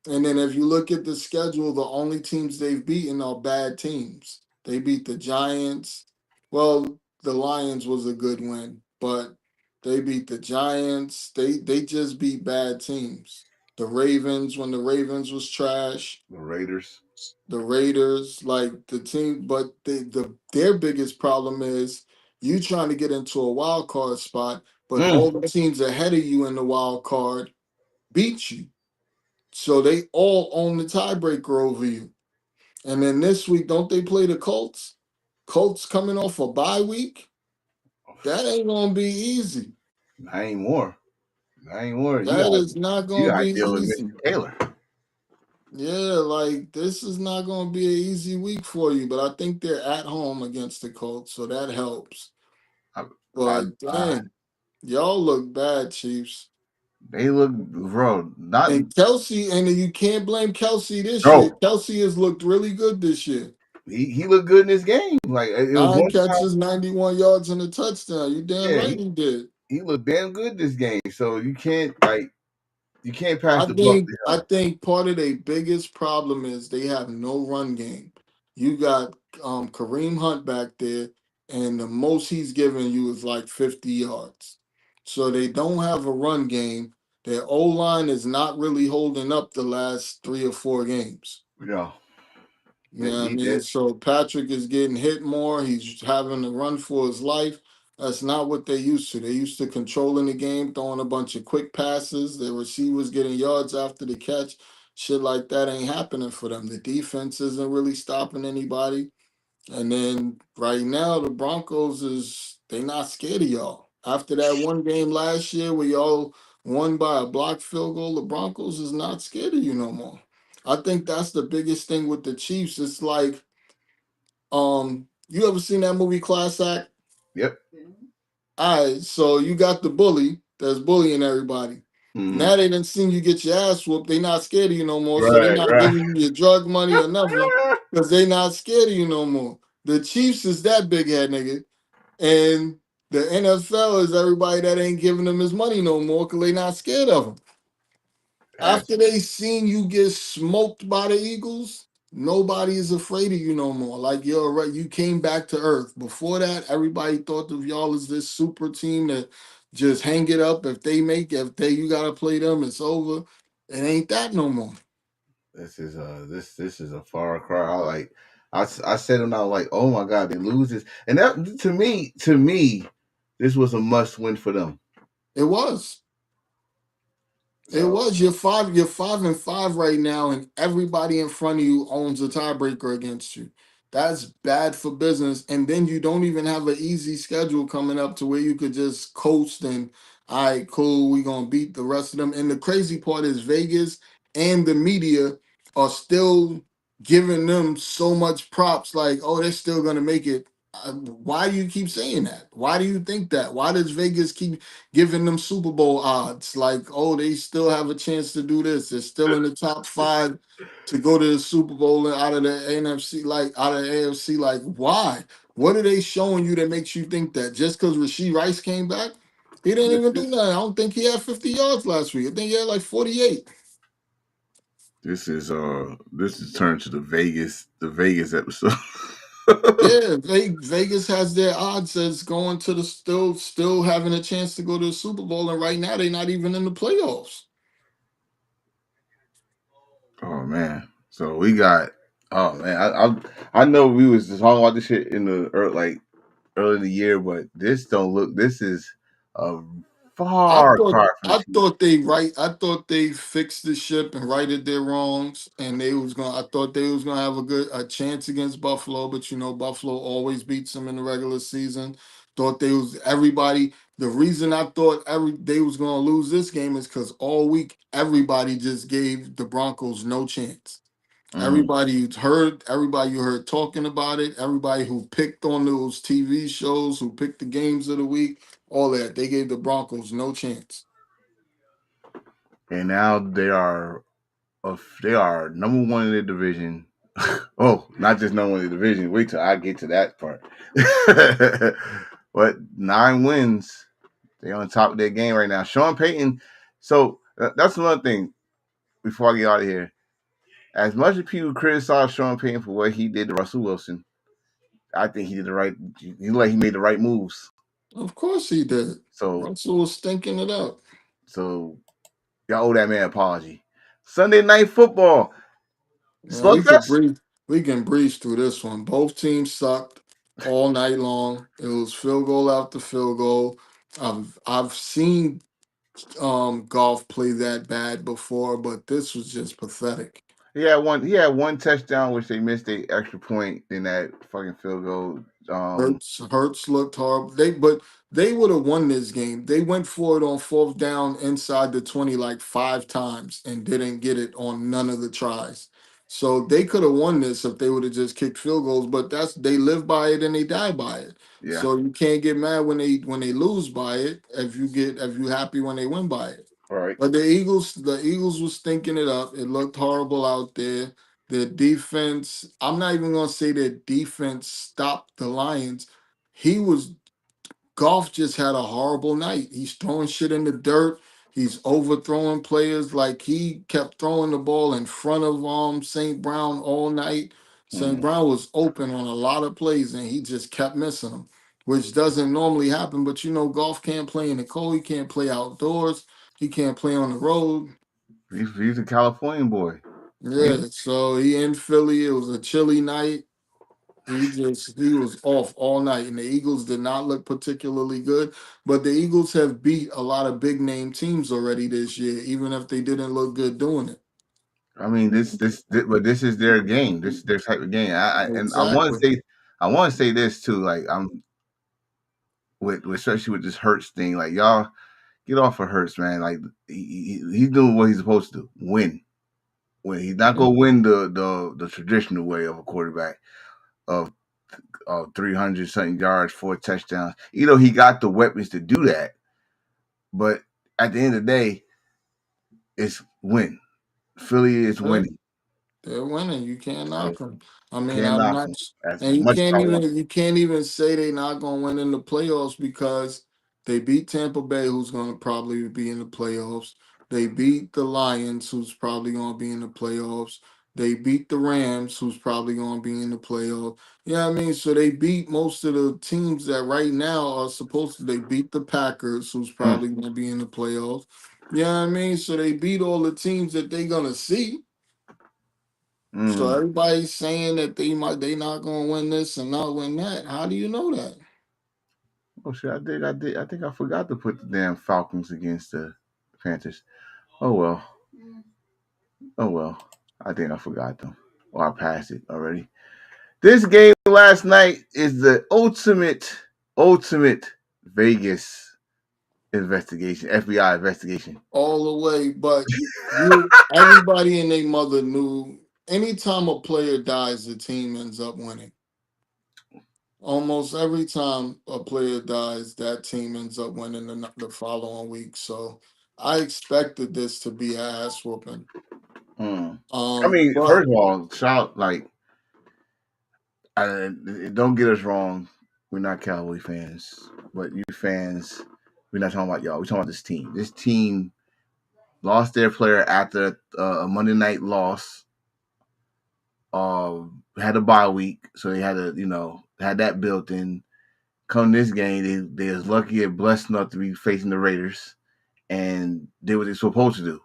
And then if you look at the schedule, the only teams they've beaten are bad teams. They beat the Giants. Well, the Lions was a good win, but they beat the Giants. They just beat bad teams. The Ravens when the Ravens was trash.
The Raiders.
The Raiders, like the team, but their biggest problem is you trying to get into a wild card spot, but
Mm.
all the teams ahead of you in the wild card beat you. So they all own the tiebreaker over you. And then this week, don't they play the Colts? Colts coming off a bye week? That ain't gonna be easy.
Not anymore. Not anymore.
That is not
You
gonna
got
be
to deal with
easy.
Mr. Taylor.
Yeah, like this is not gonna be an easy week for you, but I think they're at home against the Colts, so that helps.
I, I,
But
I,
dang, y'all look bad, Chiefs.
they look, bro. Not
And Kelsey, and you can't blame Kelsey this year.
no.
Kelsey has looked really good this year.
He looked good in this game. Like it was
9 catches, 91 yards, and a touchdown. You damn
yeah,
right he did.
he looked damn good this game. So you can't pass
I
the buck
think
to
I
him.
think part of their biggest problem is they have no run game. You got Kareem Hunt back there, and the most he's giving you is like 50 yards. So they don't have a run game. Their O line is not really holding up the last 3 or 4 games.
You know,
You know what I
he
mean?
did.
So Patrick is getting hit more. He's having to run for his life. That's not what they used to. They used to controlling the game, throwing a bunch of quick passes. The receivers getting yards after the catch. Shit like that ain't happening for them. The defense isn't really stopping anybody. And then right now the Broncos is they not scared of y'all. After that one game last year where y'all won by a blocked field goal, the Broncos is not scared of you no more. I think that's the biggest thing with the Chiefs. It's like, you ever seen that movie Class Act?
Yep.
All right, so you got the bully that's bullying everybody.
Mhm.
Now they done seen you get your ass whooped. They not scared of you no more. So they
Right,
not
right.
giving you your drug money or nothing because they not scared of you no more. The Chiefs is that big head nigga, and the NFL is everybody that ain't giving them his money no more because they not scared of him.
That's
After they seen you get smoked by the Eagles, nobody is afraid of you no more. Like you're right, you came back to earth. Before that, everybody thought of y'all as this super team that just hang it up. If they you gotta play them, it's over. It ain't that no more.
this is a far cry. I said them out like, oh my god, they lose this, and that to me, this was a must win for them.
It was. It
So
was. You're 5-5 right now, and everybody in front of you owns a tiebreaker against you. That's bad for business. And then you don't even have an easy schedule coming up to where you could just coast and all right, cool, we're gonna beat the rest of them. And the crazy part is Vegas and the media are still giving them so much props, like, oh, they're still gonna make it. Why do you keep saying that? Why do you think that? Why does Vegas keep giving them Super Bowl odds? Like, oh, they still have a chance to do this. They're still in the top five to go to the Super Bowl and out of the NFC, like out of the AFC. Like, why? What are they showing you that makes you think that? Just because Rasheed Rice came back? He didn't
this
even do
is
nothing. I don't think he had 50 yards last week. I think he had like 48.
this is turned to the Vegas episode.
Yeah, Vegas has their odds as going to the still having a chance to go to the Super Bowl, and right now they're not even in the playoffs.
Oh man, so we got. Oh man, I know we was just talking about this shit in the early in the year, but this don't look. This is a
I
far
thought
cry from the
I
Chiefs.
thought they right. I thought they fixed the ship and righted their wrongs, and they was gonna. I thought they was gonna have a chance against Buffalo, but you know Buffalo always beats them in the regular season. Thought they was everybody. The reason I thought they was gonna lose this game is because all week everybody just gave the Broncos no chance.
Mm,
Everybody you heard talking about it, everybody who picked on those TV shows, who picked the games of the week, all that, they gave the Broncos no chance.
and now they are number one in the division. Oh, not just number one in the division. Wait till I get to that part. But 9 wins. They're on top of their game right now. Sean Payton. So that's another thing. Before I get out of here, as much as people criticize Sean Payton for what he did to Russell Wilson, I think he did the right. He made the right moves.
Of course he did.
So
Russell was stinking it up.
so y'all owe that man an apology. Sunday night football
Man,
slugfest.
we can breeze through this one. Both teams sucked all night long. It was field goal after field goal. I've seen golf play that bad before, but this was just pathetic.
He had one touchdown which they missed a extra point in that fucking field goal.
Hurts looked horrible. They would have won this game. They went for it on fourth down inside the 20 like 5 times and didn't get it on none of the tries. So they could have won this if they would have just kicked field goals, but they live by it and they die by it.
Yeah,
So you can't get mad when they lose by it if you happy when they win by it.
all right.
But the Eagles was stinking it up. It looked horrible out there. The defense, I'm not even gonna say that defense stopped the Lions. He was Golf just had a horrible night. He's throwing shit in the dirt. He's overthrowing players. Like he kept throwing the ball in front of St. Brown all night. St.
Mm.
Brown was open on a lot of plays and he just kept missing them, which doesn't normally happen. But you know, Golf can't play in the cold. He can't play outdoors. He can't play on the road.
He's a Californian boy.
Yeah, so he in Philly. It was a chilly night. He was off all night, and the Eagles did not look particularly good. But the Eagles have beat a lot of big name teams already this year, even if they didn't look good doing it.
I mean, but this is their game. This is their type of game. And I want to
Exactly.
say, I want to say this too. Like, with especially with this Hurts thing. Like y'all get off of Hurts, man. Like he's doing what he's supposed to do. Win. When he's not gonna win the traditional way of a quarterback of 300 something yards, 4 touchdowns. You know he got the weapons to do that, but at the end of the day, it's win. Philly is
Yeah,
winning,
they're winning. You can't
so
knock them. I mean,
can't
I'm
knock
not,
them as
and
much as I want.
you can't even say they're not going to win in the playoffs because they beat Tampa Bay, who's going to probably be in the playoffs. They beat the Lions, who's probably going to be in the playoffs. They beat the Rams, who's probably going to be in the playoffs. Yeah, I mean, so they beat most of the teams that right now are supposed to. They beat the Packers, who's
Mm,
probably going to be in the playoffs. Yeah, I mean, so they beat all the teams that they're going to see. So
mm.
everybody's saying that they not gonna win this and not win that. How do you know that?
Oh shit! I think I forgot to put the damn Falcons against the Panthers. Oh well. Oh well. I think I forgot them, or I passed it already. This game last night is the ultimate Vegas investigation, FBI investigation.
All the way, but you everybody and their mother knew anytime a player dies, the team ends up winning. Almost every time a player dies, that team ends up winning the following week. So I expected this to be an ass whooping.
Mm. I mean,
But
first of all, shout like don't get us wrong. We're not Cowboy fans, but you fans, we're not talking about y'all. We're talking about this team. This team lost their player after a Monday night loss. Had a bye week, so they had to, had that built in. Come this game, they was lucky and blessed enough to be facing the Raiders and did what they're supposed to do.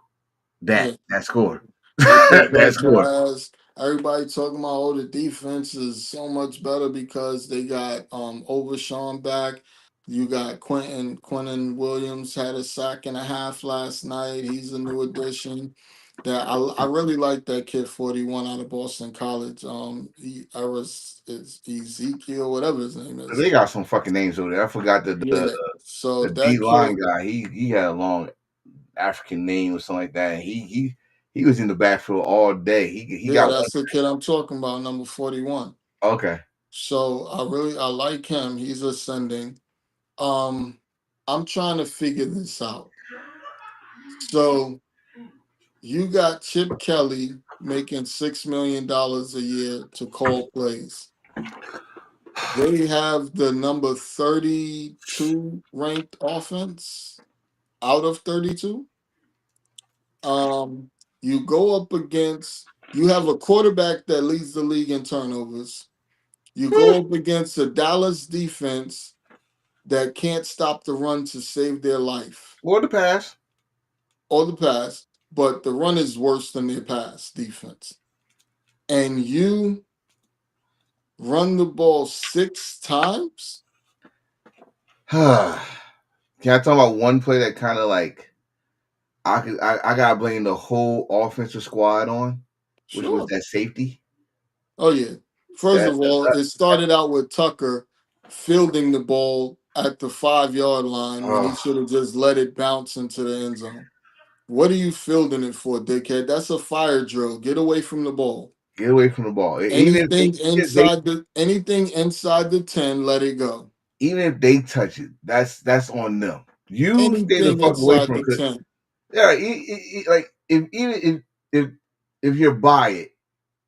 yeah,
That score.
they kicked
That
their
score.
ass. Everybody talking about the defense is so much better because they got Overshawn back. You got Quentin Williams had a sack and a half last night. He's a new addition. That I really like that kid 41 out of Boston College. I was it's Ezekiel, whatever his name is.
They got some fucking names over there. I forgot
Yeah. So
the D
that
line
kid,
guy. He had a long African name or something like that. And he was in the backfield all day. He
yeah,
got one.
that's the kid I'm talking about, number 41.
Okay.
So I like him. He's ascending. Um, I'm trying to figure this out. So you got Chip Kelly making $6 million a year to call plays. They have the number 32 ranked offense out of 32. Um, you go up against you have a quarterback that leads the league in turnovers. You go up against a Dallas defense that can't stop the run to save their life
Or the pass.
or the pass, but the run is worse than their pass defense. And you run the ball 6 times?
Can I talk about one play that kind of like I gotta blame the whole offensive squad on, which was
Sure.
that safety.
Oh, yeah. First
That,
of all, it started out with Tucker fielding the ball at the 5 yard line when he
oh,
should have just let it bounce into the end zone. What are you fielding it for, dickhead? That's a fire drill. Get away from the ball.
get away from the ball. If they
Anything inside the 10, let it go.
even if they touch it, that's on them. You stay the
Anything
fuck away
inside
from
the
it.
10.
Yeah, like if even if you're by it,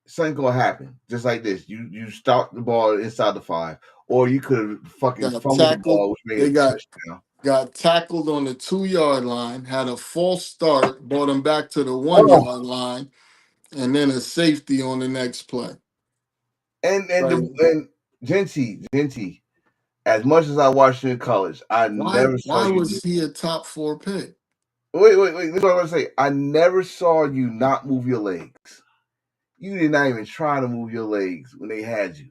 something gonna happen. Just like this, you start the ball inside the 5, or you could have fucking
Got
fumbled the
tackled.
ball, which made
They
it a touchdown.
got tackled on the 2 yard line, had a false start, brought him back to the one
Oh,
yard line, and then a safety on the next play. Like,
and Genty, as much as I watched you in college, I never saw
why
you.
was he a top 4 pick?
Wait. This is what I want to say. I never saw you not move your legs. You did not even try to move your legs when they had you.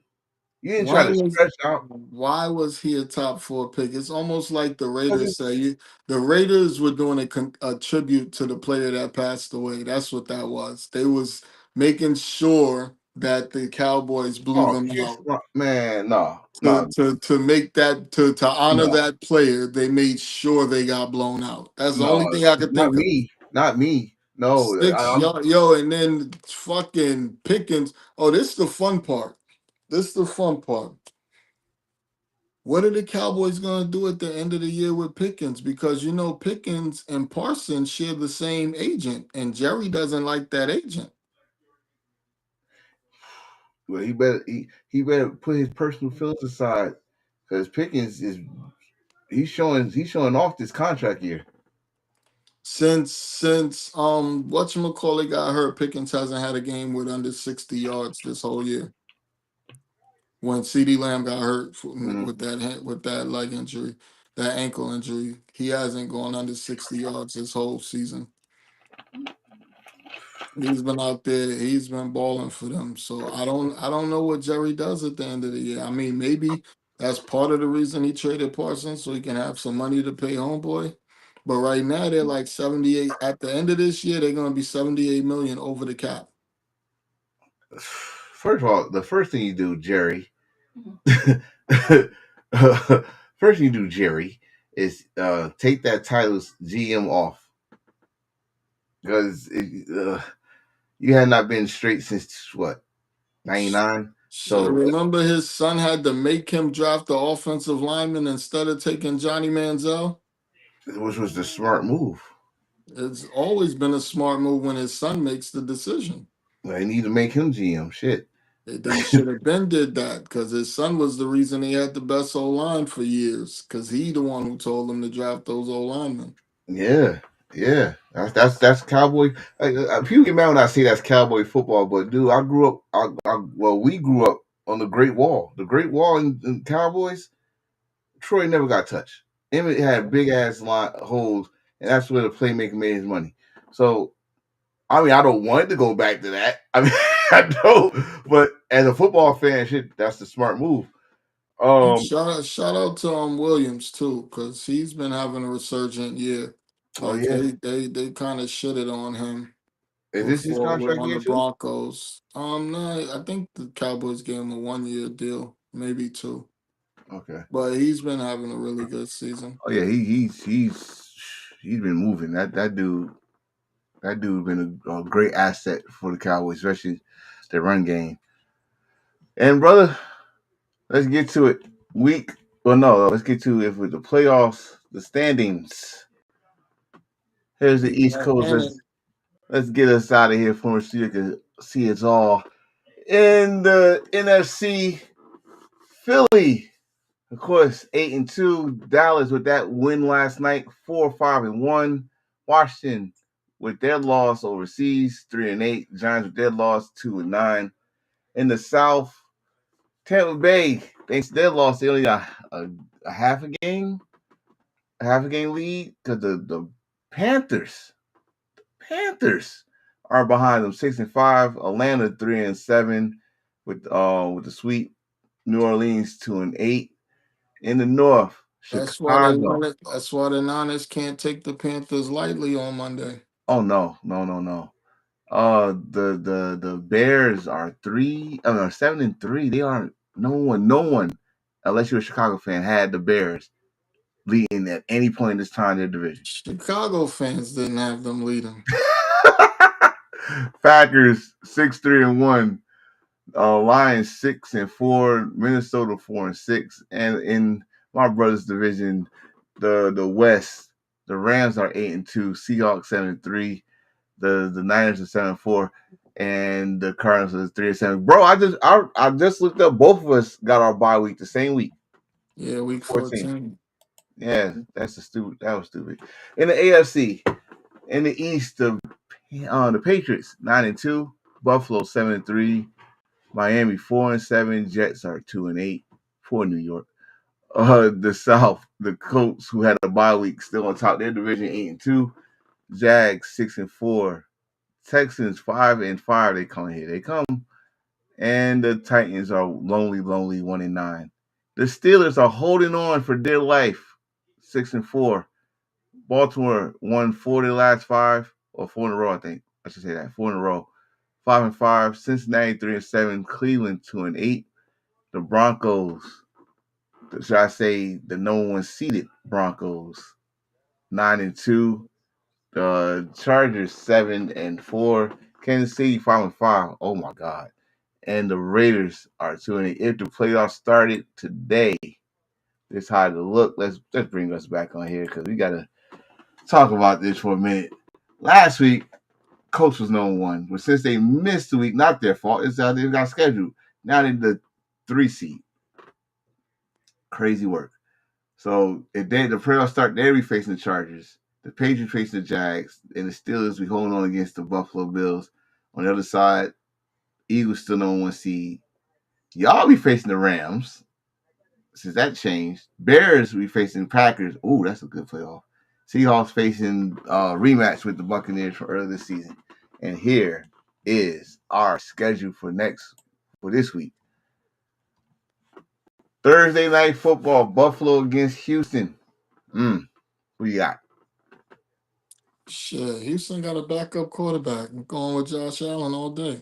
You didn't try
Why
to
was
stretch out.
why was he a top 4 pick? It's almost like the
Was
Raiders
it?
say the Raiders were doing a tribute to the player that passed away. That's what that was. They was making sure that the Cowboys blew
Oh,
them out.
man, no,
To,
no,
to, to make that to honor
no,
that player, they made sure they got blown out. That's the only
no,
thing I could
not
think of.
me, not me. No,
Six
I'm
yo, and then fucking Pickens. Oh, this is the fun part. This is the fun part. What are the Cowboys gonna do at the end of the year with Pickens? Because you know Pickens and Parsons share the same agent, and Jerry doesn't like that agent.
well, he better put his personal feelings aside because Pickens is he's showing off this contract year.
Since whatchamacallit got hurt, Pickens hasn't had a game with under 60 yards this whole year. When CeeDee Lamb got hurt
Mhm.
with that leg injury, that ankle injury, he hasn't gone under 60 yards this whole season. He's been out there, he's been balling for them. So I don't know what Jerry does at the end of the year. I mean, maybe that's part of the reason he traded Parsons so he can have some money to pay homeboy. But right now they're like 78. At the end of this year, they're gonna be 78 million over the cap.
First of all, the first thing you do, Jerry, first thing you do, Jerry, is take that title's GM off because you had not been straight since what 99.
I
So
remember his son had to make him draft the offensive lineman instead of taking Johnny Manziel.
which was the smart move.
It's always been a smart move when his son makes the decision.
They need to make him GM. Shit.
They should have been did that because his son was the reason he had the best O line for years. Because he the one who told him to draft those O linemen.
Yeah, yeah. That's cowboy. People get mad when I say that's cowboy football, but dude, I grew up. Well, we grew up on the Great Wall. The Great Wall in Cowboys. Troy never got touched. Emmett had big ass line holes, and that's where the playmaker made his money. So, I mean, I don't want it to go back to that. I mean, I don't. But as a football fan, shit, that's the smart move.
Shout out to Williams too, because he's been having a resurgent year.
Oh
Like
yeah,
they kind of shitted on him
is this his
before
contract
on
year
the
too?
Broncos. No, I think the Cowboys gave him a 1 year deal, maybe two.
Okay.
But he's been having a really good season.
Oh yeah, he's been moving. That dude been a great asset for the Cowboys, especially the run game. And brother, let's get to it. Let's get to it with the playoffs, the standings. Here's the East Coast.
And
Let's get us out of here for so you can see it's all in the NFC. Philly, of course, 8-2. Dallas with that win last night, 4-5-1. Washington with their loss overseas, 3-8. Giants with their loss, 2-9. In the South, Tampa Bay, their loss, they only got a half a game lead because the Panthers are behind them, 6-5. Atlanta 3-7 with the sweep. New Orleans 2-8. In the North,
that's why the
Chicago.
Niners, that's why the Niners can't take the Panthers lightly on Monday.
Oh no. The Bears are 7-3. They aren't. No one, unless you're a Chicago fan, had the Bears leading at any point in this time in their division.
Chicago fans didn't have them leading.
Packers 6-3-1. Lions 6-4. Minnesota 4-6. And in my brother's division, the West, the Rams are 8-2. Seahawks 7-3. The Niners are 7-4. And the Cardinals are 3-7. Bro, I just looked up. Both of us got our bye week the same week.
Yeah, week 14.
Yeah, that was stupid. In the AFC, in the East, the Patriots 9-2, Buffalo 7-3, Miami 4-7, Jets are 2-8 for New York. The South, the Colts, who had a bye week, still on top of their division, 8-2, Jags 6-4, Texans 5-5. They come here, they come, and the Titans are lonely 1-9. The Steelers are holding on for dear life, 6-4. Baltimore won 4 of the last 5, or 4 in a row, I think. I should say that. 4 in a row. 5-5. Cincinnati 3-7. Cleveland 2-8. The Broncos, should I say the number one seeded Broncos, 9-2. The Chargers 7-4. Kansas City 5-5. Oh my God. And the Raiders are 2-8. If the playoffs started today, this is how to look. Let's bring us back on here because we gotta talk about this for a minute. Last week, Colts was number one, but since they missed the week, not their fault. It's how they got scheduled. Now they're the 3 seed. Crazy work. So if the playoffs start, they'll be facing the Chargers. The Patriots facing the Jags, and the Steelers be holding on against the Buffalo Bills. On the other side, Eagles still number one seed. Y'all be facing the Rams. Since that changed, Bears will be facing Packers. Ooh, that's a good playoff. Seahawks facing rematch with the Buccaneers from earlier this season. And here is our schedule for this week. Thursday night football, Buffalo against Houston. Who you got?
Shit, Houston got a backup quarterback. I'm going with Josh Allen all day.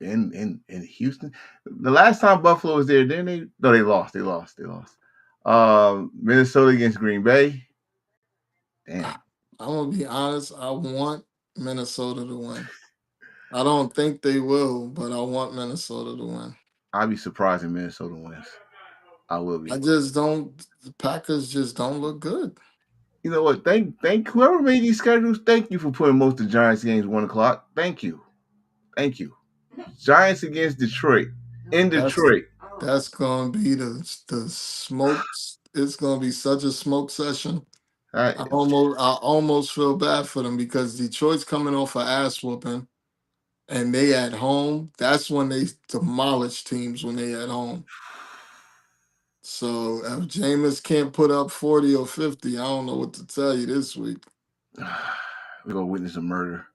In Houston, the last time Buffalo was there, didn't they? No, they lost. They lost. Minnesota against Green Bay. Damn.
I'm gonna be honest. I want Minnesota to win. I don't think they will, but I want Minnesota to win.
I'd be surprised if Minnesota wins. I will be.
I just don't. The Packers just don't look good.
You know what? Thank whoever made these schedules. Thank you for putting most of the Giants games 1:00. Thank you. Giants against Detroit in
That's
Detroit.
that's gonna be the smokes. It's gonna be such a smoke session.
Right?
I almost feel bad for them because Detroit's coming off an ass whooping, and they at home. That's when they demolish teams when they at home. So if Jameis can't put up 40 or 50, I don't know what to tell you this week.
We're gonna witness a murder.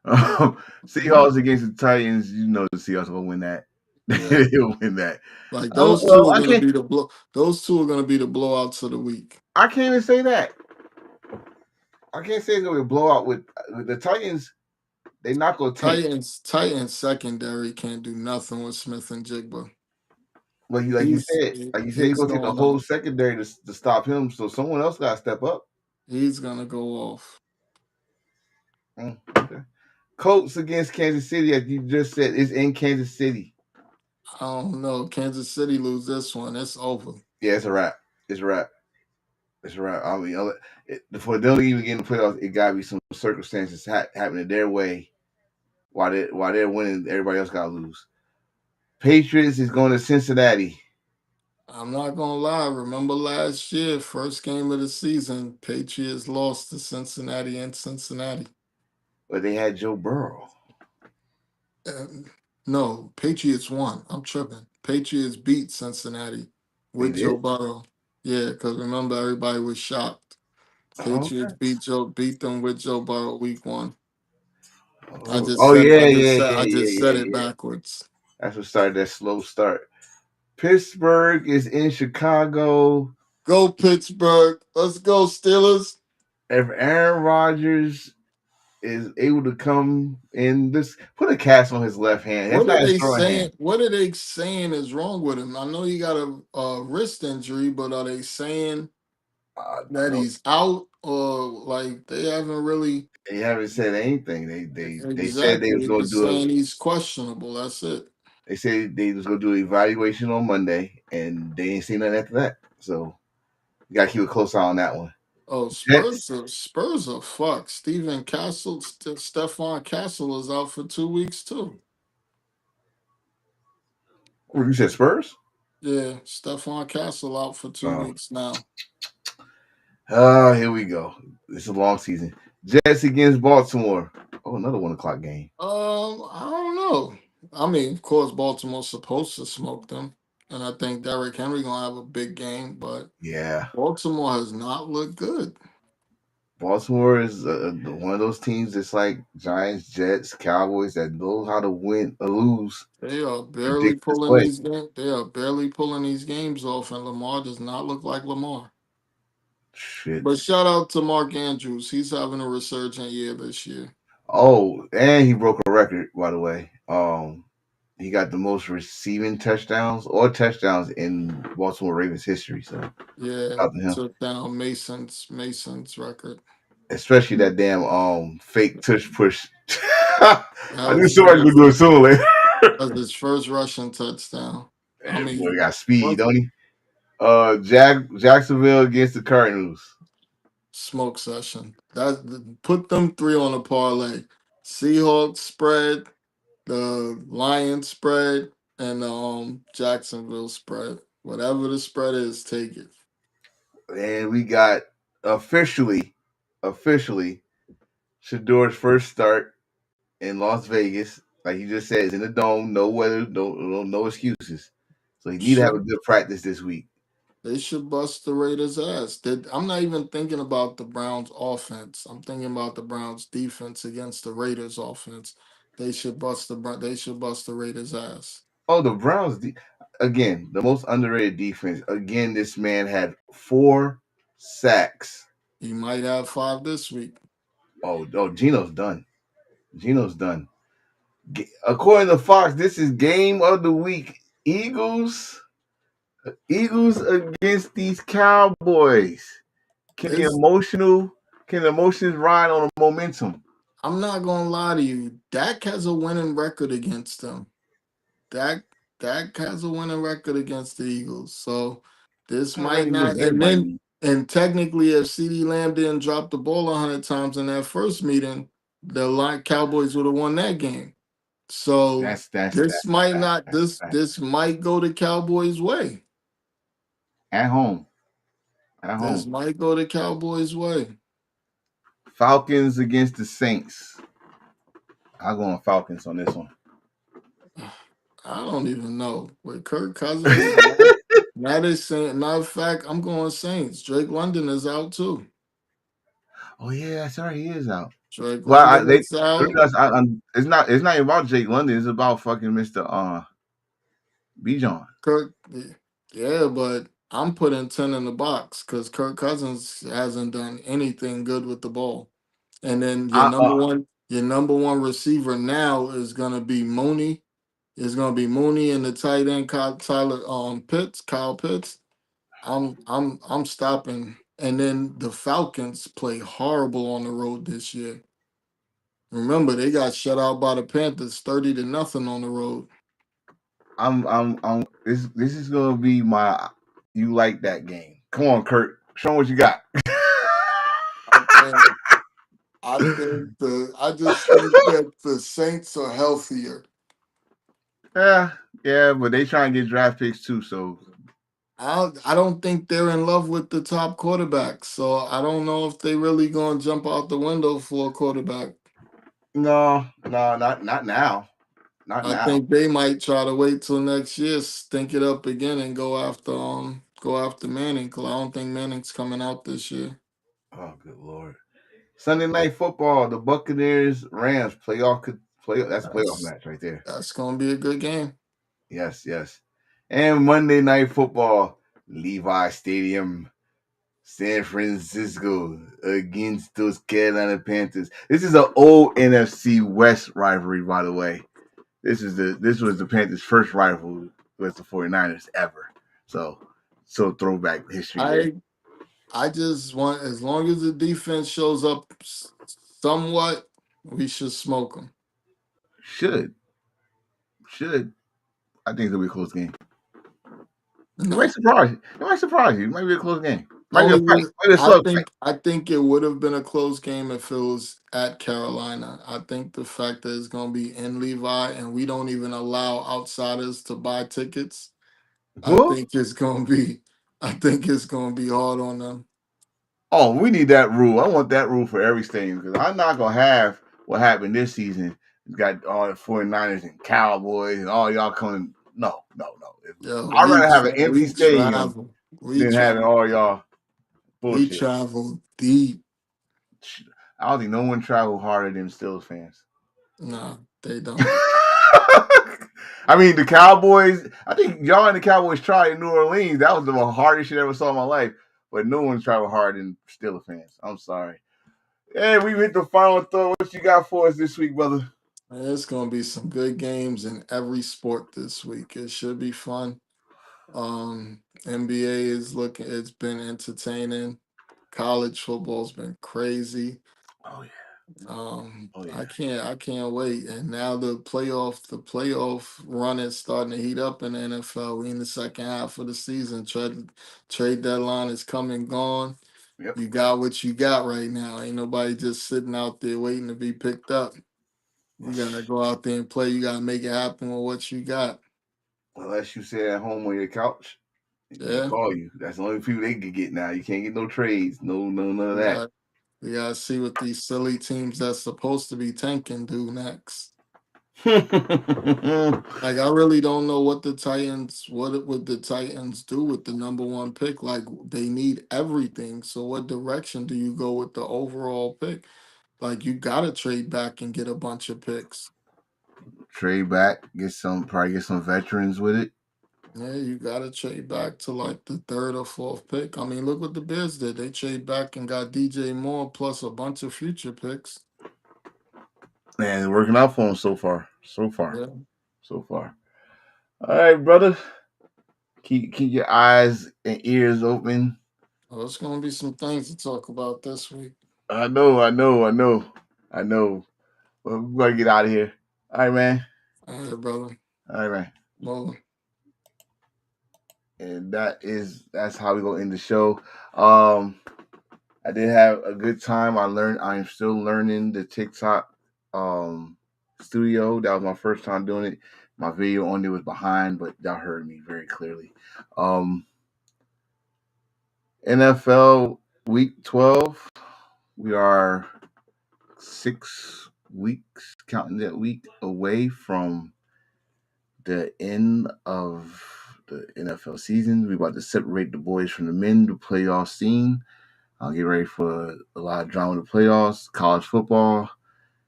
Seahawks against the Titans. You know the Seahawks gonna win that.
Yeah.
They'll win that.
Like those two
Well,
are
I
gonna
can't.
be the blow. Those two are gonna be the blowouts of the week.
I can't even say that. I can't say it's gonna be a blowout with the Titans. They not gonna tank.
Titans secondary can't do nothing with Smith and Jigba.
But
He's
you're
he's
gonna take the
going
whole
off.
secondary to stop him. So someone else gotta step up.
He's gonna go off.
Okay. Colts against Kansas City, as you just said, is in Kansas City.
I don't know. Kansas City lose this one. It's over.
Yeah, it's a wrap. I mean, for them to even get in the playoffs, it gotta be some circumstances happening their way while they're winning. Everybody else gotta lose. Patriots is going to Cincinnati.
I'm not gonna lie. Remember last year, first game of the season, Patriots lost to Cincinnati and Cincinnati.
But they had Joe Burrow.
No, Patriots won. I'm tripping. Patriots beat Cincinnati
They
with
did.
Joe Burrow. Yeah, because remember everybody was shocked.
Oh,
Patriots
okay.
beat them with Joe Burrow week 1. I just
Oh
said
yeah,
I just said it
yeah.
backwards.
That's what started that slow start. Pittsburgh is in Chicago.
Go Pittsburgh. Let's go Steelers.
If Aaron Rodgers is able to come in, this put a cast on his left hand. That's
What are
not his
they
throwing hand.
saying? What are they saying is wrong with him? I know he got a wrist injury, but are they saying that
No,
he's out or like they haven't really
they haven't said anything. They said they was
exactly?
going to
Just
do a.
saying he's questionable. That's it.
They said they was going to do an evaluation on Monday, and they ain't seen nothing after that. So you got to keep a close eye on that one.
Oh,
Jets.
Spurs are fucked. Stephon Castle is out for 2 weeks too.
You said Spurs?
Yeah, Stephon Castle out for 2 weeks now.
Here we go. It's a long season. Jets against Baltimore. Oh, another 1:00 game.
I don't know. I mean, of course, Baltimore's supposed to smoke them, and I think Derrick Henry gonna have a big game, but
Yeah.
Baltimore has not looked good.
Baltimore is one of those teams that's like Giants, Jets, Cowboys that knows how to win or lose.
They are barely
Ridiculous
pulling
play.
these games. They are barely pulling these games off, and Lamar does not look like Lamar.
Shit.
But shout out to Mark Andrews. He's having a resurgent year this year.
Oh, and he broke a record, by the way. He got the most receiving touchdowns in Baltimore Ravens history. So shout
Yeah,
out to him.
took down Mason's record.
Especially that damn fake tush push. I
That
knew
was
somebody
his,
would do it soon. Like,
that was his first rushing touchdown. I
that boy
mean,
got speed,
what
don't he? Jacksonville against the Cardinals.
smoke session. Put them three on a parlay. Seahawks spread, the Lions spread, and the Jacksonville spread. Whatever the spread is, take it.
And we got officially, officially, Shador's first start in Las Vegas. Like you just said, it's in the dome, no weather, no excuses. So he need to have a
Should
good practice this week.
They should bust the Raiders' ass. I'm not even thinking about the Browns' offense. I'm thinking about the Browns' defense against the Raiders' offense. They should bust the Raiders' ass.
Oh, the Browns again, the most underrated defense. Again, this man had 4 sacks.
He might have 5 this week.
Oh, Gino's done. Gino's done. According to Fox, this is game of the week. Eagles against these Cowboys. Can the
This
emotional can the emotions ride on the momentum?
I'm not gonna lie to you. Dak has a winning record against them. Dak Dak has a winning record against the Eagles. So this might
Already with
not
everybody.
and technically if CD Lamb didn't drop the ball 100 times in that first meeting, the Cowboys would have won that game. So
That's a fact. That's a fact.
this might go the Cowboys' way.
At home. At
This
home.
might go the Cowboys' way.
Falcons against the Saints. I'll go on Falcons on this one.
I don't even know. With Kirk Cousins, that is saying matter of fact, I'm going Saints. Drake London is out too.
Oh yeah, sorry, he is out.
Drake
Well,
London is out.
it's not about Jake London. It's about fucking Mister Bijan.
Kirk, yeah, but I'm putting 10 in the box because Kirk Cousins hasn't done anything good with the ball. And then your number one receiver now is gonna be Mooney. It's gonna be Mooney and the tight end Kyle Pitts. I'm stopping. And then the Falcons play horrible on the road this year. Remember, they got shut out by the Panthers 30-0 on the road.
This is gonna be my. You like that game? Come on, Kurt. Show 'em what you got.
I think I just think that the Saints are healthier.
Yeah, but they try and get draft picks too. So
I don't think they're in love with the top quarterback. So I don't know if they really gonna jump out the window for a quarterback.
no, not now, not
I
now.
think they might try to wait till next year, stink it up again, and go after Manning. Cause I don't think Manning's coming out this year.
Oh, good lord! Sunday night football. The Buccaneers Rams playoff. That's a playoff
That's
match right there.
that's gonna be a good game.
Yes. And Monday night football. Levi Stadium. San Francisco against those Carolina Panthers. This is an old NFC West rivalry, by the way. This was the Panthers' first rival with the 49ers ever. So throwback history there.
I just want as long as the defense shows up somewhat, we should smoke them.
Should. I think it'll be a close game. It
No.
might surprise you. It might be a close game. Might be a
Only
fight.
reason
Might be a slug fight.
I think it would have been a close game if it was at Carolina. I think the fact that it's gonna be in Levi and we don't even allow outsiders to buy tickets, I
Who?
think it's gonna be I think it's gonna be hard on them.
Oh, we need that rule. I want that rule for every stadium because I'm not gonna have what happened this season. You got all the 49ers and Cowboys and all y'all coming. No.
Yo,
I'd rather have an empty
we
stadium
travel.
than having all y'all
We
bullshit.
travel deep.
I don't think no one traveled harder than Steelers fans.
No, they don't.
I mean, the Cowboys, I think y'all and the Cowboys tried in New Orleans. That was the hardest shit I ever saw in my life. But no one traveled harder than Steelers fans. I'm sorry. Hey, we hit the final throw. What you got for us this week, brother?
There's gonna be some good games in every sport this week. It should be fun. NBA is looking. It's been entertaining. College football's been crazy.
Oh yeah. Oh yeah.
I can't wait. And now the playoff run is starting to heat up in the NFL. We in the second half of the season. Trade deadline is come and gone.
Yep.
You got what you got right now. Ain't nobody just sitting out there waiting to be picked up. You gotta go out there and play. You gotta make it happen with what you got.
Unless you sit at home on your couch, they
Yeah.
call you. That's the only people they can get now. You can't get no trades. No, none of
We
that.
got we gotta see what these silly teams that's supposed to be tanking do next. Like I really don't know what the Titans what would the Titans do with the number one pick. Like they need everything. So what direction do you go with the overall pick? Like you gotta trade back and get a bunch of picks.
Trade back, probably get some veterans with it.
Yeah, you gotta trade back to like the third or fourth pick. I mean, look what the Bears did. They trade back and got DJ Moore plus a bunch of future picks.
And it's working out for them so far. So far.
Yeah.
So far. All right, brother. Keep your eyes and ears open.
Well, it's gonna be some things to talk about this week.
I know. Well, we gotta get out of here. All right, man.
All right, brother.
All right, man.
Well,
And that's how we gonna end the show. I did have a good time. I'm still learning the TikTok studio. That was my first time doing it. My video on there was behind, but y'all heard me very clearly. NFL week 12. We are 6 weeks, counting that week, away from the end of the NFL season. We're about to separate the boys from the men, the playoff scene. I'll get ready for a lot of drama in the playoffs, college football.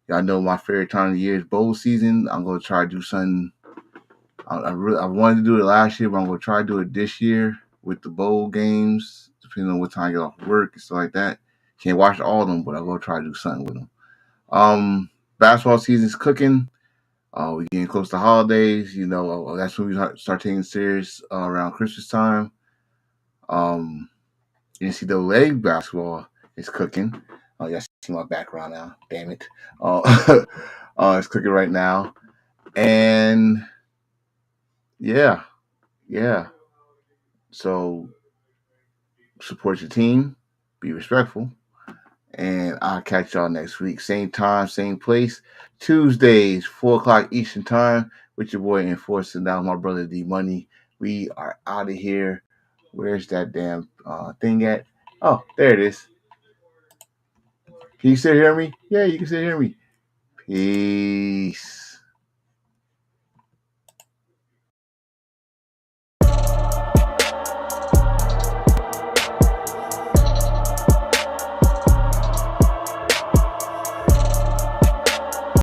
Y'all know my favorite time of the year is bowl season. I'm gonna try to do something. I wanted to do it last year, but I'm gonna try to do it this year with the bowl games, depending on what time I get off work and stuff like that. Can't watch all of them, but I'm gonna try to do something with them. Basketball season's cooking. We're getting close to holidays. That's when we start taking it serious around Christmas time. NCAA basketball is cooking. Oh, y'all see my background now. Damn it. It's cooking right now. And yeah. So support your team. Be respectful. And I'll catch y'all next week. Same time, same place. Tuesdays, 4 o'clock Eastern time with your boy Enforcing. That was my brother D Money. We are out of here. Where's that damn thing at? Oh, there it is. Can you still hear me? Yeah, you can still hear me. Peace.